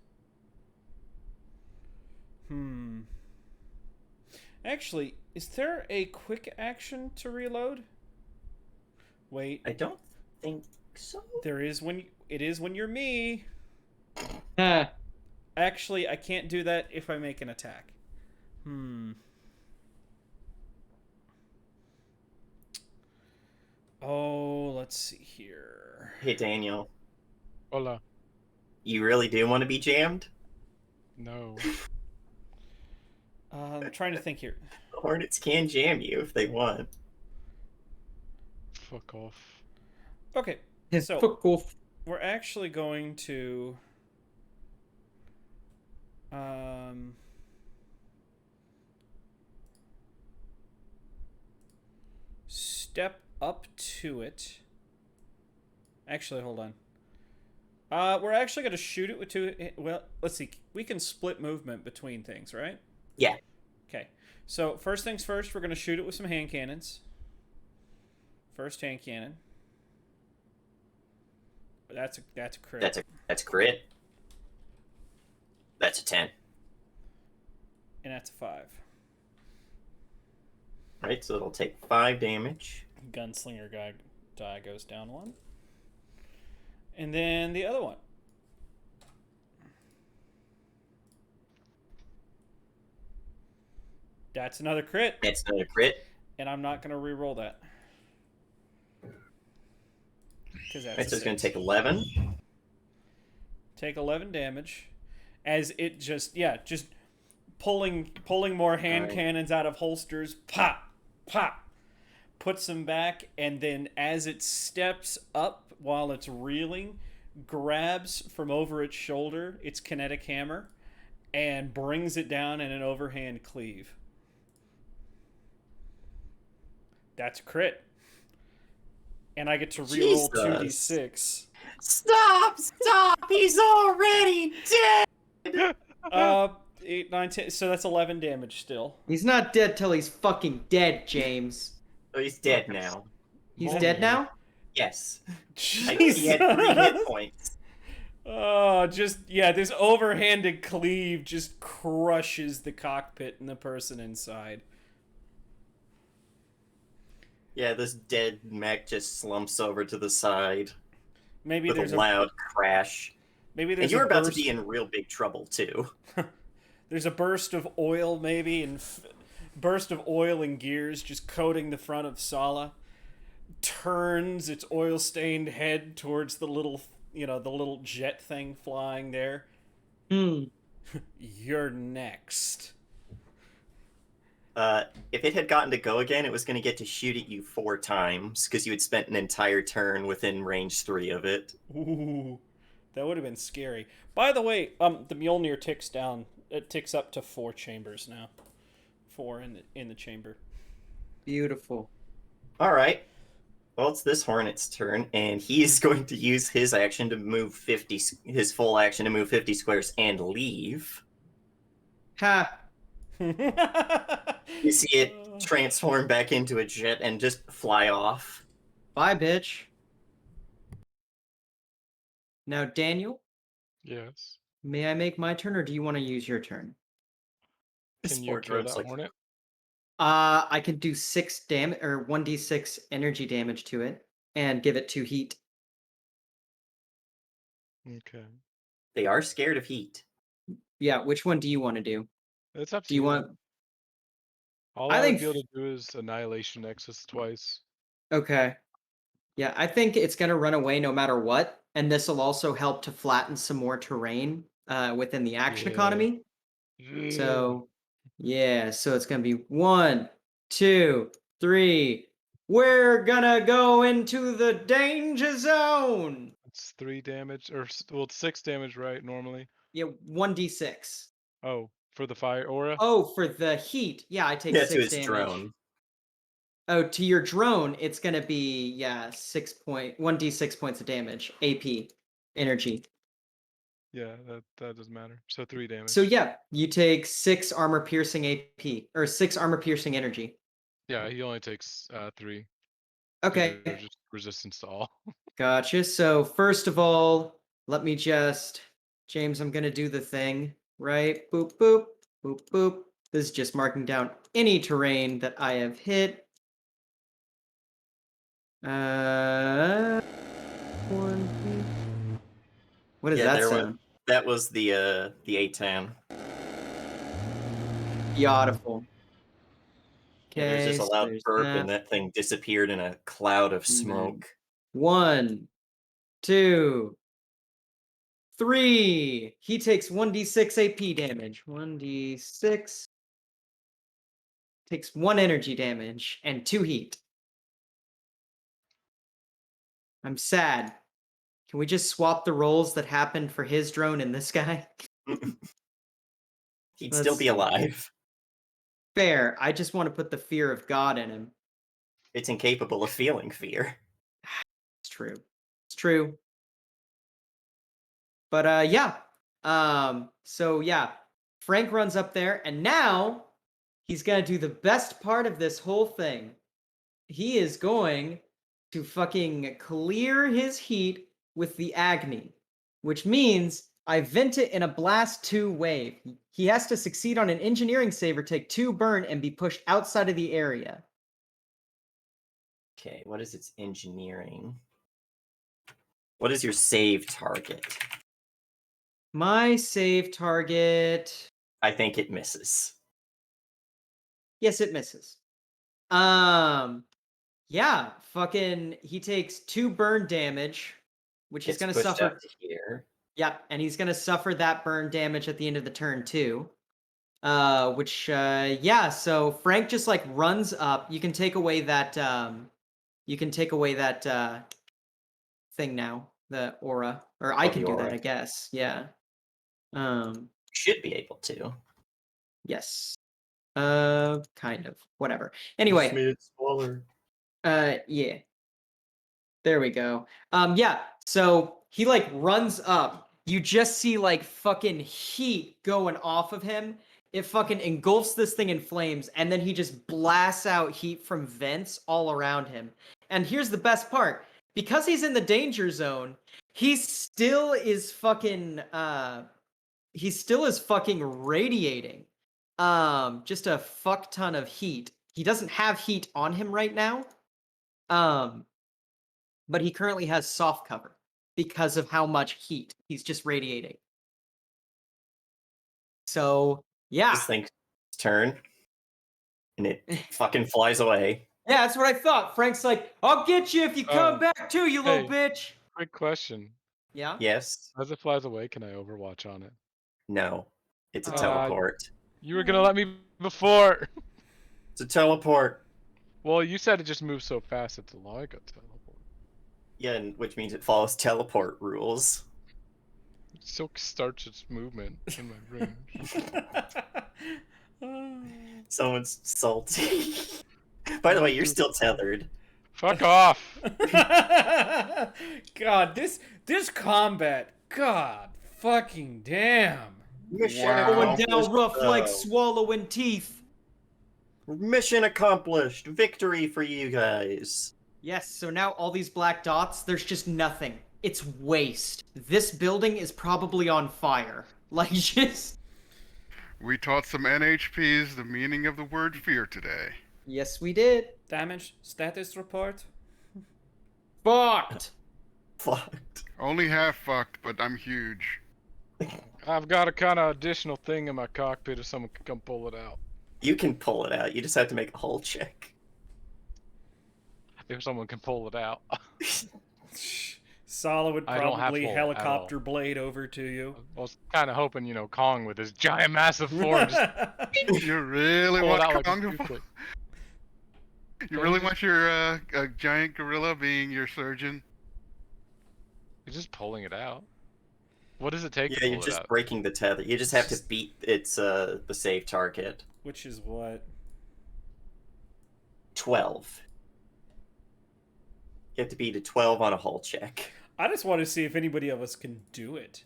Actually, is there a quick action to reload? Wait. I don't think so. There is when it is when you're me. Huh. Actually, I can't do that if I make an attack. Oh, let's see here. Hey, Daniel, hola. you really do want to be jammed? No. I'm trying to think here. The Hornets can jam you if they want. Fuck off. Okay, so Fuck off. we're actually going to step up to it. Actually, hold on. We're actually going to shoot it with 2. Well, let's see. We can split movement between things, right? Yeah. Okay. So first things first, we're going to shoot it with some hand cannons. First hand cannon. That's a crit. That's a crit. That's a 10. And that's a 5. Right, so it'll take 5 damage. Gunslinger guy die goes down 1. And then the other one. That's another crit. That's another crit. And I'm not going to re-roll that. Because that's Right, so a it's going to 6. take 11. Take 11 damage. As it just pulling more hand Alright. cannons out of holsters. Pop! Pop! Puts them back. And then as it steps up while it's reeling, grabs from over its shoulder its kinetic hammer and brings it down in an overhand cleave. That's a crit. And I get to reroll Jesus. 2d6. Stop! He's already dead! 8, 9, 10. So that's 11 damage still. He's not dead till he's fucking dead, James. Oh, he's dead now. He's dead now? Yes. I think he had 3 hit points. Oh, this overhanded cleave just crushes the cockpit and the person inside. Yeah, this dead mech just slumps over to the side Maybe with there's a loud crash. maybe And there's you're a about to burst, be in real big trouble, too. there's a burst of oil maybe and burst of oil and gears just coating the front of Sala. Turns its oil-stained head towards the little jet thing flying there. You're next. If it had gotten to go again, it was going to get to shoot at you 4 times, because you had spent an entire turn within range 3 of it. Ooh, that would have been scary. By the way, the Mjolnir ticks down. It ticks up to 4 chambers now. 4 in the chamber. Beautiful. Alright. Well, it's this Hornet's turn, and he's going to use his action to move 50... his full action to move 50 squares and leave. Ha! You see it transform back into a jet and just fly off. Bye, bitch. Now, Daniel, Yes. may I make my turn, or do you want to use your turn? This Can you poor kill drone's that like, hornet? I can do 6 damage or 1d6 energy damage to it and give it 2 heat. Okay. they are scared of heat. Yeah, which one do you want to do? It's up to Do you you. want? All I I would think. be able to do is Annihilation Nexus twice. Okay. Yeah, I think it's gonna run away no matter what, and this will also help to flatten some more terrain within the action Yeah. economy. Yeah. So, yeah, so it's gonna be 1, 2, 3. We're gonna go into the danger zone. It's 3 damage, or well, it's 6 damage, right? Normally. Yeah, 1d6. Oh, for the fire aura. Oh, for the heat, yeah, I take Yeah, to 6 its damage. drone. Oh, to your drone, it's gonna be 1d6 points of damage, AP, energy. Yeah, that doesn't matter. So 3 damage. So yeah, you take 6 armor piercing AP or 6 armor piercing energy. Yeah, he only takes 3. Okay, They're just resistance to all. gotcha. So first of all, let me just, James, I'm gonna do the thing, right? Boop boop boop boop. This is just marking down any terrain that I have hit. What does that sound? That was the A10. Beautiful. Yeah, there's just a So loud there's burp, that. and that thing disappeared in a cloud of smoke. 1, 2, 3. He takes 1d6 AP damage. 1d6. Takes 1 energy damage and 2 heat. I'm sad. Can we just swap the roles that happened for his drone and this guy? He'd Let's still be see. alive. Fair. I just want to put the fear of God in him. It's incapable of feeling fear. It's true. It's true. But yeah. So yeah, Frank runs up there, and now he's gonna do the best part of this whole thing. He is going to fucking clear his heat with the Agni, which means I vent it in a blast 2 wave. He has to succeed on an engineering save or take 2 burn and be pushed outside of the area. Okay, what is its engineering? What is your save target? My save target. I think it misses. Yes, it misses. Yeah, fucking he takes 2 burn damage, which he's Gets gonna pushed suffer. up to here. Yep, and he's gonna suffer that burn damage at the end of the turn too. Yeah, so Frank just like runs up. You can take away that thing now, the aura. Or I Oh, can the do that, aura. I guess. Yeah. Should be able to. Yes. Kind of. Whatever. Anyway, it smaller. yeah. There we go. Yeah, so he like runs up. You just see like fucking heat going off of him. It fucking engulfs this thing in flames, and then he just blasts out heat from vents all around him. And here's the best part. Because he's in the danger zone, he still is fucking radiating. Just a fuck ton of heat. He doesn't have heat on him right now. But he currently has soft cover because of how much heat he's just radiating. So, yeah. This thing's turn. And it fucking flies away. Yeah, that's what I thought. Frank's like, I'll get you if you come back too, you little bitch. Quick question. Yeah? Yes. As it flies away, can I Overwatch on it? No. It's a Uh, teleport. You were gonna let me before. It's a teleport. Well, you said it just moves so fast it's like a teleport. Yeah, which means it follows teleport rules. It still starts its movement in my range. Someone's salty. By the way, you're still tethered. Fuck off! God, this combat. God, fucking damn. Mission Going accomplished. down rough like though. swallowing teeth. Mission accomplished. Victory for you guys. Yes, so now all these black dots, there's just nothing. It's waste. This building is probably on fire. Like, just... We taught some NHPs the meaning of the word fear today. Yes, we did. Damage status report. Fucked. Fucked. Only half fucked, but I'm huge. I've got a kind of additional thing in my cockpit if someone can come pull it out. You can pull it out. You just have to make a hull check. If someone can pull it out. Sala would I don't have probably full at helicopter all. blade over to you. I was kind of hoping, Kong with his giant massive form just You really pull it out want like a Kong to toothpick. You really want your a giant gorilla being your surgeon? You're just pulling it out. What does it take to Yeah, pull you're it just out? breaking the tether. You just have to beat its the save target. Which is what? 12. You have to beat a 12 on a hull check. I just want to see if anybody of us can do it.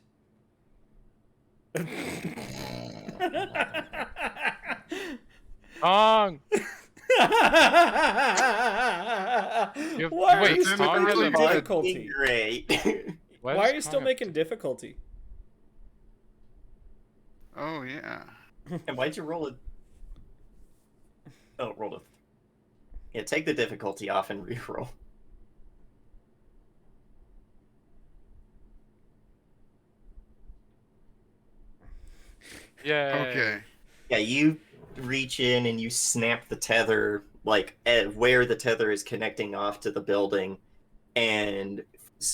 Kong! Why are wait, you still Kong making has a- difficulty? Great. Why does are you Kong still have making difficulty? Oh yeah. And why'd you roll it? Oh, roll it. Yeah, take the difficulty off and reroll. Yeah. Okay. Yeah, you reach in and you snap the tether, like where the tether is connecting off to the building, and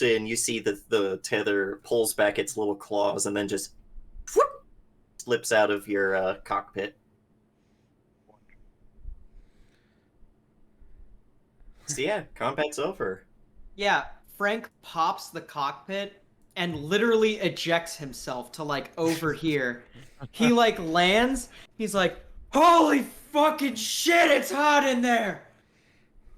you see that the tether pulls back its little claws and then just whoop, slips out of your cockpit. So yeah, combat's over. Yeah, Frank pops the cockpit and literally ejects himself to like over here. He like lands, he's like, holy fucking shit, it's hot in there!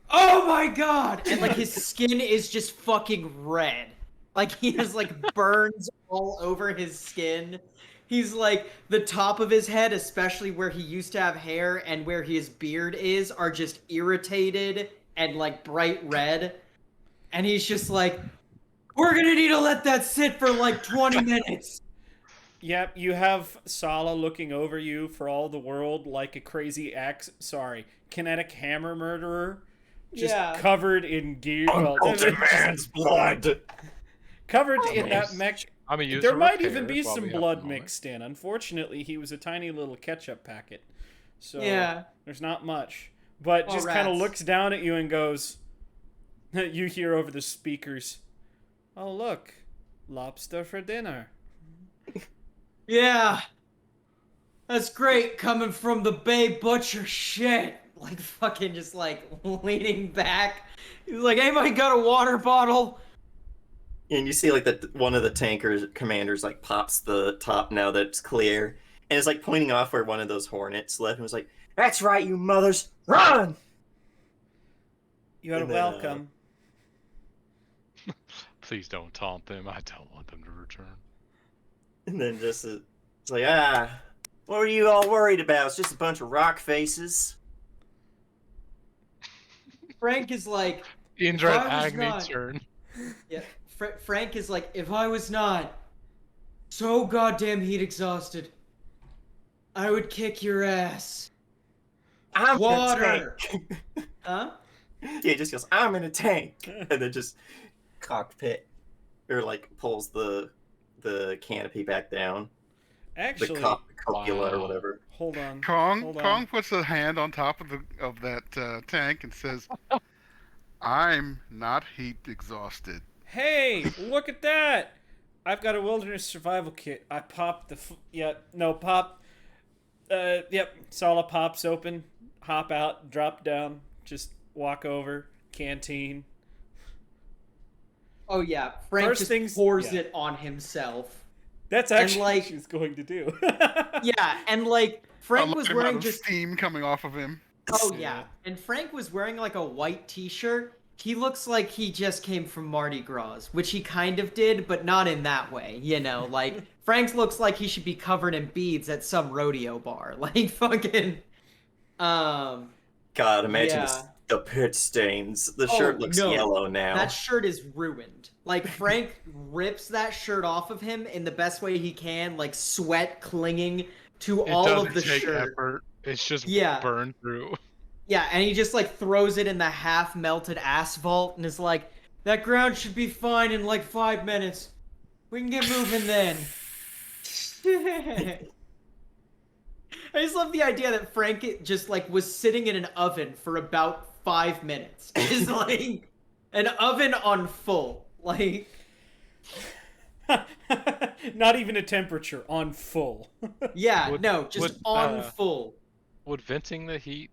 Oh my god! And like his skin is just fucking red. Like he has like burns all over his skin. He's like, the top of his head, especially where he used to have hair and where his beard is, are just irritated and like bright red. And he's just like, we're gonna need to let that sit for like 20 minutes. Yep, you have Sala looking over you for all the world like a crazy kinetic hammer murderer. Just Yeah. covered in gear. Uncultured man's blood! Covered in Nice. that mech. I'm gonna use There the might even be repairs while some we have blood the moment. mixed in. Unfortunately, he was a tiny little ketchup packet. So Yeah. there's not much. But Oh, just kind of rats. looks down at you and goes, you hear over the speakers, oh look, lobster for dinner. Yeah. That's great coming from the Bay Butcher shit. Like fucking just like leaning back. He's like, anybody got a water bottle? And you see like that one of the tanker commanders like pops the top now that it's clear, and is like pointing off where one of those hornets left and was like, "That's right, you mothers, run!" You are And then, welcome. Please don't taunt them. I don't want them to return. And then just it's like, what are you all worried about? It's just a bunch of rock faces. Frank is like, Indra If I was Agni not- turn. yeah. Frank is like, if I was not so goddamn heat exhausted, I would kick your ass. I'm Water. in a tank. Huh? Yeah, he just goes, I'm in a tank, and then just cockpit or like pulls the canopy back down, Actually, the cupola or Wow. whatever. hold on. Kong Hold on. Kong puts a hand on top of that tank and says, "I'm not heat exhausted." Hey, look at that! I've got a wilderness survival kit. I popped the yep, Sala pops open, hop out, drop down, just walk over, canteen. Oh yeah, Frank First just things- pours yeah. it on himself. That's actually like- what she's going to do. Yeah, and like Frank A was large wearing amount of just steam coming off of him. oh yeah, and Frank was wearing like a white t-shirt. He looks like he just came from Mardi Gras, which he kind of did, but not in that way, you know, like Frank looks like he should be covered in beads at some rodeo bar. Like fucking God, imagine Yeah. the pit stains. The Oh, shirt looks no. yellow now. that shirt is ruined. Like Frank rips that shirt off of him in the best way he can, like sweat clinging to It all doesn't of the take shirt. effort. It's just Yeah. burned through. Yeah, and he just like throws it in the half melted asphalt and is like, that ground should be fine in like 5 minutes. We can get moving then. I just love the idea that Frank just like was sitting in an oven for about 5 minutes. Just like an oven on full. Like Not even a temperature, on full. yeah, Would no, just would on full. would venting the heat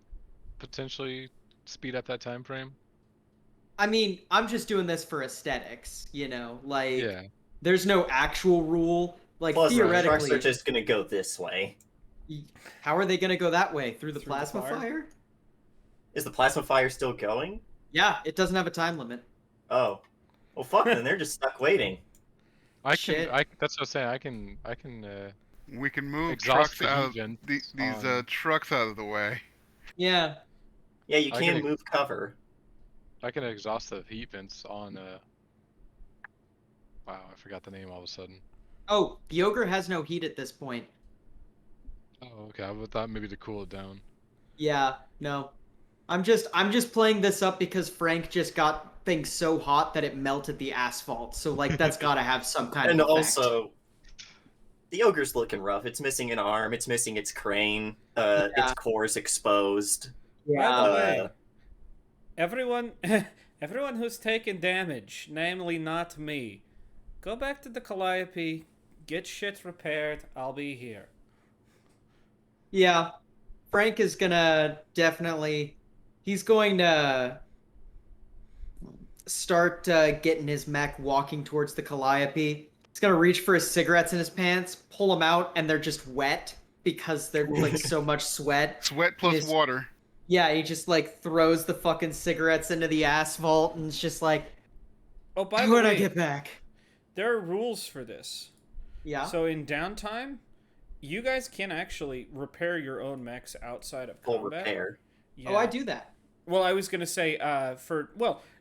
potentially speed up that time frame? I mean, I'm just doing this for aesthetics, you know? Like Yeah. there's no actual rule. Like Plus, the trucks are theoretically, just gonna go this way. how are they going to go that way? Through the Through the plasma fire? fire? Is the plasma fire still going? Yeah, it doesn't have a time limit. Oh. Well, fuck, then they're just stuck waiting. Shit. That's what I'm saying. I can We can move exhaust trucks the out heat of vents these on- trucks out of the way. Yeah. Yeah, you I can can- move cover. I can exhaust the heat vents on wow, I forgot the name all of a sudden. Oh, the ogre has no heat at this point. Oh, okay. I thought maybe to cool it down. Yeah, no. I'm just playing this up because Frank just got things so hot that it melted the asphalt. So like that's got to have some kind And of effect. also, the ogre's looking rough. It's missing an arm. It's missing its crane. Its Yeah. core's exposed. By yeah. the way, everyone who's taken damage, namely not me, go back to the Calliope, get shit repaired. I'll be here. Yeah. Frank is gonna definitely. He's going to start getting his mech walking towards the Calliope. He's gonna reach for his cigarettes in his pants, pull them out, and they're just wet because they're like so much sweat. Sweat plus His- water. Yeah, he just like throws the fucking cigarettes into the asphalt and it's just like, Oh, by how the would I way, get back? there are rules for this. Yeah. So in downtime, you guys can actually repair your own mechs outside of Full combat. repair. Yeah. Oh, I do that. Well, I was gonna say,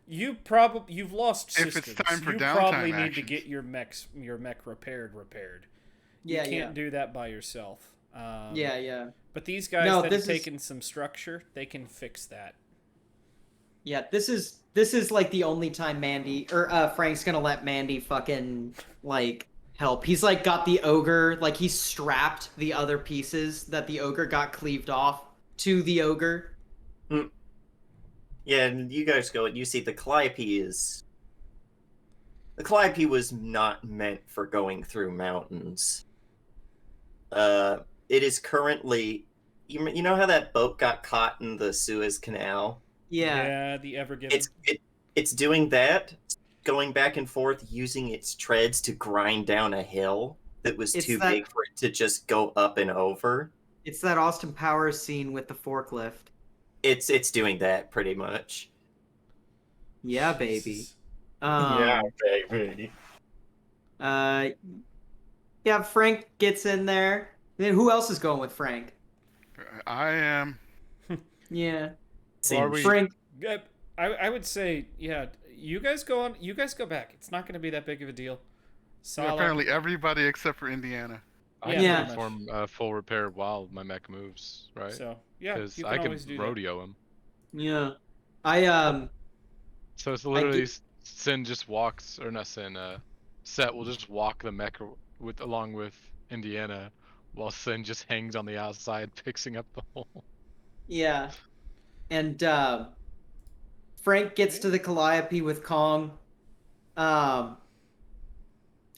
you've lost If systems. it's time for you downtime probably need to actions. get your mech repaired. Yeah, You can't do that by yourself. yeah, yeah. But these guys No, that this have is- taken some structure, they can fix that. Yeah, this is like the only time Mandy or Frank's gonna let Mandy fucking like help. He's like got the ogre, like he's strapped the other pieces that the ogre got cleaved off to the ogre. Yeah, and you guys go and you see the Calliope is. The Calliope was not meant for going through mountains. It is currently. You know how that boat got caught in the Suez Canal? Yeah. The Ever Given. It's doing that, going back and forth, using its treads to grind down a hill that was It's too that- big for it to just go up and over. It's that Austin Powers scene with the forklift. It's doing that pretty much. Yeah, baby. baby. Yeah, Frank gets in there. Then who else is going with Frank? I am. Yeah. Are we- Frank. I would say, yeah. You guys go on. You guys go back. It's not going to be that big of a deal. Sala, Apparently everybody except for Indiana. I Yeah, can pretty perform full repair while my mech moves, right? So yeah, Because you I can can always do that. rodeo him. Yeah. So it's literally do- Sin just walks, or not Sin. Set will just walk the mech along with Indiana, while Sin just hangs on the outside, fixing up the hole. Yeah. And Frank gets to the Calliope with Kong.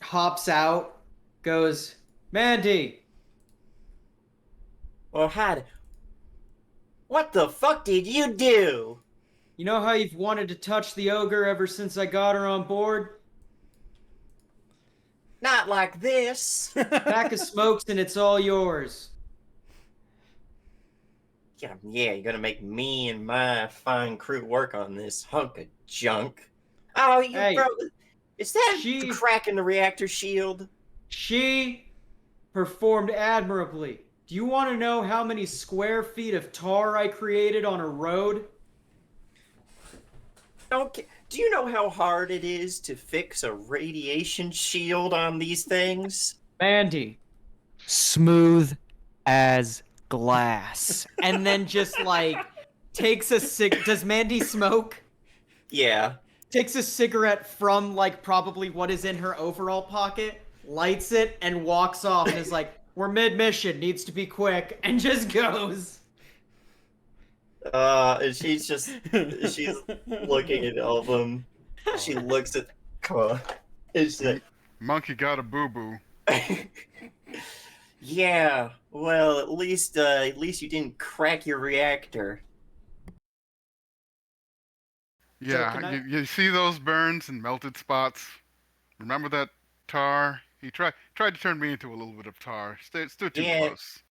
Hops out, goes, Mandy. Well, what the fuck did you do? You know how you've wanted to touch the ogre ever since I got her on board? Not like this. Pack of smokes and it's all yours. Yeah, you're gonna make me and my fine crew work on this hunk of junk. Oh, you Hey, bro, is that she- the crack in the reactor shield? She performed admirably. Do you want to know how many square feet of tar I created on a road? Do you know how hard it is to fix a radiation shield on these things? Mandy. Smooth as glass. And then just like takes a does Mandy smoke? Yeah. Takes a cigarette from like probably what is in her overall pocket, lights it, and walks off and is like, we're mid-mission, needs to be quick, and just goes. And she's looking at all of them. She looks at come on. It's like Monkey got a boo-boo. yeah, well at least you didn't crack your reactor. Yeah, can I- you see those burns and melted spots? Remember that tar? He tried to turn me into a little bit of tar. Stood too Yeah. close.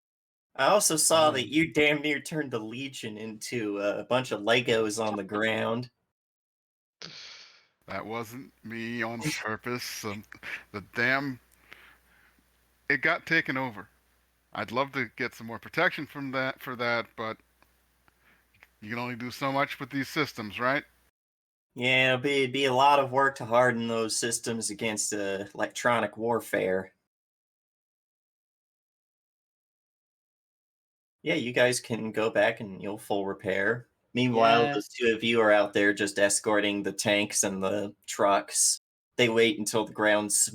I also saw that you damn near turned the Legion into a bunch of Legos on the ground. That wasn't me on purpose. The damn it got taken over. I'd love to get some more protection from that, but you can only do so much with these systems, right? Yeah, it'd be a lot of work to harden those systems against electronic warfare. Yeah, you guys can go back and you'll full repair. Meanwhile, Yeah. those two of you are out there just escorting the tanks and the trucks. They wait until the ground's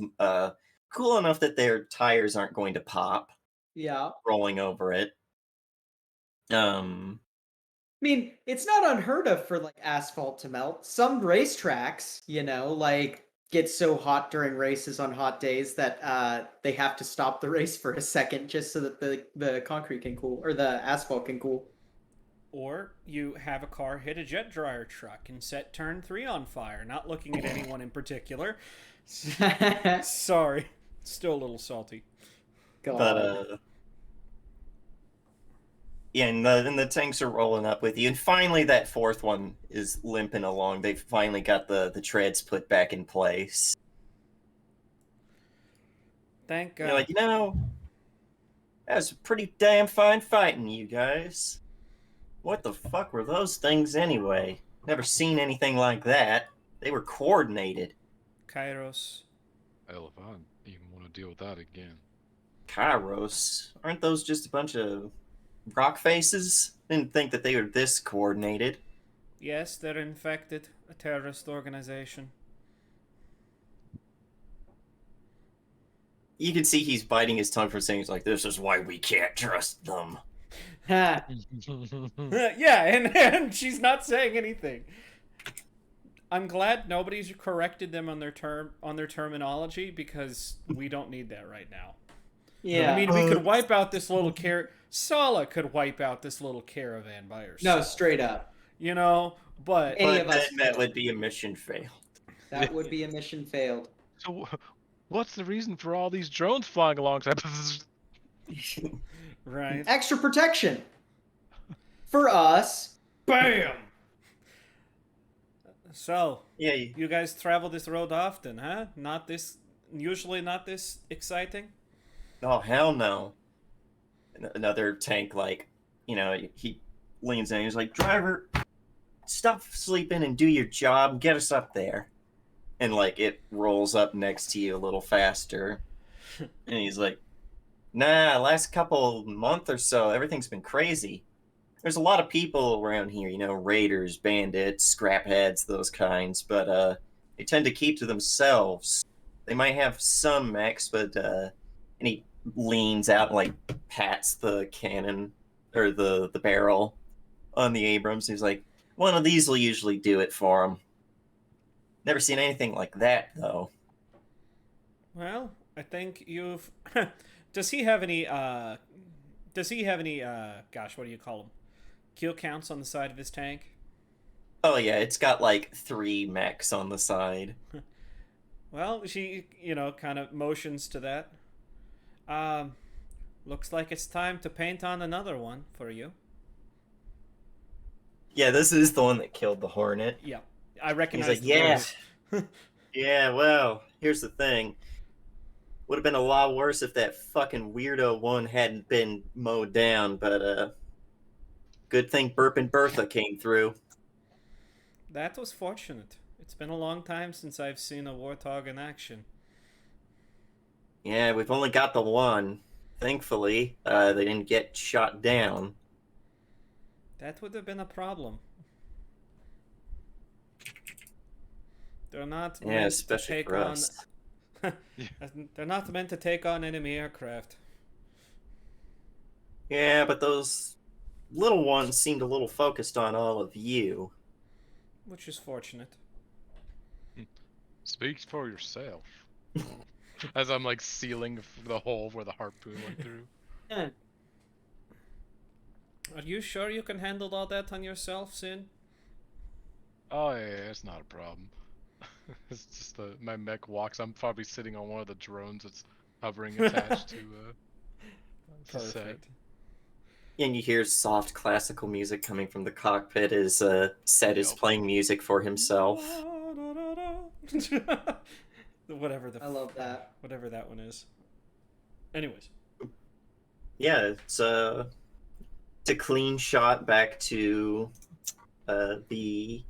cool enough that their tires aren't going to pop, Yeah. rolling over it. I mean, it's not unheard of for like asphalt to melt. Some racetracks, like get so hot during races on hot days that they have to stop the race for a second just so that the concrete can cool or the asphalt can cool. Or you have a car hit a jet dryer truck and set turn 3 on fire, not looking at anyone in particular. Sorry. Still a little salty. God. But yeah, and then the tanks are rolling up with you, and finally that fourth one is limping along. They've finally got the treads put back in place. Thank God. You're like, that was pretty damn fine fighting, you guys. What the fuck were those things anyway? Never seen anything like that. They were coordinated. Kairos. Hell, if I even want to deal with that again. Kairos? Aren't those just a bunch of rock faces? Didn't think that they were this coordinated. Yes, they're infected. A terrorist organization. You can see he's biting his tongue for saying, he's like, this is why we can't trust them. Ha. Yeah, and she's not saying anything. I'm glad nobody's corrected them on their terminology because we don't need that right now. Yeah. I mean, we could wipe out this little Sala could wipe out this little caravan by herself. No, straight up. But Any of us then that would be a mission fail. That would be a mission failed. So, what's the reason for all these drones flying alongside? right. Extra protection. For us. Bam! So, Yeah. you guys travel this road often, huh? Usually not this exciting? Oh, hell no. Another tank, he leans in. He's like, driver, stop sleeping and do your job. Get us up there. And, it rolls up next to you a little faster. And he's like, nah, last couple month or so, everything's been crazy. There's a lot of people around here, raiders, bandits, scrapheads, those kinds, but they tend to keep to themselves. They might have some mechs, but and he leans out and pats the cannon or the barrel on the Abrams. He's like, one of these will usually do it for him. Never seen anything like that though. Well, I think you've. Does he have any? Gosh, what do you call them? Kill counts on the side of his tank. Oh yeah, it's got 3 mechs on the side. Well, she, kind of motions to that. Looks like it's time to paint on another one for you. Yeah, this is the one that killed the Hornet. Yeah, I recognize. He's like, yeah. Yeah, well, here's the thing. Would have been a lot worse if that fucking weirdo one hadn't been mowed down, but good thing Burp and Bertha came through. That was fortunate. It's been a long time since I've seen a warthog in action. Yeah, we've only got the one. Thankfully, they didn't get shot down. That would have been a problem. They're not Yeah, meant to especially take for on. us. They're not meant to take on enemy aircraft. Yeah, but those little ones seemed a little focused on all of you. Which is fortunate. Speaks for yourself. As I'm like sealing the hole where the harpoon went through. Yeah. Are you sure you can handle all that on yourself, Sin? Oh yeah, it's not a problem. It's just my mech walks. I'm probably sitting on one of the drones that's hovering attached to the set. Perfect. And you hear soft classical music coming from the cockpit as Set is Yep. playing music for himself. Whatever I love that. whatever that one is. Anyways. Yeah, it's a clean shot back to the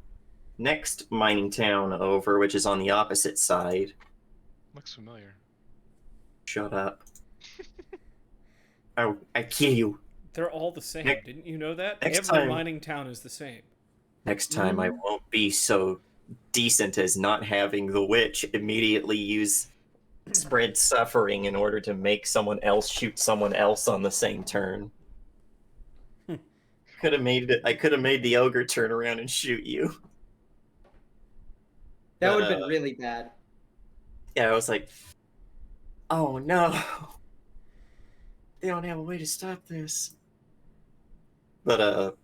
next mining town over, which is on the opposite side. Looks familiar. Shut up. I kill you. They're all the same. Next- Didn't you know that? next Every time- mining town is the same. Next time I won't be so decent as not having the witch immediately use spread suffering in order to make someone else shoot someone else on the same turn. Could have made it. I could have made the ogre turn around and shoot you. That would have been really bad. Yeah, I was like, oh no. They don't have a way to stop this. But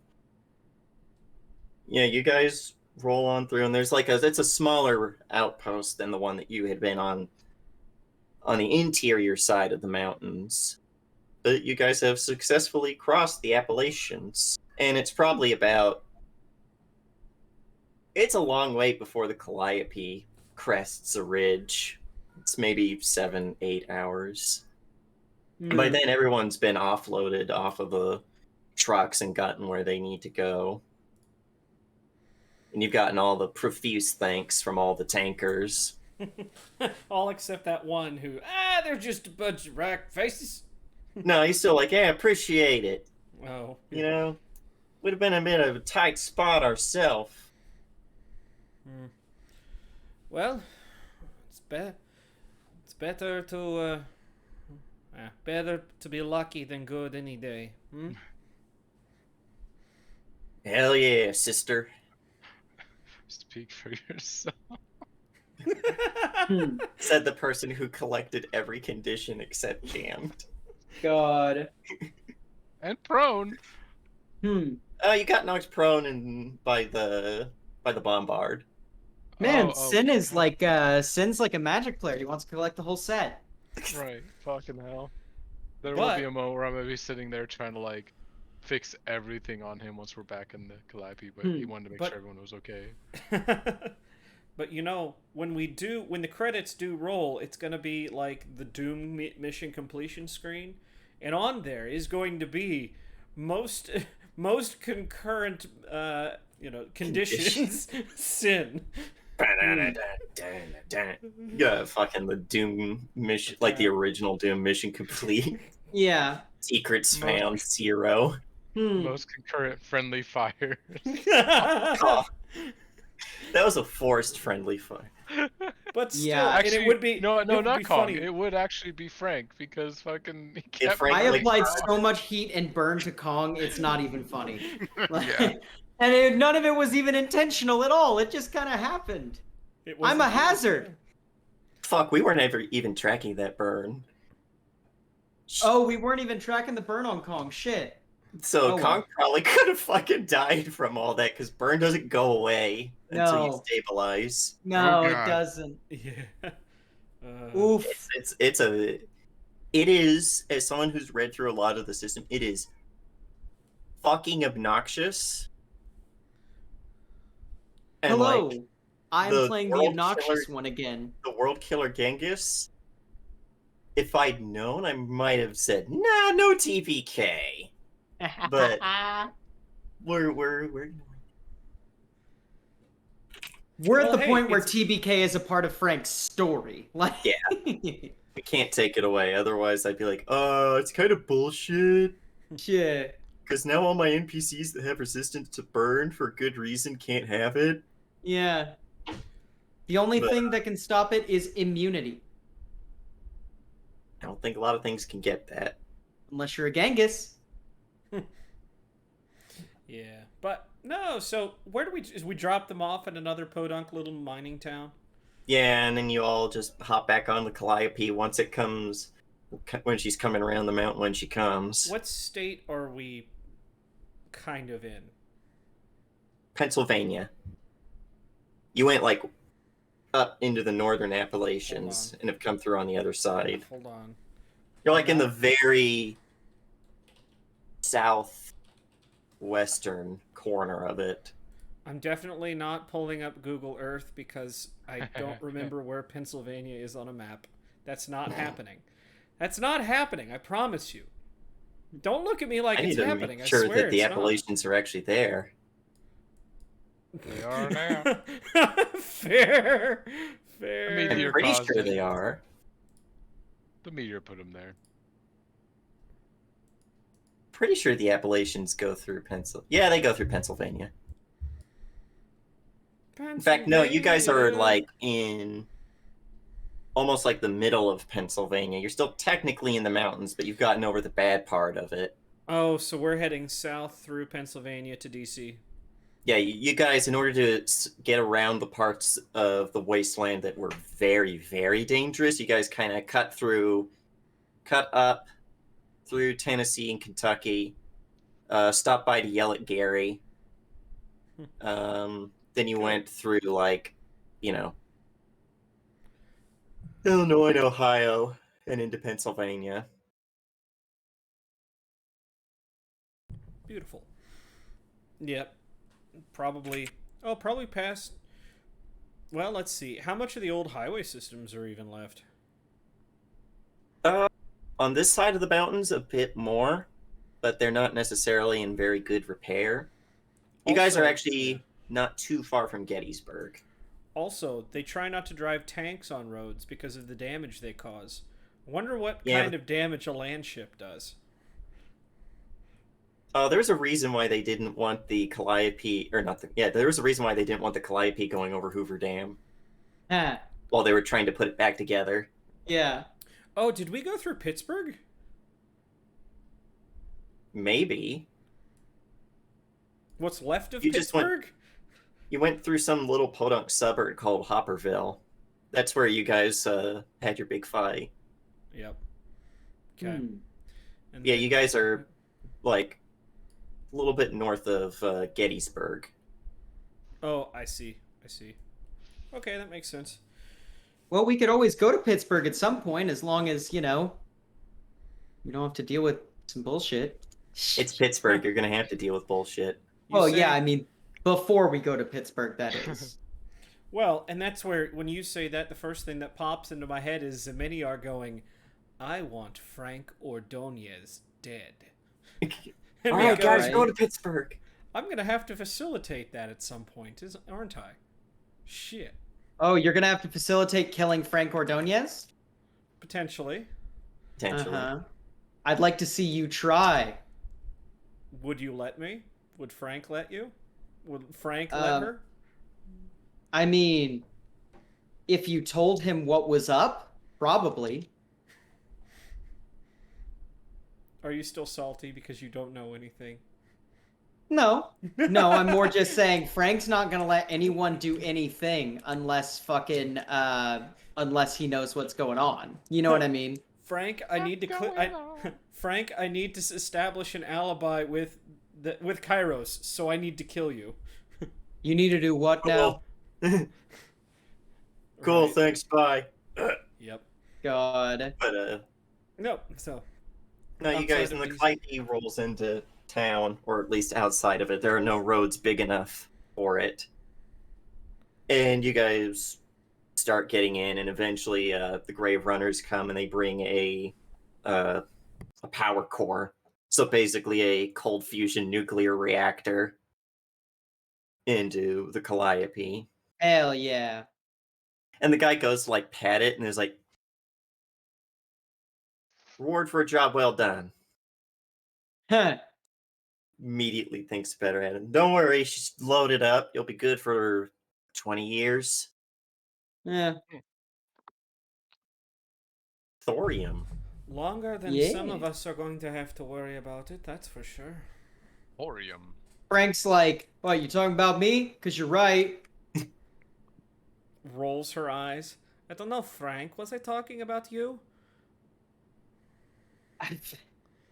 yeah, you guys roll on through, and there's like it's a smaller outpost than the one that you had been on the interior side of the mountains. But you guys have successfully crossed the Appalachians, and it's probably it's a long wait before the Calliope crests a ridge. It's maybe 7-8 hours. And by then, everyone's been offloaded off of the trucks and gotten where they need to go. And you've gotten all the profuse thanks from all the tankers. All except that one who, they're just a bunch of rack faces. No, he's still like, yeah, appreciate it. Oh. You know, would have been a bit of a tight spot ourselves. Well, it's better to better to be lucky than good any day. Hell yeah, sister. Speak for yourself. Said the person who collected every condition except jammed. God. And prone. You got knocked prone by the bombard. Man, Oh, Sin is like Sin's like a magic player. He wants to collect the whole set. Right. Fucking hell. There will But- be a moment where I'm gonna be sitting there trying to like fix everything on him once we're back in the Calliope, but he wanted to make But- sure everyone was okay. But you know, when the credits do roll, it's gonna be like the Doom mission completion screen, and on there is going to be most concurrent conditions Sin. Yeah, fucking the Doom mission, like the original Doom mission complete. Yeah. Secrets found 0. Most concurrent friendly fire. Oh, that was a forced friendly fire. But still, Yeah. and it would be no, it would not be Kong. funny. It would actually be Frank because fucking he kept Frank- I like- applied so much heat and burn to Kong, it's not even funny. Yeah. And none of it was even intentional at all. It just kind of happened. It I'm a wasn't- hazard. Fuck, we weren't ever even tracking that burn. Oh, we weren't even tracking the burn on Kong. Shit. So Oh, Kong well. probably could have fucking died from all that because burn doesn't go away until you No. stabilize. No, Oh, it God. doesn't. Yeah. Oof. It is, as someone who's read through a lot of the system, it is fucking obnoxious. And Hello. like I'm the playing the World obnoxious Killer- one again. the World Killer Genghis, if I'd known, I might have said, nah, no TPK. But we're We're at Well, the hey, point where it's- TBK is a part of Frank's story. Like, Yeah. We can't take it away. Otherwise, I'd be like, it's kind of bullshit. Yeah. Because now all my NPCs that have resistance to burn for good reason can't have it. Yeah. The only But- thing that can stop it is immunity. I don't think a lot of things can get that. Unless you're a Genghis. Yeah, but no. So where do we drop them off at another podunk little mining town? Yeah, and then you all just hop back on the Calliope once it comes, when she's coming around the mountain when she comes. What state are we kind of in? Pennsylvania. You went like up into the northern Appalachians and have come through on the other side. Hold on. You're like in the very southwestern corner of it. I'm definitely not pulling up Google Earth because I don't remember where Pennsylvania is on a map. That's not happening. That's not happening. I promise you. Don't look at me like I need it's to happening. make sure I swear that the it's Appalachians are actually there. They are now. not. Fair. Fair. I mean, I'm Dear pretty cause sure then. they are. The meteor put them there. Pretty sure the Appalachians go through Pennsylvania. Yeah, they go through Pennsylvania. In fact, no, you guys are like in almost like the middle of Pennsylvania. You're still technically in the mountains, but you've gotten over the bad part of it. Oh, so we're heading south through Pennsylvania to DC. Yeah, you guys, in order to get around the parts of the wasteland that were very, very dangerous, you guys kind of cut up through Tennessee and Kentucky, stopped by to yell at Gary. Then you went through, like, Illinois and Ohio and into Pennsylvania. Beautiful. Yep. Probably past. Well, let's see. How much of the old highway systems are even left? On this side of the mountains, a bit more, but they're not necessarily in very good repair. You guys are Also- actually not too far from Gettysburg. Also, they try not to drive tanks on roads because of the damage they cause. I wonder what Yeah, kind of damage a land ship does. There's a reason why they didn't want the Calliope, or not the, yeah, there was a reason why they didn't want the Calliope going over Hoover Dam Huh. while they were trying to put it back together. Yeah. Oh, did we go through Pittsburgh? Maybe. What's left of You just went- Pittsburgh? You went through some little podunk suburb called Hopperville. That's where you guys had your big fight. Yep. Okay. Hmm. And Yeah, then- you guys are like a little bit north of Gettysburg. Oh, I see. I see. Okay, that makes sense. Well, we could always go to Pittsburgh at some point as long as, we don't have to deal with some bullshit. It's Pittsburgh. You're gonna have to deal with bullshit. You Well, say- yeah, I mean, before we go to Pittsburgh, that is. Well, and that's where, when you say that, the first thing that pops into my head is many are going, I want Frank Ordonez dead. And All we right, go, guys, right. go to Pittsburgh. I'm going to have to facilitate that at some point, aren't I? Shit. Oh, you're gonna have to facilitate killing Frank Ordonez? Potentially. Potentially. Uh-huh. I'd like to see you try. Would you let me? Would Frank let you? Would Frank let her? I mean, if you told him what was up, probably. Are you still salty because you don't know anything? No. No, I'm more just saying Frank's not gonna let anyone do anything unless unless he knows what's going on. You know what I mean? Frank, I need to Frank, I need to establish an alibi with Kairos, so I need to kill you. You need to do what now? Cool, Right? thanks, bye. Yep. God. But No, so no, you Outside guys, of when the DC. Calliope rolls into town, or at least outside of it, there are no roads big enough for it. And you guys start getting in, and eventually the Grave Runners come and they bring a power core. So basically a cold fusion nuclear reactor into the Calliope. Hell yeah. And the guy goes to like pat it and is like, Reward for a job well done. Huh. Immediately thinks better at it. Don't worry, she's loaded up. You'll be good for 20 years. Yeah. Thorium. Longer than some of us are going to have to worry about it, that's for sure. Thorium. Frank's like, what, you talking about me? Because you're right. Rolls her eyes. I don't know, Frank. Was I talking about you?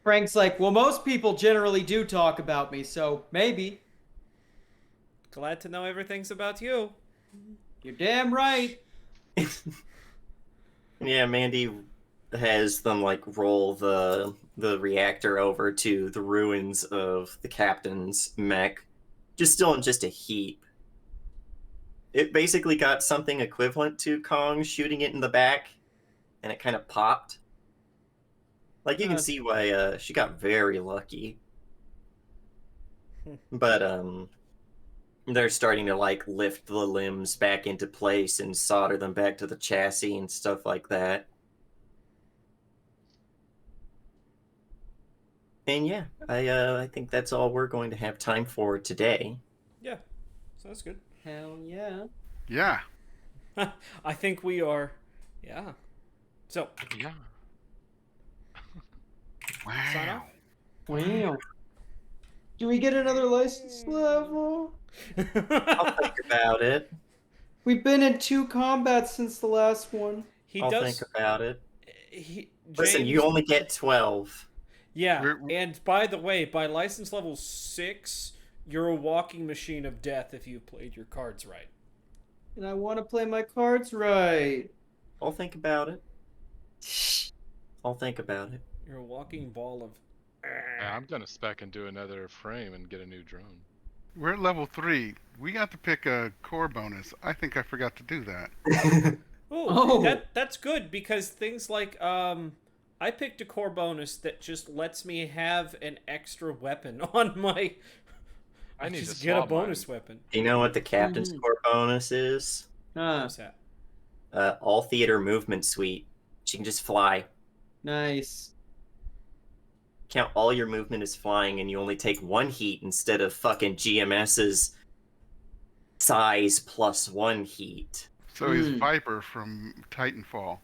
Frank's like, well, most people generally do talk about me, so maybe. Glad to know everything's about you. You're damn right. Yeah, Mandy has them like roll the reactor over to the ruins of the captain's mech, just still in just a heap. It basically got something equivalent to Kong shooting it in the back, and it kind of popped. Like you can see why she got very lucky. But they're starting to like lift the limbs back into place and solder them back to the chassis and stuff like that. And yeah, I think that's all we're going to have time for today. Yeah, sounds good. Hell yeah. Yeah. I think we are. Yeah. So, Yeah. sign Wow. off. Wow. Do we get another license level? I'll think about it. We've been in 2 combats since the last one. He I'll does. think about it. He, Listen, you James- only get 12. Yeah, We're- and by the way, by license level 6, you're a walking machine of death if you played your cards right. And I want to play my cards right. I'll think about it. I'll think about it. You're a walking ball of. Yeah, I'm gonna spec and do another frame and get a new drone. We're at level 3. We got to pick a core bonus. I think I forgot to do that. Oh. That's good because things like I picked a core bonus that just lets me have an extra weapon on my. I need just to get a swap bonus mine. weapon. Do you know what the captain's core bonus is? What's that? All theater movement suite. She can just fly. Nice. Count all your movement as flying, and you only take 1 heat instead of fucking GMS's size plus 1 heat. So he's Viper from Titanfall.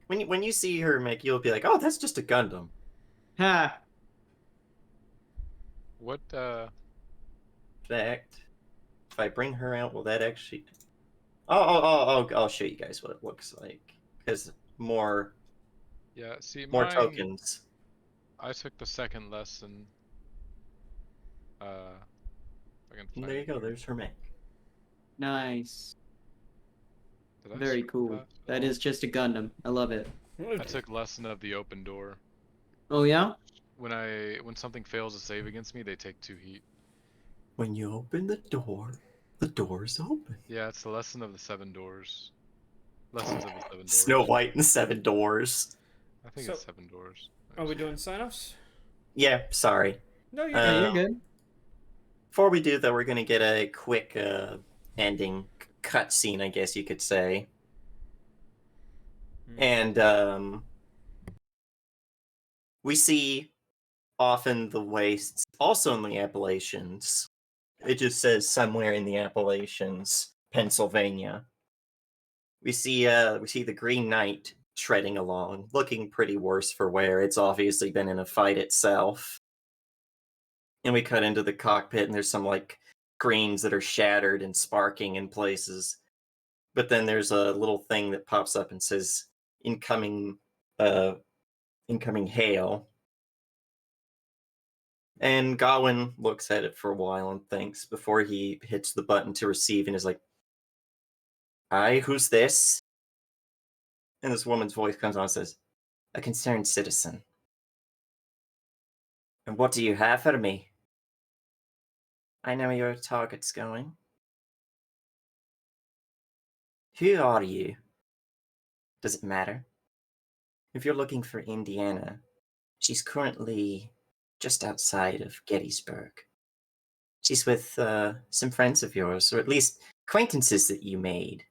When you see her, Mick, you'll be like, oh, that's just a Gundam. Ha. What, In fact, if I bring her out, will that actually... I'll show you guys what it looks like. Because more yeah, see, more mine, tokens. I took the second lesson. I can And find there you it go, here. there's her mech. Nice. Did I Very skip cool. that? That is just a Gundam. I love it. I took lesson of the open door. Oh, yeah? When something fails to save against me, they take 2 heat. When you open the door's open. Yeah, it's the lesson of the 7 doors. Lessons of the 7 doors. Snow White and 7 doors. I think So- it's 7 doors. Are we doing sign offs? Yeah, sorry. No, you're Yeah, good. you're good. Before we do, though, we're going to get a quick ending cutscene, I guess you could say. And we see off in the wastes, also in the Appalachians. It just says somewhere in the Appalachians, Pennsylvania. We see the Green Knight treading along, looking pretty worse for wear. It's obviously been in a fight itself. And we cut into the cockpit, and there's some like screens that are shattered and sparking in places. But then there's a little thing that pops up and says incoming hail. And Gawain looks at it for a while and thinks before he hits the button to receive and is like, "Hi, who's this?" And this woman's voice comes on and says, "A concerned citizen." "And what do you have for me?" "I know where your target's going." "Who are you?" "Does it matter?" "If you're looking for Indiana, she's currently just outside of Gettysburg. She's with some friends of yours, or at least acquaintances that you made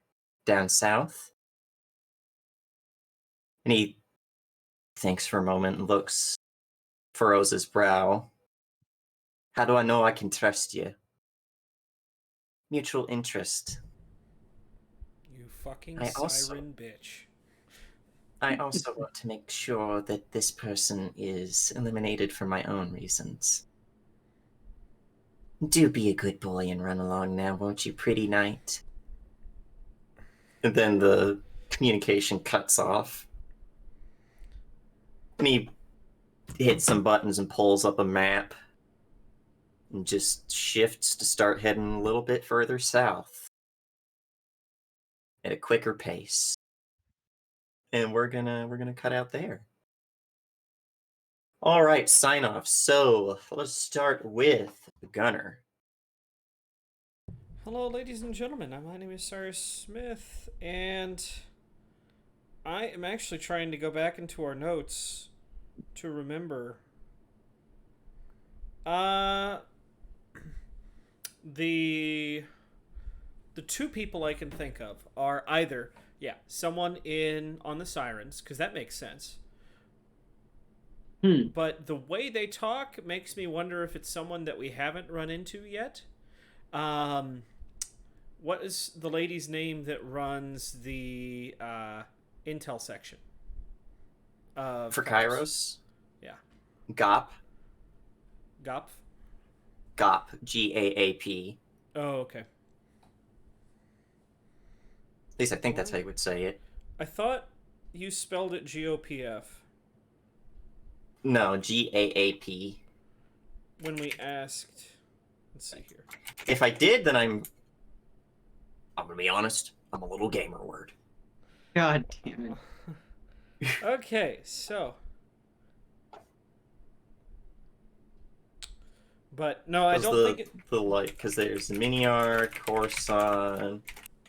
down south." And he thinks for a moment and furrows his brow. How do I know I can trust you? Mutual interest. You fucking I also- siren bitch. I also want to make sure that this person is eliminated for my own reasons. Do be a good boy and run along now, won't you, pretty knight? And then the communication cuts off. And he hits some buttons and pulls up a map and just shifts to start heading a little bit further south at a quicker pace. And we're gonna cut out there. All right, sign off. So let's start with Gunner. Hello, ladies and gentlemen. My name is Cyrus Smith, and I am actually trying to go back into our notes to remember. The two people I can think of are either someone on the Sirens, because that makes sense. But the way they talk makes me wonder if it's someone that we haven't run into yet. What is the lady's name that runs the intel section? For Kairos? Yeah. Gop. Gop? Gop. Gaap. Oh, okay. At least I think that's how you would say it. I thought you spelled it GOPF. No, Gaap. When we asked... Let's see here. If I did, then I'm gonna be honest, I'm a little gamer word. God damn it. Okay, so... But, no, I don't think it... Because there's Miniar, Corson,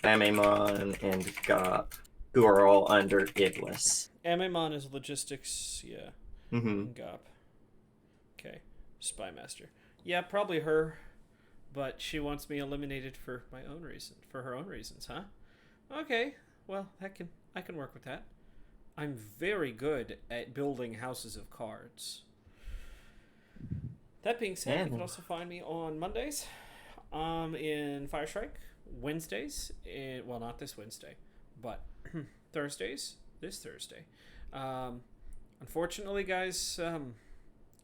Amemon, and Gop, who are all under Iblis. Amemon is logistics, yeah. Mm-hmm. Gop. Okay. Spymaster. Yeah, probably her. But she wants me eliminated for her own reasons, huh? Okay. Well, I can work with that. I'm very good at building houses of cards. That being said, you can also find me on Mondays, in Firestrike, Wednesdays, well, not this Wednesday, but Thursdays, this Thursday. Unfortunately, guys,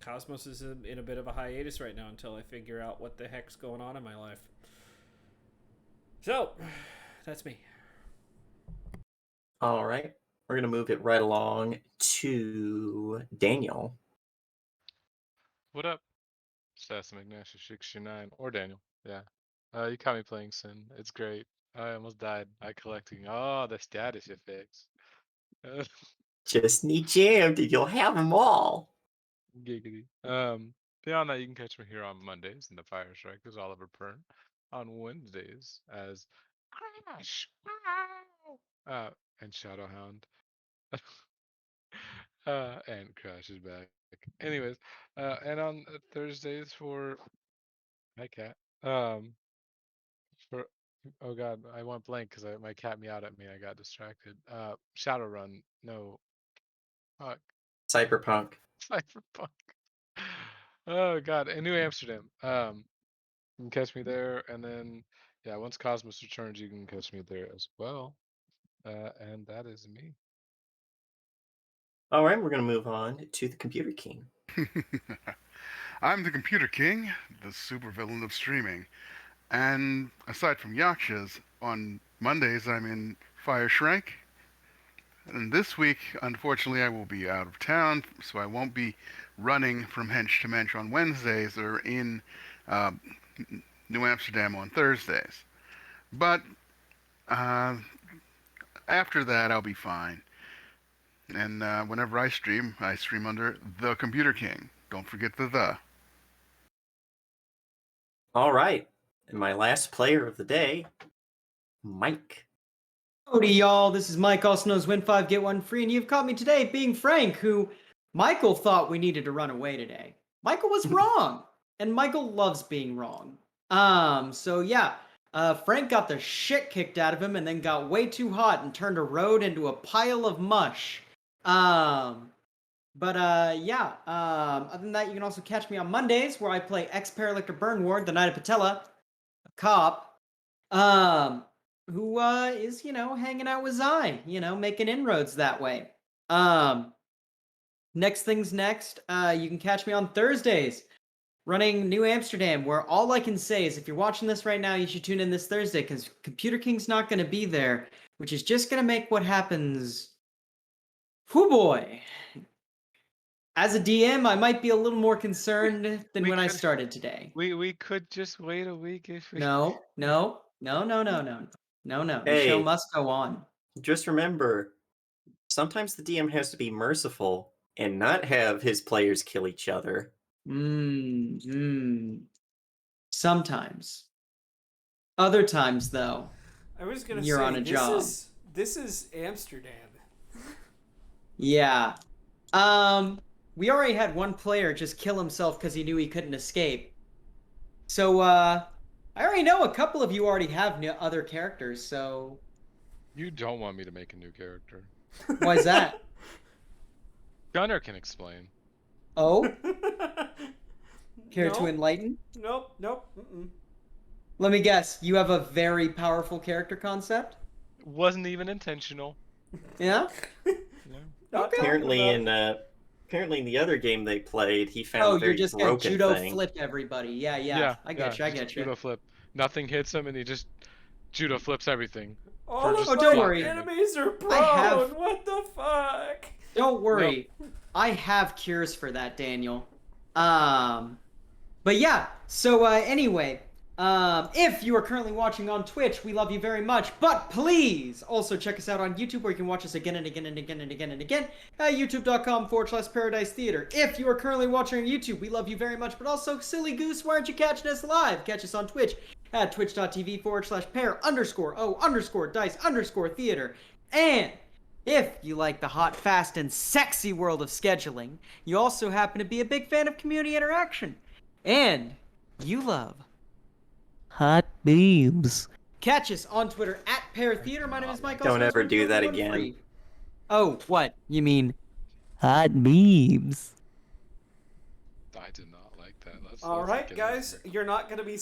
Cosmos is in a bit of a hiatus right now until I figure out what the heck's going on in my life. So, that's me. All right. We're going to move it right along to Daniel. What up? Assassin McNash69 or Daniel. Yeah. You caught me playing Sin. It's great. I almost died. I collecting all the status effects. Just need jammed and you'll have them all. Giggity. Beyond that, you can catch me here on Mondays in the Fire Strike as Oliver Pern. On Wednesdays as Crash. And Shadowhound. And Crash is back. Anyways, and on Thursdays for my cat. For oh god, I went blank because my cat meowed at me. I got distracted. Shadowrun. No. Fuck. Cyberpunk. Cyberpunk. Oh god, in New Amsterdam. You can catch me there, and then once Cosmos returns, you can catch me there as well. And that is me. All right, we're going to move on to the Computer King. I'm the Computer King, the supervillain of streaming. And aside from Yakshas, on Mondays I'm in Fire Shrike. And this week, unfortunately, I will be out of town, so I won't be running from Hench to Mensch on Wednesdays or in New Amsterdam on Thursdays. But after that, I'll be fine. And whenever I stream under the Computer King. Don't forget the. All right. And my last player of the day, Mike. Howdy, y'all. This is Mike, also known as Win 5, Get 1 Free, and you've caught me today being Frank, who Michael thought we needed to run away today. Michael was wrong, and Michael loves being wrong. Frank got the shit kicked out of him and then got way too hot and turned a road into a pile of mush. Yeah. Other than that, you can also catch me on Mondays where I play ex-Paralictor Burn Ward, the Knight of Patella, a cop, who is, hanging out with Zai, making inroads that way. Next thing's next. You can catch me on Thursdays running New Amsterdam, where all I can say is if you're watching this right now, you should tune in this Thursday because Computer King's not going to be there, which is just going to make what happens. Whoo boy. As a DM, I might be a little more concerned than when I started today. We could just wait a week if we. No. The show Hey. must go on. Just remember, sometimes the DM has to be merciful and not have his players kill each other. Sometimes. Other times, though, I was gonna you're say on a job. This is Amsterdam. Yeah. We already had one player just kill himself because he knew he couldn't escape. So, I already know a couple of you already have other characters, so... You don't want me to make a new character. Why is that? Gunner can explain. Oh? Care to Nope. enlighten? Nope. Mm-mm. Let me guess, you have a very powerful character concept? Wasn't even intentional. Yeah? Not Okay. Apparently about- in the other game they played, he found Oh, a very you're just gonna broken judo thing. flip everybody. Yeah. I get you. just Judo flip. Nothing hits him and he just judo flips everything. All just of don't my worry. enemies are prone. have- What the fuck? Don't worry. I have cures for that, Daniel. But yeah, so anyway, if you are currently watching on Twitch, we love you very much. But please also check us out on YouTube where you can watch us again and again and again and again and again at youtube.com/Paradise Theater. If you are currently watching on YouTube, we love you very much. But also, silly goose, why aren't you catching us live? Catch us on Twitch at twitch.tv/pair_o_dice_theater. And if you like the hot, fast, and sexy world of scheduling, you also happen to be a big fan of community interaction. And you love Hot boobs. catch us on Twitter at Pair Theater. My name is Mike. Don't also ever known as do that 141 again. Free. Oh, what? You mean Hot boobs. I did not like that. All let's right, get guys, into it. you're not gonna be.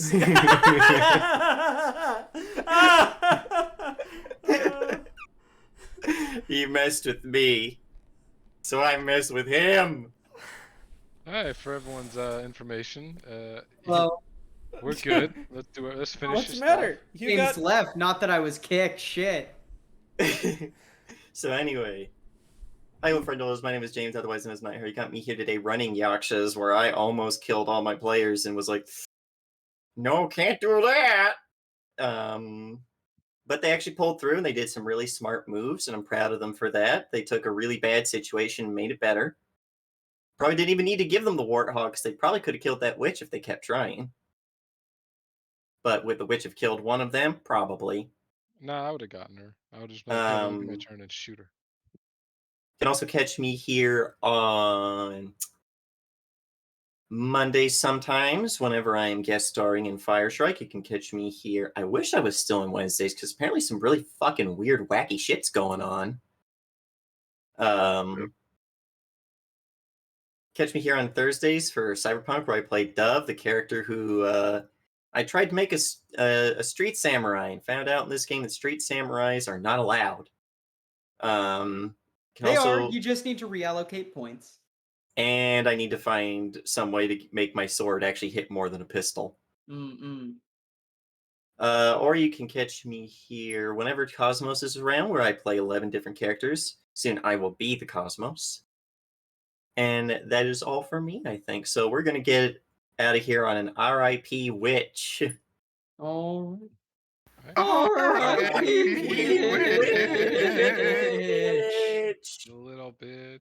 He messed with me, so I messed with him. Alright, for everyone's information, well, we're good. Let's do it. Let's finish What's this the matter? off. You James got. left. Not that I was kicked. Shit. So anyway, hi friend, my name is James, otherwise known as Night. You got me here today running Yakshas, where I almost killed all my players and was like, no, can't do that. But they actually pulled through and they did some really smart moves, and I'm proud of them for that. They took a really bad situation and made it better. Probably didn't even need to give them the Warthog, because they probably could have killed that witch if they kept trying. But would the witch have killed one of them? Probably. Nah, I would have gotten her. I would just been like, okay, my turn and shoot her. You can also catch me here on Mondays sometimes, whenever I am guest starring in Fire Strike. You can catch me here. I wish I was still on Wednesdays, because apparently some really fucking weird, wacky shit's going on. Catch me here on Thursdays for Cyberpunk, where I play Dove, the character who I tried to make a street samurai, and found out in this game that street samurais are not allowed. They are. You just need to reallocate points. And I need to find some way to make my sword actually hit more than a pistol. Or you can catch me here whenever Cosmos is around, where I play 11 different characters. Soon I will be the Cosmos. And that is all for me, I think. So we're going to get out of here on an RIP Witch. All right. R.I.P. Witch. Little bitch.